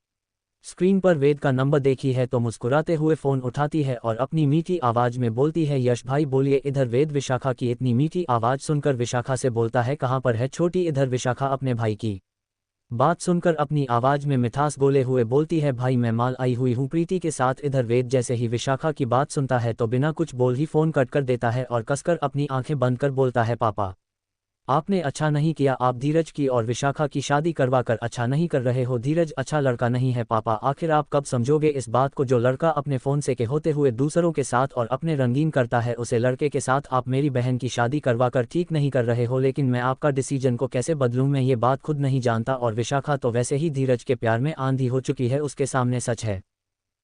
स्क्रीन पर वेद का नंबर देखी है तो मुस्कुराते हुए फ़ोन उठाती है और अपनी मीठी आवाज़ में बोलती है यश भाई बोलिए इधर। वेद विशाखा की इतनी मीठी आवाज़ सुनकर विशाखा से बोलता है कहाँ पर है छोटी। इधर विशाखा अपने भाई की बात सुनकर अपनी आवाज़ में मिठास बोले हुए बोलती है भाई मैं माल आई हुई हूँ प्रीति के साथ। इधर वेद जैसे ही विशाखा की बात सुनता है तो बिना कुछ बोल ही फ़ोन कट कर देता है और कसकर अपनी आंखें बंद कर बोलता है पापा आपने अच्छा नहीं किया। आप धीरज की और विशाखा की शादी करवा कर अच्छा नहीं कर रहे हो। धीरज अच्छा लड़का नहीं है पापा। आखिर आप कब समझोगे इस बात को। जो लड़का अपने फ़ोन से के होते हुए दूसरों के साथ और अपने रंगीन करता है उसे लड़के के साथ आप मेरी बहन की शादी करवा कर ठीक नहीं कर रहे हो। लेकिन मैं आपका डिसीजन को कैसे बदलूं, मैं ये बात खुद नहीं जानता। और विशाखा तो वैसे ही धीरज के प्यार में आंधी हो चुकी है, उसके सामने सच है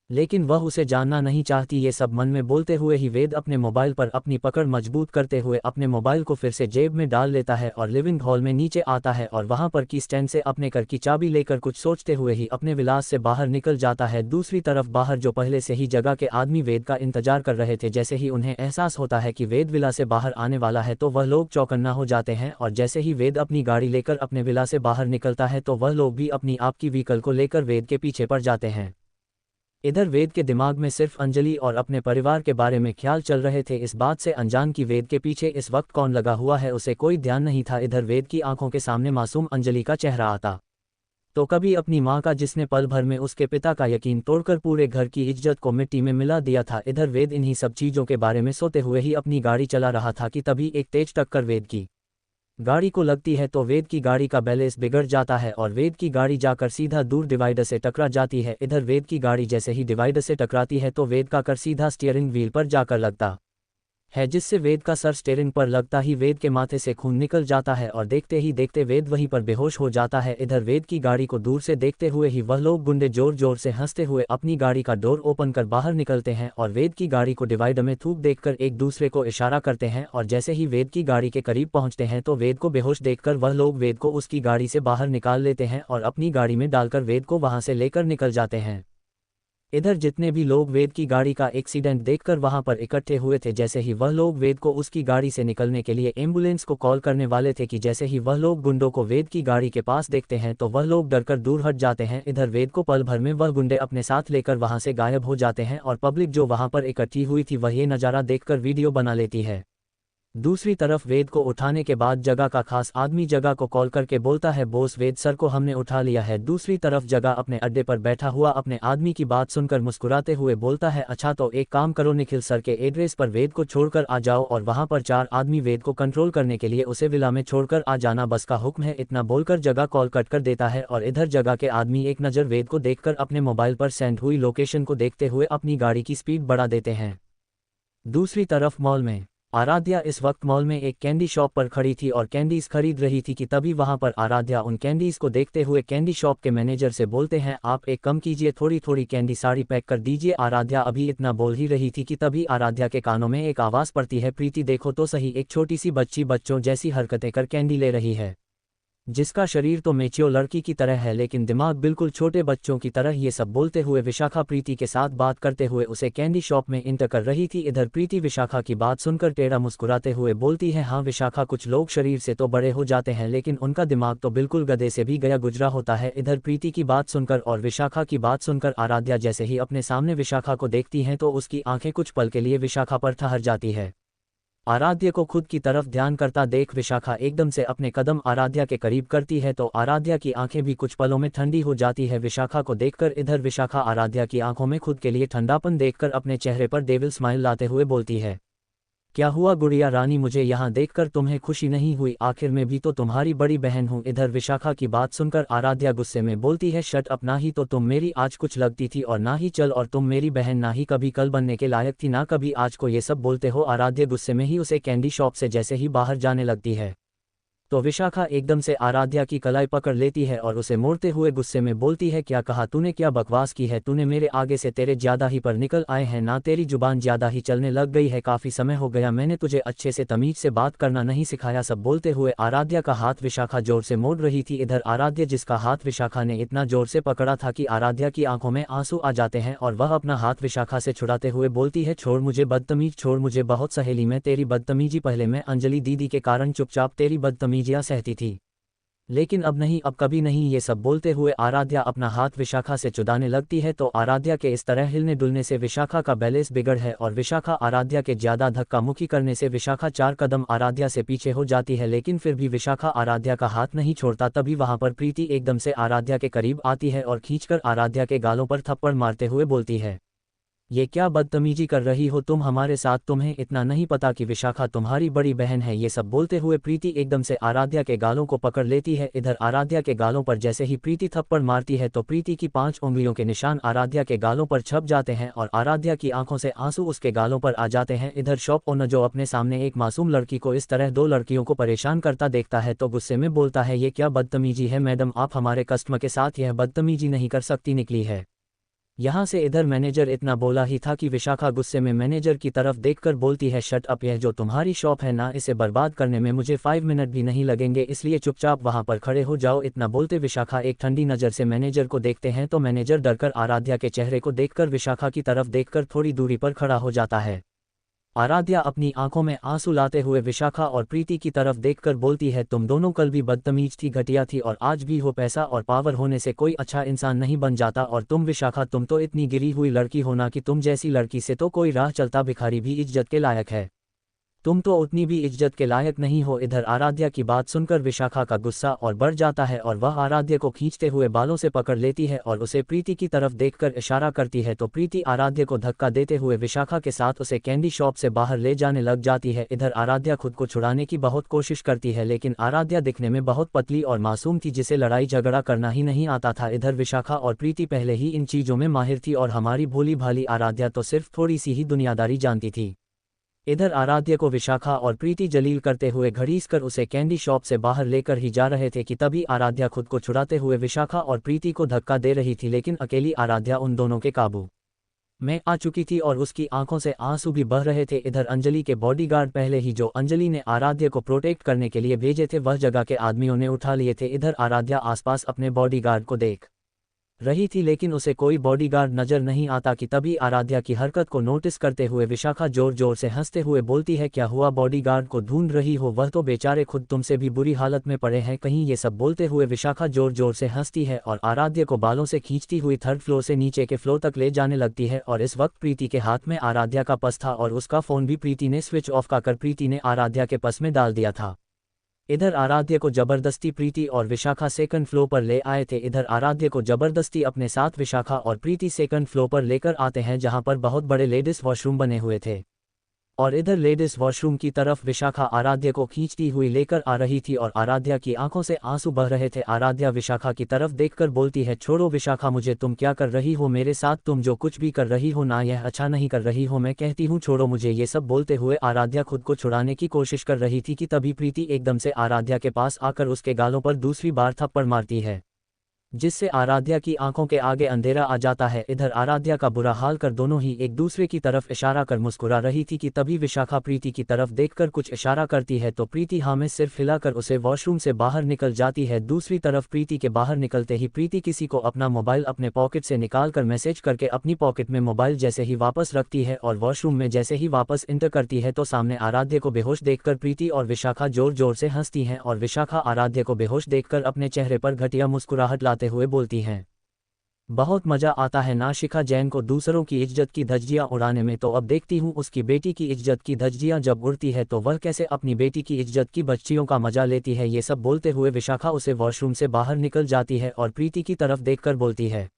लेकिन वह उसे जानना नहीं चाहती। ये सब मन में बोलते हुए ही वेद अपने मोबाइल पर अपनी पकड़ मजबूत करते हुए अपने मोबाइल को फिर से जेब में डाल लेता है और लिविंग हॉल में नीचे आता है और वहां पर की स्टैंड से अपने घर की चाबी लेकर कुछ सोचते हुए ही अपने विलास से बाहर निकल जाता है। दूसरी तरफ बाहर जो पहले से ही जगह के आदमी वेद का इंतजार कर रहे थे, जैसे ही उन्हें एहसास होता है कि वेद विला से बाहर आने वाला है तो वह लोग चौकन्ना हो जाते हैं। और जैसे ही वेद अपनी गाड़ी लेकर अपने विला से बाहर निकलता है तो वह लोग भी अपनी आपकी व्हीकल को लेकर वेद के पीछे पड़ जाते हैं। इधर वेद के दिमाग में सिर्फ अंजलि और अपने परिवार के बारे में ख्याल चल रहे थे, इस बात से अनजान कि वेद के पीछे इस वक्त कौन लगा हुआ है उसे कोई ध्यान नहीं था। इधर वेद की आंखों के सामने मासूम अंजलि का चेहरा आता तो कभी अपनी मां का जिसने पल भर में उसके पिता का यकीन तोड़कर पूरे घर की इज्जत को मिट्टी में मिला दिया था। इधर वेद इन्हीं सब चीज़ों के बारे में सोते हुए ही अपनी गाड़ी चला रहा था कि तभी एक तेज टक्कर वेद की गाड़ी को लगती है तो वेद की गाड़ी का बैलेंस बिगड़ जाता है और वेद की गाड़ी जाकर सीधा दूर डिवाइडर से टकरा जाती है। इधर वेद की गाड़ी जैसे ही डिवाइडर से टकराती है तो वेद का कर सीधा स्टीयरिंग व्हील पर जाकर लगता है, जिससे वेद का सर स्टीयरिंग पर लगता ही वेद के माथे से खून निकल जाता है और देखते ही देखते वेद वहीं पर बेहोश हो जाता है। इधर वेद की गाड़ी को दूर से देखते हुए ही वह लोग गुंडे जोर जोर से हंसते हुए अपनी गाड़ी का डोर ओपन कर बाहर निकलते हैं और वेद की गाड़ी को डिवाइडर में थूक देखकर एक दूसरे को इशारा करते हैं। और जैसे ही वेद की गाड़ी के करीब पहुंचते हैं तो वेद को बेहोश देखकर वह लोग वेद को उसकी गाड़ी से बाहर निकाल लेते हैं और अपनी गाड़ी में डालकर वेद को वहां से लेकर निकल जाते हैं। इधर जितने भी लोग वेद की गाड़ी का एक्सीडेंट देखकर वहां पर इकट्ठे हुए थे, जैसे ही वह लोग वेद को उसकी गाड़ी से निकलने के लिए एम्बुलेंस को कॉल करने वाले थे कि जैसे ही वह लोग गुंडों को वेद की गाड़ी के पास देखते हैं तो वह लोग डरकर दूर हट जाते हैं। इधर वेद को पल भर में वह गुंडे अपने साथ लेकर वहां से गायब हो जाते हैं और पब्लिक जो वहां पर इकट्ठी हुई थी वह ये नज़ारा देखकर वीडियो बना लेती है। दूसरी तरफ वेद को उठाने के बाद जगह का खास आदमी जगह को कॉल करके बोलता है बोस वेद सर को हमने उठा लिया है। दूसरी तरफ जगह अपने अड्डे पर बैठा हुआ अपने आदमी की बात सुनकर मुस्कुराते हुए बोलता है अच्छा तो एक काम करो, निखिल सर के एड्रेस पर वेद को छोड़कर आ जाओ और वहां पर 4 आदमी वेद को कंट्रोल करने के लिए उसे विला में छोड़कर आ जाना, बस का हुक्म है। इतना बोलकर जगह कॉल कट कर देता है और इधर जगह के आदमी एक नज़र वेद को देखकर अपने मोबाइल पर सेंड हुई लोकेशन को देखते हुए अपनी गाड़ी की स्पीड बढ़ा देते हैं। दूसरी तरफ मॉल में आराध्या इस वक्त मॉल में एक कैंडी शॉप पर खड़ी थी और कैंडीज खरीद रही थी कि तभी वहां पर आराध्या उन कैंडीज को देखते हुए कैंडी शॉप के मैनेजर से बोलते हैं आप एक कम कीजिए, थोड़ी थोड़ी कैंडी साड़ी पैक कर दीजिए। आराध्या अभी इतना बोल ही रही थी कि तभी आराध्या के कानों में एक आवाज़ पड़ती है प्रीति देखो तो सही, एक छोटी सी बच्ची बच्चों जैसी हरकतें कर कैंडी ले रही है, जिसका शरीर तो मैच्योर लड़की की तरह है लेकिन दिमाग बिल्कुल छोटे बच्चों की तरह। ये सब बोलते हुए विशाखा प्रीति के साथ बात करते हुए उसे कैंडी शॉप में इंटर कर रही थी। इधर प्रीति विशाखा की बात सुनकर टेढ़ा मुस्कुराते हुए बोलती है हाँ विशाखा, कुछ लोग शरीर से तो बड़े हो जाते हैं लेकिन उनका दिमाग तो बिल्कुल गधे से भी गया गुजरा होता है। इधर प्रीति की बात सुनकर और विशाखा की बात सुनकर आराध्या जैसे ही अपने सामने विशाखा को देखती हैं तो उसकी आंखें कुछ पल के लिए विशाखा पर ठहर जाती है। आराध्या को खुद की तरफ ध्यान करता देख विशाखा एकदम से अपने कदम आराध्या के करीब करती है तो आराध्या की आंखें भी कुछ पलों में ठंडी हो जाती है विशाखा को देखकर। इधर विशाखा आराध्या की आंखों में खुद के लिए ठंडापन देखकर अपने चेहरे पर डेविल स्माइल लाते हुए बोलती है, क्या हुआ गुड़िया रानी, मुझे यहाँ देखकर तुम्हें खुशी नहीं हुई? आखिर में भी तो तुम्हारी बड़ी बहन हूँ। इधर विशाखा की बात सुनकर आराध्या गुस्से में बोलती है, शट अप, ना ही तो तुम मेरी आज कुछ लगती थी और ना ही चल और तुम मेरी बहन ना ही कभी कल बनने के लायक थी ना कभी आज को ये सब बोलते हो। आराध्या गुस्से में ही उसे कैंडी शॉप से जैसे ही बाहर जाने लगती है तो विशाखा एकदम से आराध्या की कलाई पकड़ लेती है और उसे मोड़ते हुए गुस्से में बोलती है, क्या कहा तूने, क्या बकवास की है तूने? मेरे आगे से तेरे ज्यादा ही पर निकल आए हैं ना, तेरी जुबान ज्यादा ही चलने लग गई है। काफी समय हो गया मैंने तुझे अच्छे से तमीज से बात करना नहीं सिखाया। सब बोलते हुए आराध्या का हाथ विशाखा जोर से मोड़ रही थी। इधर आराध्या जिसका हाथ विशाखा ने इतना जोर से पकड़ा था कि आराध्या की आंखों में आंसू आ जाते हैं और वह अपना हाथ विशाखा से छुड़ाते हुए बोलती है, छोड़ मुझे बदतमीज, छोड़ मुझे। बहुत सहेली में तेरी बदतमीजी, पहले मैं अंजलि दीदी के कारण चुपचाप तेरी बदतमीजियां सहती थी, लेकिन अब नहीं, अब कभी नहीं। ये सब बोलते हुए आराध्या अपना हाथ विशाखा से चुदाने लगती है तो आराध्या के इस तरह हिलने डुलने से विशाखा का बैलेंस बिगड़ है और विशाखा आराध्या के ज्यादा धक्का मुक्की करने से विशाखा 4 कदम आराध्या से पीछे हो जाती है, लेकिन फिर भी विशाखा आराध्या का हाथ नहीं छोड़ता। तभी वहां पर प्रीति एकदम से आराध्या के करीब आती है और खींचकर आराध्या के गालों पर थप्पड़ मारते हुए बोलती है, ये क्या बदतमीजी कर रही हो तुम हमारे साथ, तुम्हें इतना नहीं पता कि विशाखा तुम्हारी बड़ी बहन है? ये सब बोलते हुए प्रीति एकदम से आराध्या के गालों को पकड़ लेती है। इधर आराध्या के गालों पर जैसे ही प्रीति थप्पड़ मारती है तो प्रीति की 5 उंगलियों के निशान आराध्या के गालों पर छप जाते हैं और आराध्या की आंखों से आंसू उसके गालों पर आ जाते हैं। इधर शॉप ओनर जो अपने सामने एक मासूम लड़की को इस तरह 2 लड़कियों को परेशान करता देखता है तो गुस्से में बोलता है, ये क्या बदतमीजी है मैडम, आप हमारे कस्टमर के साथ यह बदतमीजी नहीं कर सकती निकली है यहाँ से। इधर मैनेजर इतना बोला ही था कि विशाखा गुस्से में मैनेजर की तरफ देखकर बोलती है, शट अप, यह जो तुम्हारी शॉप है ना, इसे बर्बाद करने में मुझे 5 मिनट भी नहीं लगेंगे, इसलिए चुपचाप वहां पर खड़े हो जाओ। इतना बोलते विशाखा एक ठंडी नज़र से मैनेजर को देखते हैं तो मैनेजर डरकर आराध्या के चेहरे को देखकर विशाखा की तरफ देखकर थोड़ी दूरी पर खड़ा हो जाता है। आराध्या अपनी आंखों में आंसू लाते हुए विशाखा और प्रीति की तरफ देखकर बोलती है, तुम दोनों कल भी बदतमीज थी, घटिया थी और आज भी हो। पैसा और पावर होने से कोई अच्छा इंसान नहीं बन जाता और तुम विशाखा, तुम तो इतनी गिरी हुई लड़की हो ना कि तुम जैसी लड़की से तो कोई राह चलता भिखारी भी इज्जत के लायक है, तुम तो उतनी भी इज्जत के लायक नहीं हो। इधर आराध्या की बात सुनकर विशाखा का गुस्सा और बढ़ जाता है और वह आराध्या को खींचते हुए बालों से पकड़ लेती है और उसे प्रीति की तरफ देखकर इशारा करती है तो प्रीति आराध्या को धक्का देते हुए विशाखा के साथ उसे कैंडी शॉप से बाहर ले जाने लग जाती है। इधर आराध्या खुद को छुड़ाने की बहुत कोशिश करती है लेकिन आराध्या दिखने में बहुत पतली और मासूम थी जिसे लड़ाई झगड़ा करना ही नहीं आता था। इधर विशाखा और प्रीति पहले ही इन चीज़ों में माहिर थी और हमारी भोली भाली आराध्या तो सिर्फ थोड़ी सी ही दुनियादारी जानती थी। इधर आराध्या को विशाखा और प्रीति जलील करते हुए घड़ीसकर उसे कैंडी शॉप से बाहर लेकर ही जा रहे थे कि तभी आराध्या खुद को छुड़ाते हुए विशाखा और प्रीति को धक्का दे रही थी, लेकिन अकेली आराध्या उन दोनों के काबू में आ चुकी थी और उसकी आंखों से आंसू भी बह रहे थे। इधर अंजलि के बॉडीगार्ड पहले ही जो अंजलि ने आराध्या को प्रोटेक्ट करने के लिए भेजे थे वह जगह के आदमियों ने उठा लिए थे। इधर आराध्या आसपास अपने बॉडीगार्ड को देख रही थी लेकिन उसे कोई बॉडीगार्ड नजर नहीं आता कि तभी आराध्या की हरकत को नोटिस करते हुए विशाखा जोर जोर से हंसते हुए बोलती है, क्या हुआ, बॉडीगार्ड को ढूंढ रही हो? वह तो बेचारे खुद तुमसे भी बुरी हालत में पड़े हैं कहीं। ये सब बोलते हुए विशाखा जोर जोर से हंसती है और आराध्या को बालों से खींचती हुई 3rd फ्लोर से नीचे के फ्लोर तक ले जाने लगती है और इस वक्त प्रीति के हाथ में आराध्या का पर्स था और उसका फोन भी प्रीति ने स्विच ऑफ कर प्रीति ने आराध्या के पर्स में डाल दिया था। इधर आराध्या को जबरदस्ती प्रीति और विशाखा 2nd फ्लोर पर ले आए थे। इधर आराध्या को जबरदस्ती अपने साथ विशाखा और प्रीति 2nd फ्लोर पर लेकर आते हैं जहां पर बहुत बड़े लेडीज वॉशरूम बने हुए थे और इधर लेडीज वॉशरूम की तरफ विशाखा आराध्या को खींचती हुई लेकर आ रही थी और आराध्या की आंखों से आंसू बह रहे थे। आराध्या विशाखा की तरफ देखकर बोलती है, छोड़ो विशाखा मुझे, तुम क्या कर रही हो मेरे साथ? तुम जो कुछ भी कर रही हो ना, यह अच्छा नहीं कर रही हो, मैं कहती हूँ छोड़ो मुझे। ये सब बोलते हुए आराध्या खुद को छुड़ाने की कोशिश कर रही थी कि तभी प्रीति एकदम से आराध्या के पास आकर उसके गालों पर दूसरी बार थप्पड़ मारती है जिससे आराध्या की आंखों के आगे अंधेरा आ जाता है। इधर आराध्या का बुरा हाल कर दोनों ही एक दूसरे की तरफ इशारा कर मुस्कुरा रही थी कि तभी विशाखा प्रीति की तरफ देखकर कुछ इशारा करती है तो प्रीति हाँ में सिर्फ हिलाकर उसे वॉशरूम से बाहर निकल जाती है। दूसरी तरफ प्रीति के बाहर निकलते ही प्रीति किसी को अपना मोबाइल अपने पॉकेट से निकाल कर मैसेज करके अपनी पॉकेट में मोबाइल जैसे ही वापस रखती है और वॉशरूम में जैसे ही वापस इंटर करती है तो सामने आराध्या को बेहोश देखकर प्रीति और विशाखा जोर जोर से हंसती हैं और विशाखा आराध्या को बेहोश देखकर अपने चेहरे पर घटिया मुस्कुराहट लाते हुए बोलती हैं, बहुत मजा आता है ना शिखा जैन को दूसरों की इज्जत की धज्जियां उड़ाने में, तो अब देखती हूँ उसकी बेटी की इज्जत की धज्जियां जब उड़ती है तो वह कैसे अपनी बेटी की इज्जत की बच्चियों का मजा लेती है। ये सब बोलते हुए विशाखा उसे वॉशरूम से बाहर निकल जाती है और प्रीति की तरफ देखकर बोलती है,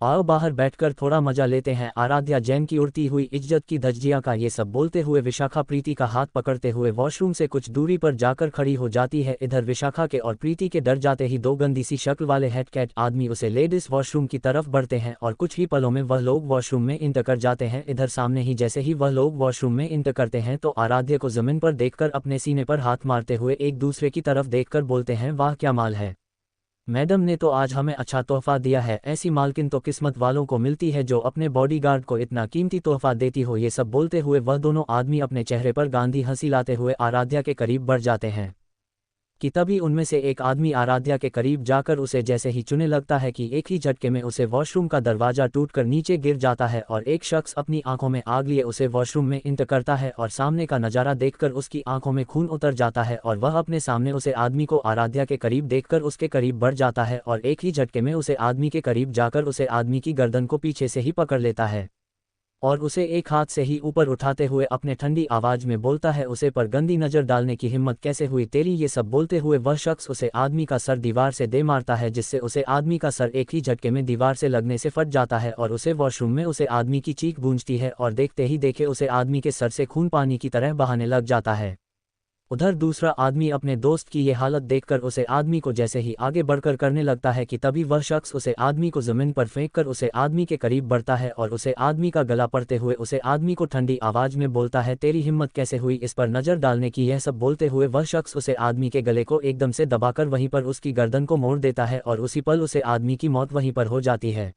आओ बाहर बैठकर थोड़ा मजा लेते हैं आराध्या जैन की उड़ती हुई इज्जत की धज्जियां का। ये सब बोलते हुए विशाखा प्रीति का हाथ पकड़ते हुए वॉशरूम से कुछ दूरी पर जाकर खड़ी हो जाती है। इधर विशाखा के और प्रीति के डर जाते ही दो गंदी सी शक्ल वाले हेडकैट आदमी उसे लेडीज वॉशरूम की तरफ बढ़ते हैं और कुछ ही पलों में वह लोग वॉशरूम में इंटर कर जाते हैं। इधर सामने ही जैसे ही वह लोग वॉशरूम में इंटर करते हैं तो आराध्या को जमीन पर देखकर अपने सीने पर हाथ मारते हुए एक दूसरे की तरफ देखकर बोलते हैं, वाह क्या माल है, मैडम ने तो आज हमें अच्छा तोहफा दिया है, ऐसी मालकिन तो किस्मत वालों को मिलती है जो अपने बॉडीगार्ड को इतना कीमती तोहफा देती हो। ये सब बोलते हुए वह दोनों आदमी अपने चेहरे पर गांधी हंसी लाते हुए आराध्या के करीब बढ़ जाते हैं कि तभी उनमें से एक आदमी आराध्या के करीब जाकर उसे जैसे ही चुने लगता है कि एक ही झटके में उसे वॉशरूम का दरवाजा टूटकर नीचे गिर जाता है और एक शख्स अपनी आंखों में आग लिए उसे वॉशरूम में इंटर करता है और सामने का नज़ारा देखकर उसकी आंखों में खून उतर जाता है और वह अपने सामने उसे आदमी को आराध्या के करीब देखकर उसके करीब बढ़ जाता है और एक ही झटके में उसे आदमी के करीब जाकर उसे आदमी की गर्दन को पीछे से ही पकड़ लेता है और उसे एक हाथ से ही ऊपर उठाते हुए अपने ठंडी आवाज में बोलता है, उसे पर गंदी नजर डालने की हिम्मत कैसे हुई तेरी। ये सब बोलते हुए वह शख्स उसे आदमी का सर दीवार से दे मारता है जिससे उसे आदमी का सर एक ही झटके में दीवार से लगने से फट जाता है और उसे वॉशरूम में उसे आदमी की चीख गूंजती है और देखते ही देखे उसे आदमी के सर से खून पानी की तरह बहाने लग जाता है। उधर दूसरा आदमी अपने दोस्त की ये हालत देखकर उसे आदमी को जैसे ही आगे बढ़कर करने लगता है कि तभी वह शख्स उसे आदमी को जमीन पर फेंककर उसे आदमी के करीब बढ़ता है और उसे आदमी का गला पड़ते हुए उसे आदमी को ठंडी आवाज में बोलता है, तेरी हिम्मत कैसे हुई इस पर नजर डालने की। यह सब बोलते हुए वह शख्स उसे आदमी के गले को एकदम से दबाकर वहीं पर उसकी गर्दन को मोड़ देता है और उसी पल उसे आदमी की मौत वहीं पर हो जाती है।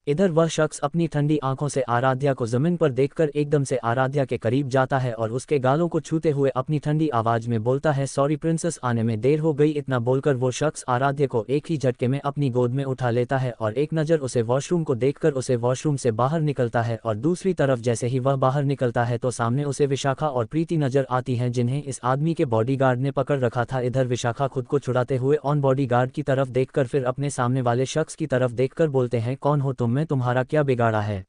इधर वह शख्स अपनी ठंडी आंखों से आराध्या को जमीन पर देखकर एकदम से आराध्या के करीब जाता है और उसके गालों को छूते हुए अपनी ठंडी आवाज में बोलता है, सॉरी प्रिंसेस आने में देर हो गई। इतना बोलकर वो शख्स आराध्या को एक ही झटके में अपनी गोद में उठा लेता है और एक नज़र उसे वॉशरूम को देखकर उसे वॉशरूम से बाहर निकलता है और दूसरी तरफ जैसे ही वह बाहर निकलता है तो सामने उसे विशाखा और प्रीति नजर आती हैं जिन्हें इस आदमी के बॉडीगार्ड ने पकड़ रखा था। इधर विशाखा खुद को छुड़ाते हुए ऑन बॉडीगार्ड की तरफ देखकर फिर अपने सामने वाले शख्स की तरफ देखकर बोलते हैं, कौन हो तुम, मैं तुम्हारा क्या बिगाड़ा है,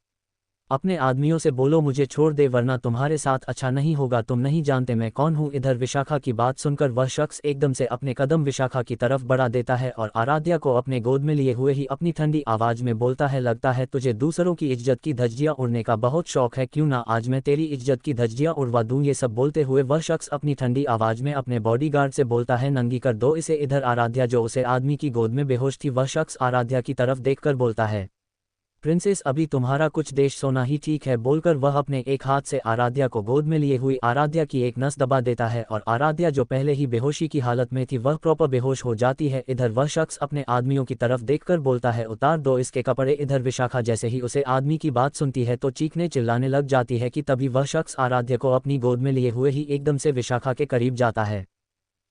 अपने आदमियों से बोलो मुझे छोड़ दे वरना तुम्हारे साथ अच्छा नहीं होगा, तुम नहीं जानते मैं कौन हूँ। इधर विशाखा की बात सुनकर वह शख्स एकदम से अपने कदम विशाखा की तरफ बढ़ा देता है और आराध्या को अपने गोद में लिए हुए ही अपनी ठंडी आवाज में बोलता है, लगता है तुझे दूसरों की इज्जत की धज्जियां उड़ने का बहुत शौक है, क्यों ना आज मैं तेरी इज्जत की धज्जियां उड़वा दूं। ये सब बोलते हुए वह शख्स अपनी ठंडी आवाज में अपने बॉडीगार्ड से बोलता है, नंगी कर दो इसे। इधर आराध्या जो उसे आदमी की गोद में बेहोश थी वह शख्स आराध्या की तरफ देखकर बोलता है, प्रिंसेस अभी तुम्हारा कुछ देश सोना ही ठीक है, बोलकर वह अपने एक हाथ से आराध्या को गोद में लिए हुई आराध्या की एक नस दबा देता है और आराध्या जो पहले ही बेहोशी की हालत में थी वह प्रॉपर बेहोश हो जाती है। इधर वह शख्स अपने आदमियों की तरफ देखकर बोलता है, उतार दो इसके कपड़े। इधर विशाखा जैसे ही उसे आदमी की बात सुनती है तो चीखने चिल्लाने लग जाती है कि तभी वह शख्स आराध्या को अपनी गोद में लिए हुए ही एकदम से विशाखा के करीब जाता है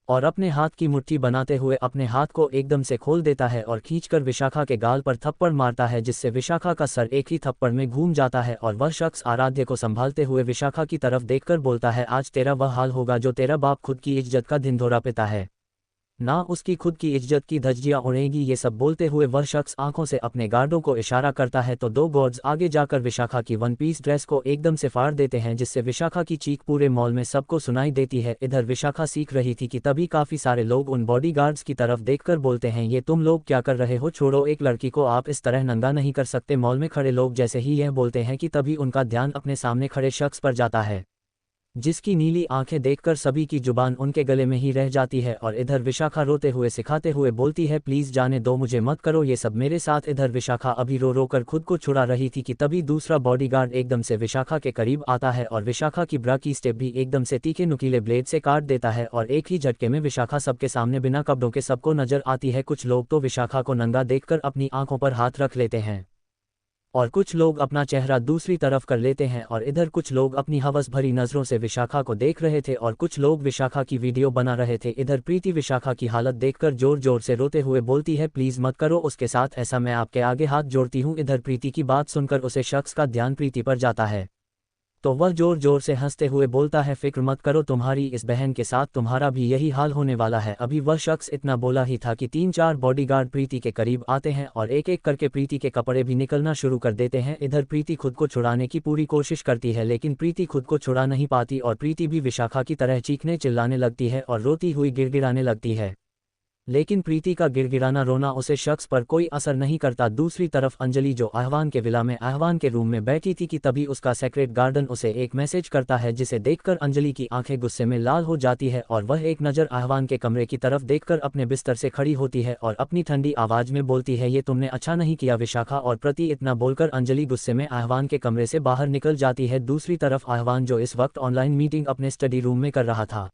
और अपने हाथ की मुट्ठी बनाते हुए अपने हाथ को एकदम से खोल देता है और खींचकर विशाखा के गाल पर थप्पड़ मारता है जिससे विशाखा का सर एक ही थप्पड़ में घूम जाता है और वह शख्स आराध्या को संभालते हुए विशाखा की तरफ देखकर बोलता है, आज तेरा वह हाल होगा जो तेरा बाप खुद की इज्जत का ढिंढोरा पिता है, ना उसकी खुद की इज्जत की धज्जियां उड़ेंगी। ये सब बोलते हुए वह शख्स आंखों से अपने गार्डों को इशारा करता है तो दो गार्ड्स आगे जाकर विशाखा की वन पीस ड्रेस को एकदम से फाड़ देते हैं जिससे विशाखा की चीख पूरे मॉल में सबको सुनाई देती है। इधर विशाखा सीख रही थी कि तभी काफी सारे लोग उन बॉडीगार्ड्स की तरफ देखकर बोलते हैं, ये तुम लोग क्या कर रहे हो, छोड़ो एक लड़की को आप इस तरह नंगा नहीं कर सकते। मॉल में खड़े लोग जैसे ही यह बोलते हैं कि तभी उनका ध्यान अपने सामने खड़े शख्स पर जाता है जिसकी नीली आंखें देखकर सभी की जुबान उनके गले में ही रह जाती है और इधर विशाखा रोते हुए सिखाते हुए बोलती है, प्लीज जाने दो मुझे, मत करो ये सब मेरे साथ। इधर विशाखा अभी रो रो कर खुद को छुड़ा रही थी कि तभी दूसरा बॉडीगार्ड एकदम से विशाखा के करीब आता है और विशाखा की ब्रा की स्टेप भी एकदम से तीखे नुकीले ब्लेड से काट देता है और एक ही झटके में विशाखा सबके सामने बिना कपड़ों के सबको नजर आती है। कुछ लोग तो विशाखा को नंगा देखकर अपनी आंखों पर हाथ रख लेते हैं और कुछ लोग अपना चेहरा दूसरी तरफ कर लेते हैं और इधर कुछ लोग अपनी हवस भरी नज़रों से विशाखा को देख रहे थे और कुछ लोग विशाखा की वीडियो बना रहे थे। इधर प्रीति विशाखा की हालत देखकर जोर जोर से रोते हुए बोलती है, प्लीज़ मत करो उसके साथ ऐसा, मैं आपके आगे हाथ जोड़ती हूँ। इधर प्रीति की बात सुनकर उसे शख्स का ध्यान प्रीति पर जाता है तो वह जोर जोर से हंसते हुए बोलता है, फिक्र मत करो, तुम्हारी इस बहन के साथ तुम्हारा भी यही हाल होने वाला है। अभी वह शख्स इतना बोला ही था कि 3-4 बॉडीगार्ड प्रीति के करीब आते हैं और एक एक करके प्रीति के कपड़े भी निकलना शुरू कर देते हैं। इधर प्रीति खुद को छुड़ाने की पूरी कोशिश करती है, लेकिन प्रीति खुद को छुड़ा नहीं पाती और प्रीति भी विशाखा की तरह चीखने चिल्लाने लगती है और रोती हुई गिड़गिड़ाने लगती है। लेकिन प्रीति का गिड़गिड़ाना रोना उसे शख्स पर कोई असर नहीं करता। दूसरी तरफ अंजलि, जो आहवान के विला में आहवान के रूम में बैठी थी, कि तभी उसका सेक्रेट गार्डन उसे एक मैसेज करता है, जिसे देखकर अंजलि की आंखें गुस्से में लाल हो जाती है और वह एक नज़र आहवान के कमरे की तरफ देखकर अपने बिस्तर से खड़ी होती है और अपनी ठंडी आवाज़ में बोलती है, ये तुमने अच्छा नहीं किया विशाखा। और प्रति इतना बोलकर अंजलि गुस्से में आहवान के कमरे से बाहर निकल जाती है। दूसरी तरफ आहवान, जो इस वक्त ऑनलाइन मीटिंग अपने स्टडी रूम में कर रहा था,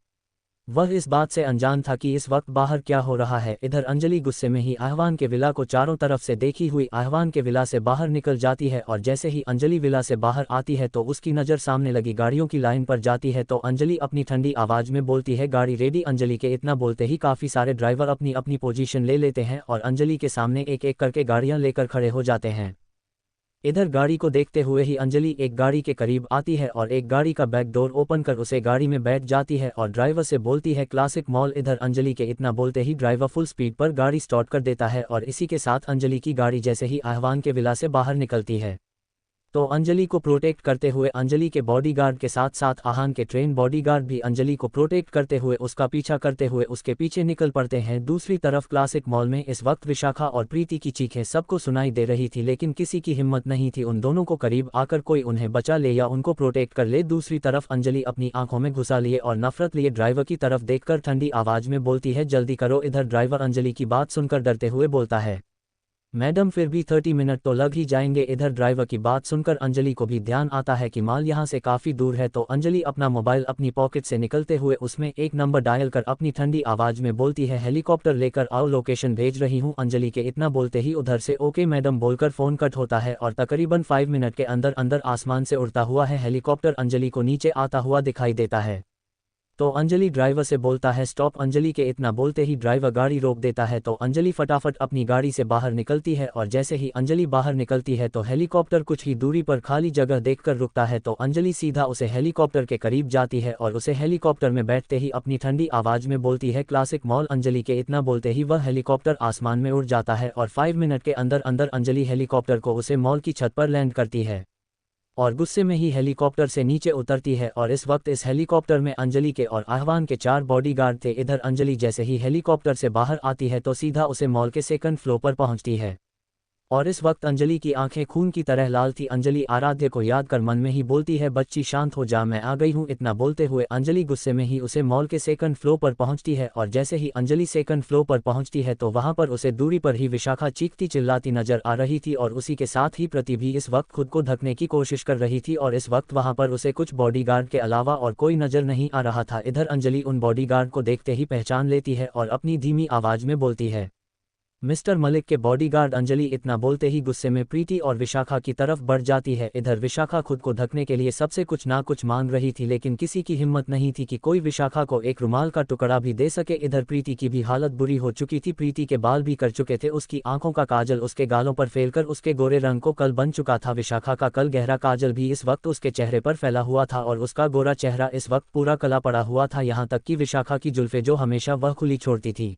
वह इस बात से अनजान था कि इस वक्त बाहर क्या हो रहा है। इधर अंजलि गुस्से में ही आहवान के विला को चारों तरफ से देखी हुई आहवान के विला से बाहर निकल जाती है और जैसे ही अंजलि विला से बाहर आती है तो उसकी नज़र सामने लगी गाड़ियों की लाइन पर जाती है। तो अंजलि अपनी ठंडी आवाज़ में बोलती है, गाड़ी रेडी। अंजलि के इतना बोलते ही काफ़ी सारे ड्राइवर अपनी अपनी पोजीशन ले लेते हैं और अंजलि के सामने एक एक करके गाड़ियाँ लेकर खड़े हो जाते हैं। इधर गाड़ी को देखते हुए ही अंजलि एक गाड़ी के करीब आती है और एक गाड़ी का बैक डोर ओपन कर उसे गाड़ी में बैठ जाती है और ड्राइवर से बोलती है, क्लासिक मॉल। इधर अंजलि के इतना बोलते ही ड्राइवर फुल स्पीड पर गाड़ी स्टार्ट कर देता है और इसी के साथ अंजलि की गाड़ी जैसे ही आहवान के विला से बाहर निकलती है तो अंजलि को प्रोटेक्ट करते हुए अंजलि के बॉडीगार्ड के साथ साथ आहवान के ट्रेन बॉडीगार्ड भी अंजलि को प्रोटेक्ट करते हुए उसका पीछा करते हुए उसके पीछे निकल पड़ते हैं। दूसरी तरफ क्लासिक मॉल में इस वक्त विशाखा और प्रीति की चीखें सबको सुनाई दे रही थी, लेकिन किसी की हिम्मत नहीं थी उन दोनों को करीब आकर कोई उन्हें बचा ले या उनको प्रोटेक्ट कर ले। दूसरी तरफ अंजलि अपनी आंखों में घुसा लिए और नफरत लिए ड्राइवर की तरफ देखकर ठंडी आवाज में बोलती है, जल्दी करो। इधर ड्राइवर अंजलि की बात सुनकर डरते हुए बोलता है, मैडम फिर भी 30 मिनट तो लग ही जाएंगे। इधर ड्राइवर की बात सुनकर अंजलि को भी ध्यान आता है कि माल यहाँ से काफ़ी दूर है, तो अंजलि अपना मोबाइल अपनी पॉकेट से निकलते हुए उसमें एक नंबर डायल कर अपनी ठंडी आवाज़ में बोलती है, हेलीकॉप्टर लेकर आओ, लोकेशन भेज रही हूँ। अंजलि के इतना बोलते ही उधर से ओके मैडम बोलकर फ़ोन कट होता है और तकरीबन 5 मिनट के अंदर अंदर आसमान से उड़ता हुआ है हेलीकॉप्टर अंजलि को नीचे आता हुआ दिखाई देता है। तो अंजलि ड्राइवर से बोलता है, स्टॉप। अंजलि के इतना बोलते ही ड्राइवर गाड़ी रोक देता है तो अंजलि फटाफट अपनी गाड़ी से बाहर निकलती है और जैसे ही अंजलि बाहर निकलती है तो हेलीकॉप्टर कुछ ही दूरी पर खाली जगह देखकर रुकता है तो अंजलि सीधा उसे हेलीकॉप्टर के करीब जाती है और उसे हेलीकॉप्टर में बैठते ही अपनी ठंडी आवाज़ में बोलती है, क्लासिक मॉल। अंजलि के इतना बोलते ही वह हेलीकॉप्टर आसमान में उड़ जाता है और 5 मिनट के अंदर अंदर अंजलि हेलीकॉप्टर को उसे मॉल की छत पर लैंड करती है और गुस्से में ही हेलीकॉप्टर से नीचे उतरती है। और इस वक्त इस हेलीकॉप्टर में अंजलि के और आहवान के 4 बॉडीगार्ड थे। इधर अंजलि जैसे ही हेलीकॉप्टर से बाहर आती है तो सीधा उसे मॉल के 2nd फ्लोर पर पहुंचती है और इस वक्त अंजलि की आंखें खून की तरह लाल थी। अंजलि आराध्य को याद कर मन में ही बोलती है, बच्ची शांत हो जा, मैं आ गई हूँ। इतना बोलते हुए अंजलि गुस्से में ही उसे मॉल के 2nd फ्लोर पर पहुंचती है और जैसे ही अंजलि 2nd फ्लोर पर पहुंचती है तो वहां पर उसे दूरी पर ही विशाखा चीखती चिल्लाती नजर आ रही थी और उसी के साथ ही प्रति भी इस वक्त खुद को ढकने की कोशिश कर रही थी और इस वक्त वहां पर उसे कुछ बॉडीगार्ड के अलावा और कोई नजर नहीं आ रहा था। इधर अंजलि उन बॉडीगार्ड को देखते ही पहचान लेती है और अपनी धीमी आवाज में बोलती है, मिस्टर मलिक के बॉडीगार्ड। अंजलि इतना बोलते ही गुस्से में प्रीति और विशाखा की तरफ बढ़ जाती है। इधर विशाखा खुद को ढकने के लिए सबसे कुछ ना कुछ मांग रही थी, लेकिन किसी की हिम्मत नहीं थी कि कोई विशाखा को एक रुमाल का टुकड़ा भी दे सके। इधर प्रीति की भी हालत बुरी हो चुकी थी, प्रीति के बाल भी कर चुके थे, उसकी आंखों का काजल उसके गालों पर फैलकर उसके गोरे रंग को कल बन चुका था। विशाखा का कल गहरा काजल भी इस वक्त उसके चेहरे पर फैला हुआ था और उसका गोरा चेहरा इस वक्त पूरा कला पड़ा हुआ था, यहाँ तक कि विशाखा की जुल्फें जो हमेशा वह खुली छोड़ती थी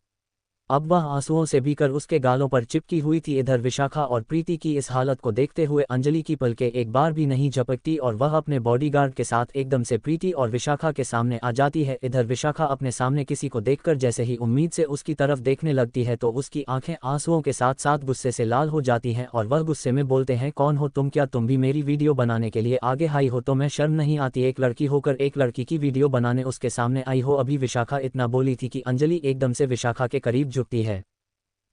अब वह आंसुओं से भीकर उसके गालों पर चिपकी हुई थी। इधर विशाखा और प्रीति की इस हालत को देखते हुए अंजलि की पलकें एक बार भी नहीं झपकती और वह अपने बॉडीगार्ड के साथ एकदम से प्रीति और विशाखा के सामने आ जाती है। इधर विशाखा अपने सामने किसी को देखकर जैसे ही उम्मीद से उसकी तरफ देखने लगती है तो उसकी आंखें आंसुओं के साथ साथ गुस्से से लाल हो जाती हैं और वह गुस्से में बोलते हैं, कौन हो तुम? क्या तुम भी मेरी वीडियो बनाने के लिए आगे आई हो? तो मैं शर्म नहीं आती एक लड़की होकर एक लड़की की वीडियो बनाने उसके सामने आई हो? अभी विशाखा इतना बोली थी कि अंजलि एकदम से विशाखा के करीब झुकती है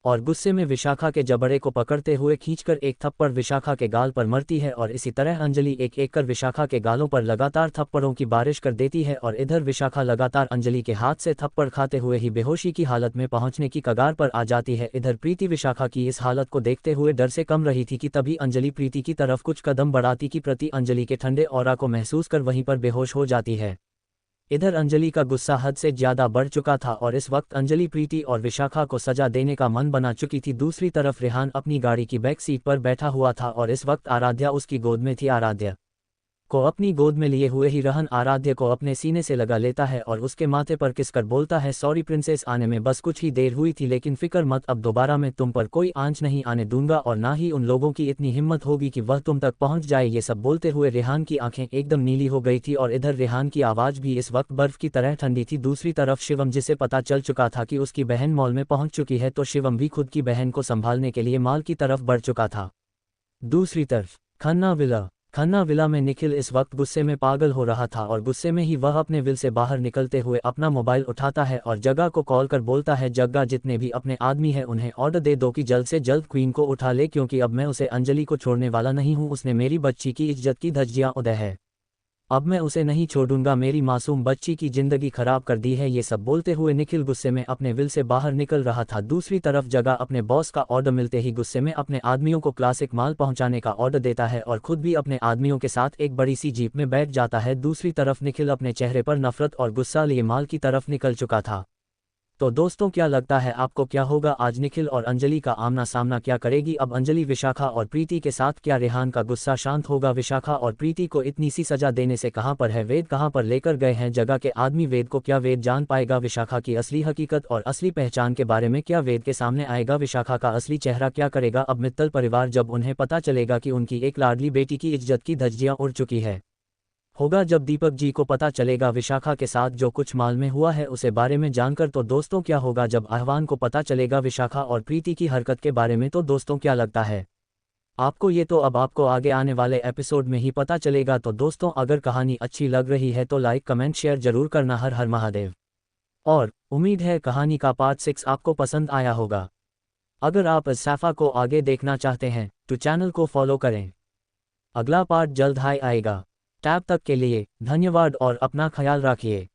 और गुस्से में विशाखा के जबड़े को पकड़ते हुए खींचकर एक थप्पड़ विशाखा के गाल पर मरती है और इसी तरह अंजलि एक एक कर विशाखा के गालों पर लगातार थप्पड़ों की बारिश कर देती है और इधर विशाखा लगातार अंजलि के हाथ से थप्पड़ खाते हुए ही बेहोशी की हालत में पहुंचने की कगार पर आ जाती है। इधर प्रीति विशाखा की इस हालत को देखते हुए डर से कम रही थी कि तभी अंजलि प्रीति की तरफ कुछ कदम बढ़ाती कि प्रति अंजलि के ठंडे ऑरा को महसूस कर वहीं पर बेहोश हो जाती है। इधर अंजलि का गुस्सा हद से ज्यादा बढ़ चुका था और इस वक्त अंजलि प्रीति और विशाखा को सजा देने का मन बना चुकी थी। दूसरी तरफ रेहान अपनी गाड़ी की बैक सीट पर बैठा हुआ था और इस वक्त आराध्या उसकी गोद में थी। आराध्या को अपनी गोद में लिए हुए ही रहन आराध्य को अपने सीने से लगा लेता है और उसके माथे पर किसकर बोलता है, सॉरी प्रिंसेस, आने में बस कुछ ही देर हुई थी, लेकिन फिक्र मत, अब दोबारा मैं तुम पर कोई आंच नहीं आने दूंगा और ना ही उन लोगों की इतनी हिम्मत होगी कि वह तुम तक पहुंच जाए। ये सब बोलते हुए रेहान की आंखें एकदम नीली हो गई थी और इधर रेहान की आवाज़ भी इस वक्त बर्फ की तरह ठंडी थी। दूसरी तरफ शिवम, जिसे पता चल चुका था कि उसकी बहन मॉल में पहुंच चुकी है, तो शिवम भी खुद की बहन को संभालने के लिए मॉल की तरफ बढ़ चुका था। दूसरी तरफ खन्ना विला में निखिल इस वक्त गुस्से में पागल हो रहा था और गुस्से में ही वह अपने विल से बाहर निकलते हुए अपना मोबाइल उठाता है और जग्गा को कॉल कर बोलता है, जग्गा, जितने भी अपने आदमी हैं उन्हें ऑर्डर दे दो कि जल्द से जल्द क्वीन को उठा ले, क्योंकि अब मैं उसे अंजलि को छोड़ने वाला नहीं हूँ। उसने मेरी बच्ची की इज्जत की धज्जियां उड़ाई है, अब मैं उसे नहीं छोड़ूंगा, मेरी मासूम बच्ची की जिंदगी खराब कर दी है। ये सब बोलते हुए निखिल गुस्से में अपने विल से बाहर निकल रहा था। दूसरी तरफ जग्गा अपने बॉस का ऑर्डर मिलते ही गुस्से में अपने आदमियों को क्लासिक माल पहुंचाने का ऑर्डर देता है और खुद भी अपने आदमियों के साथ एक बड़ी सी जीप में बैठ जाता है। दूसरी तरफ निखिल अपने चेहरे पर नफरत और गुस्सा लिए माल की तरफ निकल चुका था। तो दोस्तों, क्या लगता है आपको, क्या होगा आज निखिल और अंजलि का आमना सामना क्या करेगी अब अंजलि विशाखा और प्रीति के साथ? क्या रेहान का गुस्सा शांत होगा? विशाखा और प्रीति को इतनी सी सजा देने से कहां पर है वेद, कहां पर लेकर गए हैं जगह के आदमी वेद को? क्या वेद जान पाएगा विशाखा की असली हकीकत और असली पहचान के बारे में? क्या वेद के सामने आएगा विशाखा का असली चेहरा? क्या करेगा अब मित्तल परिवार जब उन्हें पता चलेगा कि उनकी एक लाडली बेटी की इज्जत की धज्जियां उड़ चुकी है? होगा जब दीपक जी को पता चलेगा विशाखा के साथ जो कुछ माल में हुआ है उसे बारे में जानकर? तो दोस्तों, क्या होगा जब आह्वान को पता चलेगा विशाखा और प्रीति की हरकत के बारे में? तो दोस्तों, क्या लगता है आपको? ये तो अब आपको आगे आने वाले एपिसोड में ही पता चलेगा। तो दोस्तों, अगर कहानी अच्छी लग रही है तो लाइक कमेंट शेयर जरूर करना। हर हर महादेव। और उम्मीद है कहानी का पार्ट 6 आपको पसंद आया होगा। अगर आप इस सफ़ा को आगे देखना चाहते हैं तो चैनल को फॉलो करें। अगला पार्ट जल्द ही आएगा। तब तक के लिए धन्यवाद और अपना ख्याल रखिए।